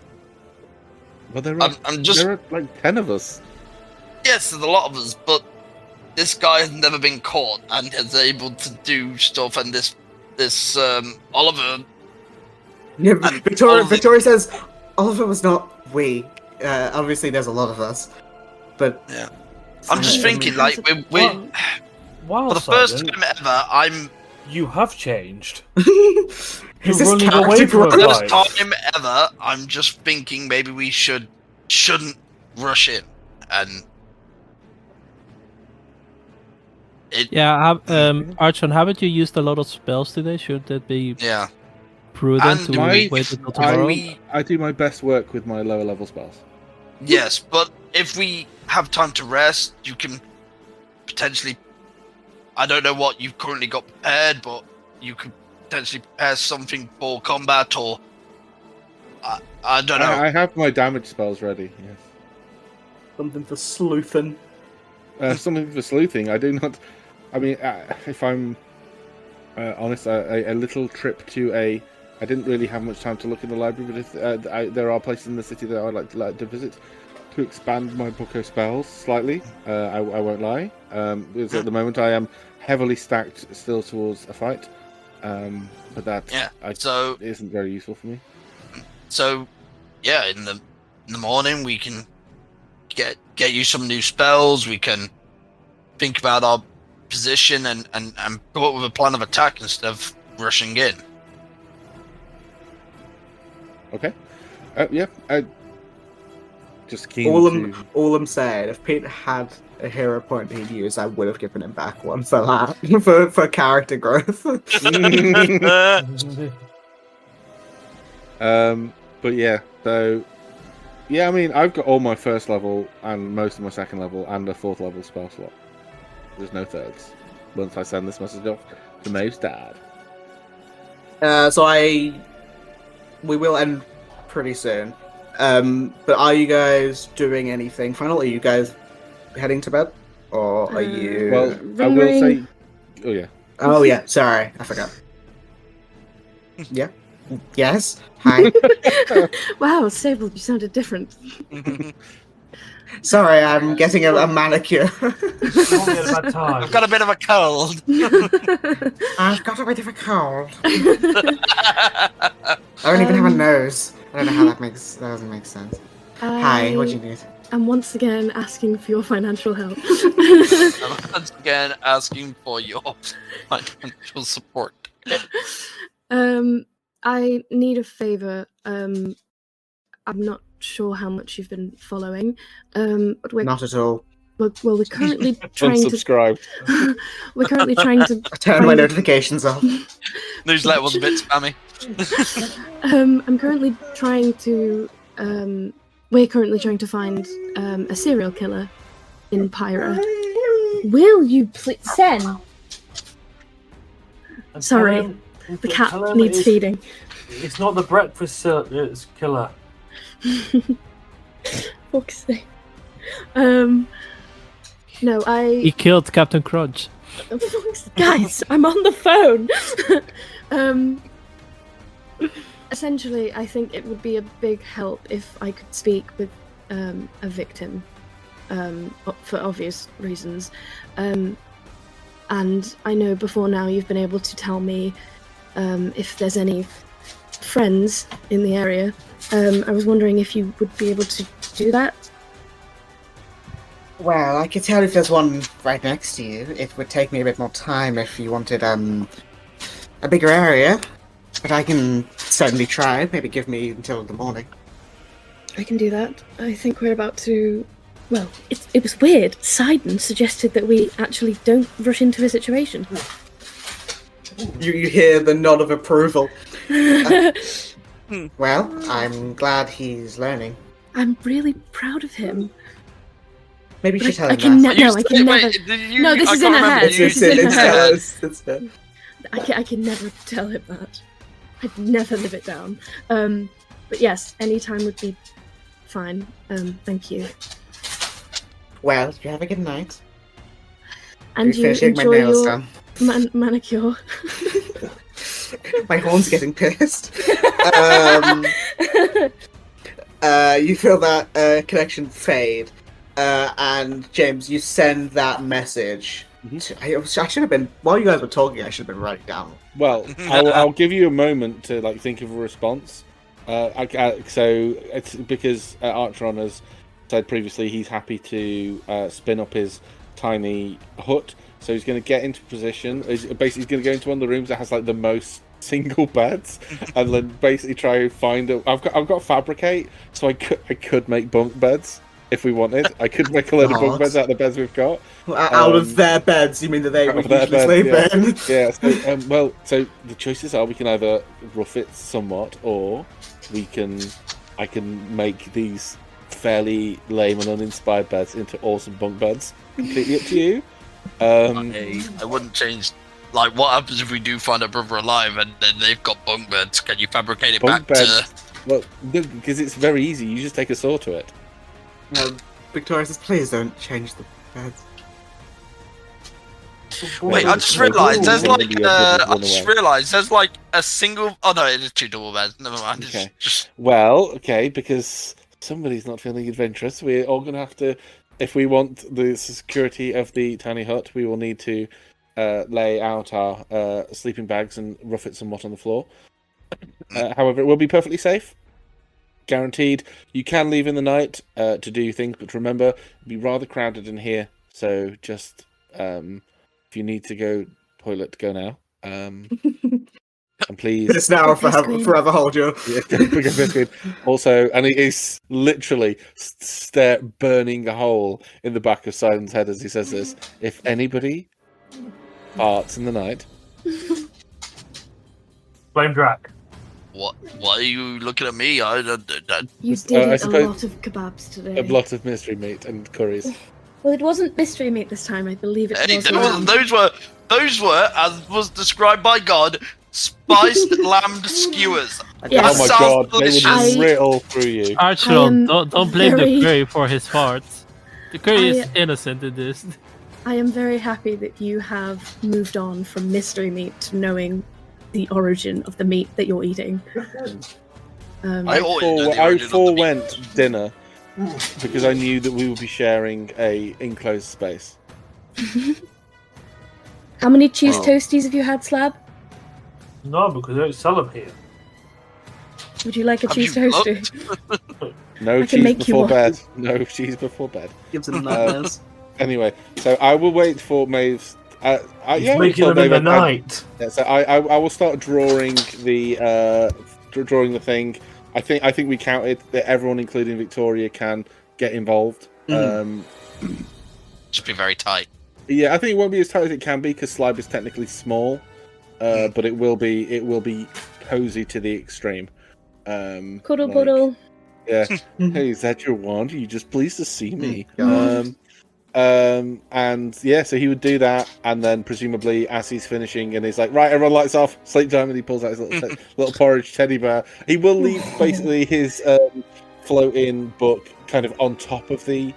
S8: Well, there are,
S2: I'm just
S8: there are like 10 of us.
S2: yes, there's a lot of us, but this guy has never been caught and is able to do stuff. And this Oliver,
S1: Yeah,
S2: And
S1: Victoria.
S2: Oliver-
S1: Victoria says Oliver was not we. Obviously, there's a lot of us, but
S2: I'm just thinking like we're
S4: Wow,
S2: for the first
S4: Simon,
S2: time ever,
S4: you have changed.
S1: is this
S4: running
S1: character
S4: away from a
S1: growth?
S4: fight.
S2: first time ever, I'm just thinking maybe we shouldn't rush in and.
S6: Yeah, Archon, haven't you used a lot of spells today? Should that be
S2: Yeah.
S6: prudent
S2: And
S6: to
S2: do
S6: wait
S2: we-
S6: until
S2: I
S6: tomorrow?
S2: we
S8: I do my best work with my lower level spells.
S2: yes, but if we have time to rest, you can potentially. I don't know what you've currently got prepared, but you could potentially prepare something for combat, or I don't know.
S8: I have my damage spells ready. Yes.
S1: Something for sleuthing.
S8: Something for sleuthing. I do not. I mean, if I'm honest, a little trip to a. I didn't really have much time to look in the library, but if there are places in the city that I'd like to visit to expand my book of spells slightly. I won't lie. Because at the moment I am heavily stacked still towards a fight. But that
S2: So
S8: isn't very useful for me.
S2: So, yeah, in the morning we can get you some new spells. We can think about our position and come up with a plan of attack instead of rushing in.
S8: Okay. Yeah. Just keen to.
S1: All I'm saying, if Pete had a hero point he'd use, I would have given him back one for that, for character growth.
S8: But yeah, so yeah, I mean, I've got all my first level and most of my second level and a fourth level spell slot. There's no thirds. Once I send this message off to Maeve's dad.
S1: We will end pretty soon. But are you guys doing anything final? Are you guys heading to bed? Or are you...
S8: Well, I
S3: Ring,
S8: will
S3: ring.
S8: say... Oh, yeah.
S1: Oh, yeah. Sorry. I forgot. Yeah? Yes? Hi.
S3: Wow, Sable, you sounded different.
S1: Sorry, I'm getting a manicure.
S2: I've got a bit of a cold.
S1: I've got a bit of a cold. I don't even have a nose. I don't know how that doesn't make sense. Hi, what do you need?
S3: I'm once again asking for your financial help.
S2: I'm once again asking for your financial support.
S3: I need a favor. I'm not sure how much you've been following. But
S1: Not at all.
S3: Well, we're currently trying to.
S8: Unsubscribed.
S3: We're currently trying to.
S1: I turned my notifications off.
S2: Newsletter was a bit spammy.
S3: I'm currently trying to. We're currently trying to find a serial killer in Pyra. Will you please, Sen? Sorry, the cat needs feeding.
S4: It's not the breakfast it's killer.
S3: Fuck's sake. No,
S6: He killed Captain Crunch.
S3: Guys, I'm on the phone. Essentially, I think it would be a big help if I could speak with a victim, for obvious reasons. And I know before now you've been able to tell me if there's any friends in the area. I was wondering if you would be able to do that.
S1: Well, I could tell if there's one right next to you. It would take me a bit more time if you wanted a bigger area. But I can certainly try. Maybe give me until the morning.
S3: I can do that. I think we're about to... Well, it was weird. Sidon suggested that we actually don't rush into a situation.
S1: You hear the nod of approval. Well, I'm glad he's learning.
S3: I'm really proud of him.
S1: Maybe you should tell
S3: I
S1: him
S3: can
S1: that.
S3: no, I can never. No, this is in her head.
S1: It's in.
S3: I can never tell him that. I'd never live it down. But yes, any time would be fine. Thank you.
S1: Well, you have a good night.
S3: And you enjoy your manicure.
S1: My horn's getting pissed. You feel that connection fade. And James, you send that message. I should have been, while you guys were talking, I should have been writing down.
S8: Well, I'll give you a moment to think of a response. So it's because Archeron has said previously he's happy to spin up his tiny hut. So he's going to get into position. He's going to go into one of the rooms that has the most single beds, and then basically try and find it. I've got fabricate, so I could make bunk beds. If we wanted, I could make a load of bunk beds out of the beds we've got.
S1: Out of their beds, you mean that they would usually sleep in?
S8: Yeah. So the choices are: we can either rough it somewhat, or I can make these fairly lame and uninspired beds into awesome bunk beds. Completely up to you.
S2: I wouldn't change. What happens if we do find a brother alive and then they've got bunk beds? Can you fabricate it
S8: bunk
S2: back
S8: beds,
S2: to?
S8: Well, no, because it's very easy. You just take a saw to it.
S1: Victoria says, please don't change the beds.
S2: Wait, I just realised there's a single. Oh no, it's two double beds. Never mind.
S8: Okay.
S2: Just...
S8: Well, okay, because somebody's not feeling adventurous. We're all going to have to, if we want the security of the tiny hut, we will need to lay out our sleeping bags and rough it somewhat on the floor. However, it will be perfectly safe. Guaranteed. You can leave in the night to do things, but remember, it'll be rather crowded in here. So just if you need to go toilet, go now. And please.
S1: This now forever hold you.
S8: Yeah, also, and he is literally burning a hole in the back of Sidon's head as he says this. If anybody farts in the night,
S4: blame Drac.
S2: What? Why are you looking at me?
S3: You did eat a lot of kebabs today.
S8: A lot of mystery meat and curries.
S7: Well, it wasn't mystery meat this time. I believe it
S2: Hey,
S7: was lamb.
S2: those were, as was described by God, spiced lamb skewers.
S7: Yes.
S8: Oh my
S2: Sounds
S8: god, they would
S2: delicious.
S8: riddle through you.
S6: Archulon, don't blame
S7: very-
S6: the curry for his farts. The curry is
S7: I-
S6: innocent in this.
S7: I am very happy that you have moved on from mystery meat to knowing the origin of the meat that you're eating.
S2: I always know the
S8: I
S2: origin of the
S8: forewent dinner because I knew that we would be sharing a enclosed space.
S7: How many cheese
S1: Wow.
S7: toasties have you had, Slab?
S5: No, because they don't sell them here.
S7: Would you like a
S2: Have
S7: cheese
S2: you
S7: toasty?
S8: No
S7: I can
S8: cheese
S7: make you
S8: before
S7: one.
S8: bed. No cheese before bed.
S1: Gives him nightmares.
S8: Anyway, so I will wait for Maeve's.
S5: He's
S8: yeah,
S5: making
S8: so
S5: them in the
S8: Maeve, I-
S5: night.
S8: Yeah, so I will start drawing the thing. I think we counted that everyone, including Victoria, can get involved.
S2: Just be very tight.
S8: Yeah, I think it won't be as tight as it can be because Slime is technically small, but it will be cozy to the extreme.
S7: Cuddle
S8: like-
S7: puddle.
S8: Yeah. Hey, is that your wand? Are you just pleased to see me?
S1: God.
S8: And yeah, so he would do that, and then presumably as he's finishing, and he's like, "Right, everyone lights off, sleep time," and he pulls out his little porridge teddy bear. He will leave basically his floating book kind of on top of the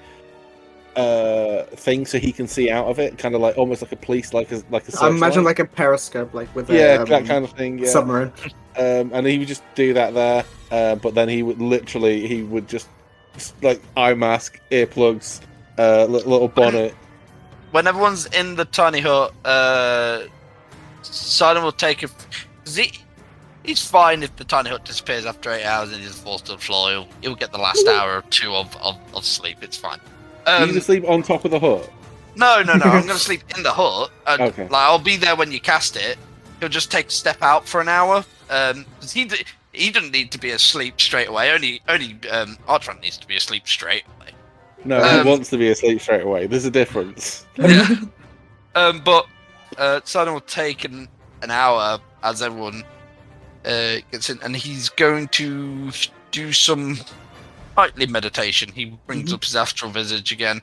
S8: thing, so he can see out of it, kind of like almost like a police, like a
S1: I imagine
S8: searchlight.
S1: like a periscope, like with
S8: Yeah,
S1: a
S8: that kind of thing. Yeah.
S1: submarine.
S8: And he would just do that there, but then he would just like eye mask, earplugs, little bonnet.
S2: When everyone's in the tiny hut, Simon will take a. He's fine if the tiny hut disappears after 8 hours and he's forced to the floor. He'll get the last hour or two of sleep. It's fine.
S8: You need to sleep on top of the hut.
S2: No. I'm going to sleep in the hut. And,
S8: Okay.
S2: Like, I'll be there when you cast it. He'll just take a step out for an hour. 'Cause he doesn't need to be asleep straight away. Only Artron needs to be asleep straight away.
S8: No, he wants to be asleep straight away. There's a difference.
S2: Yeah. But Simon will take an hour as everyone gets in, and he's going to do some nightly meditation. He brings up his astral visage again.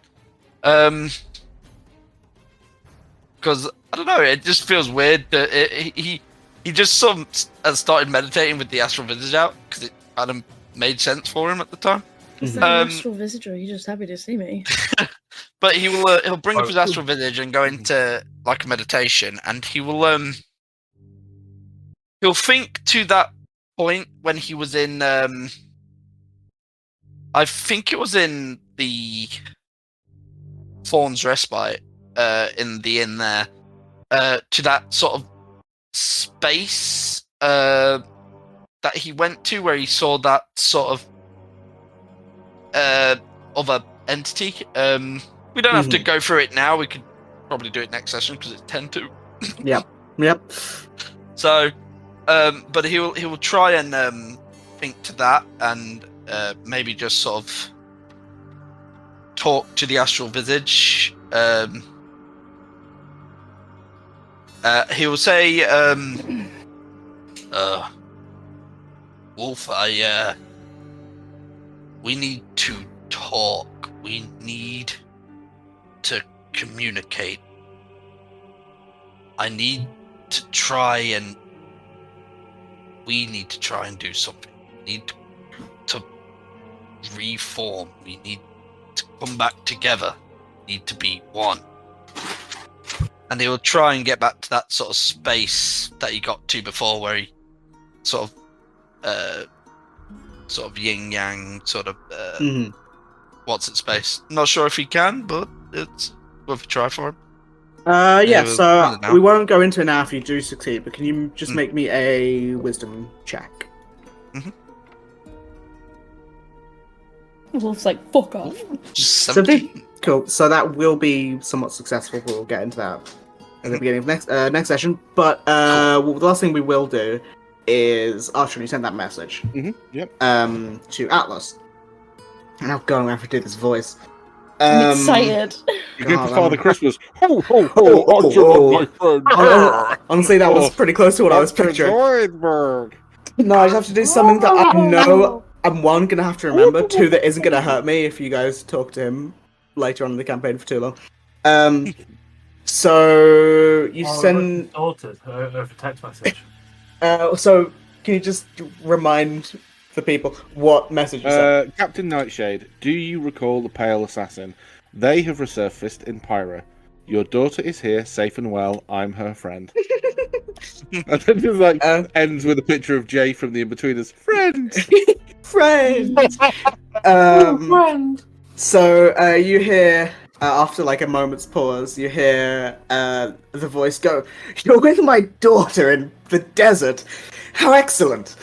S2: Because I don't know, it just feels weird that he just sort of has started meditating with the astral visage out because it kind of made sense for him at the time.
S7: Is that an astral visitor? Are you just happy to see me?
S2: But he'll bring up his astral visage and go into like a meditation, and he'll think to that point when he was in I think it was in the Thorn's Respite in the inn there, to that sort of space that he went to where he saw that sort of other entity. We don't have to go through it now. We could probably do it next session because it's 10 to.
S1: Yep.
S2: So, but he will try and think to that and maybe just sort of talk to the astral visage. He will say, Wolf, we need to talk. We need to communicate. I need to try and... We need to try and do something. We need to reform. We need to come back together. We need to be one. And he will try and get back to that sort of space that he got to before, where he sort of yin yang, sort of what's it space. Not sure if he can, but it's worth a try for him.
S1: Yeah,
S2: we'll
S1: so
S2: find it now.
S1: we won't go into it now if you do succeed, but can you just make me a wisdom check?
S7: Wolf's like, fuck off.
S2: 17.
S1: Cool. So that will be somewhat successful. We'll get into that at the beginning of next session. But the last thing we will do is after you send that message
S8: Yep.
S1: to Atlas. And I'll go and have to do this voice.
S7: I'm excited.
S8: You get to
S1: God,
S8: Father
S1: I'm-
S8: Christmas. Ho, ho, ho, Archer, my friend.
S1: Honestly, that was pretty close to what I was picturing.
S8: Zoidberg.
S1: No, I just have to do something that I know I'm one gonna have to remember, two that isn't gonna hurt me if you guys talk to him later on in the campaign for too long. So you send.
S4: Daughters over text message.
S1: So can you just remind the people what message you sent?
S8: Captain Nightshade, do you recall the Pale Assassin? They have resurfaced in Pyro. Your daughter is here, safe and well. I'm her friend. And then just ends with a picture of Jay from the Inbetweeners. Friend!
S1: Friend!
S4: Friend!
S1: So you hear, after like a moment's pause, you hear the voice go, "You're with my daughter in the desert. How excellent!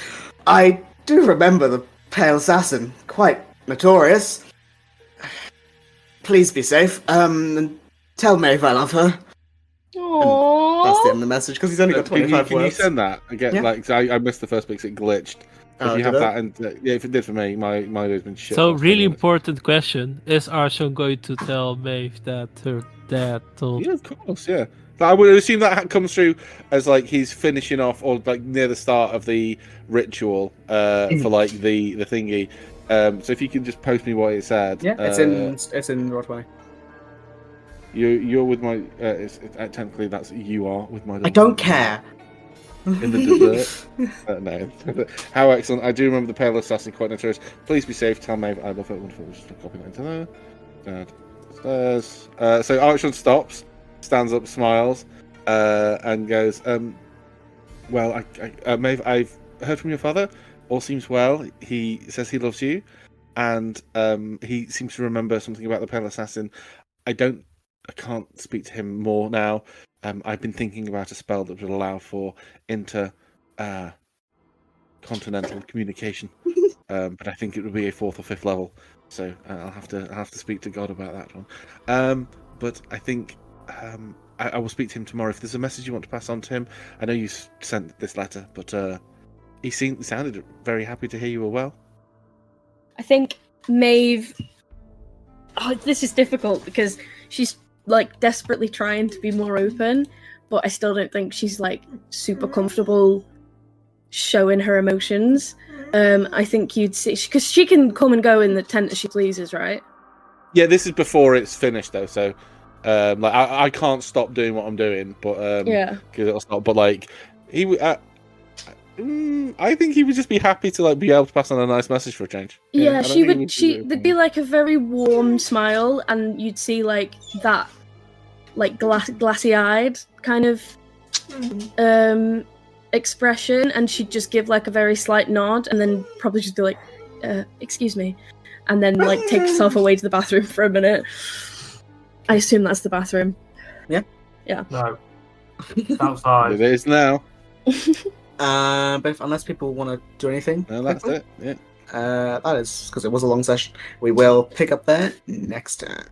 S1: I do remember the Pale Assassin. Quite notorious. Please be safe. And tell Maeve I love her."
S3: Aww.
S1: That's the end of the message, because he's only got 25
S8: can
S1: words.
S8: you send that? Again, I missed the first bit because it glitched. If you have that, and if it did for me, my has been shit.
S6: So, really important question: is Arshon going to tell Maeve that her dad told?
S8: Yeah, of course, yeah. But I would assume that comes through as like he's finishing off, or like near the start of the ritual for like the thingy. So if you can just post me what it said.
S1: Yeah, it's in Roll20.
S8: You're with my. Technically, that's you are with my.
S1: I don't care.
S8: In the desert. No. How excellent! I do remember the Pale Assassin quite notorious. Please be safe. Tell Maeve I love it. Wonderful. Just copy that into there. Dad. Stairs. So Archon stops, stands up, smiles, and goes. Well, Maeve, I've heard from your father. All seems well. He says he loves you, and he seems to remember something about the Pale Assassin. I can't speak to him more now. I've been thinking about a spell that would allow for intercontinental communication, but I think it would be a 4th or 5th level. So I'll have to speak to God about that one. But I think I will speak to him tomorrow. If there's a message you want to pass on to him, I know you sent this letter, but he sounded very happy to hear you were well.
S3: I think Maeve. Oh, this is difficult because she's like desperately trying to be more open, but I still don't think she's like super comfortable showing her emotions. I think you'd see, because she can come and go in the tent as she pleases, right?
S8: Yeah, this is before it's finished though, so like I can't stop doing what I'm doing, but
S3: Yeah,
S8: because it'll stop. But like I think he would just be happy to like be able to pass on a nice message for a change.
S3: yeah. There'd be like a very warm smile, and you'd see like that, like glassy-eyed kind of expression, and she'd just give like a very slight nod, and then probably just be like, "Excuse me," and then like take herself away to the bathroom for a minute. I assume that's the bathroom.
S1: Yeah.
S4: No. Outside.
S8: It is now.
S1: But unless people want to do anything,
S8: No, that's it. Yeah.
S1: that is because it was a long session. We will pick up there next time.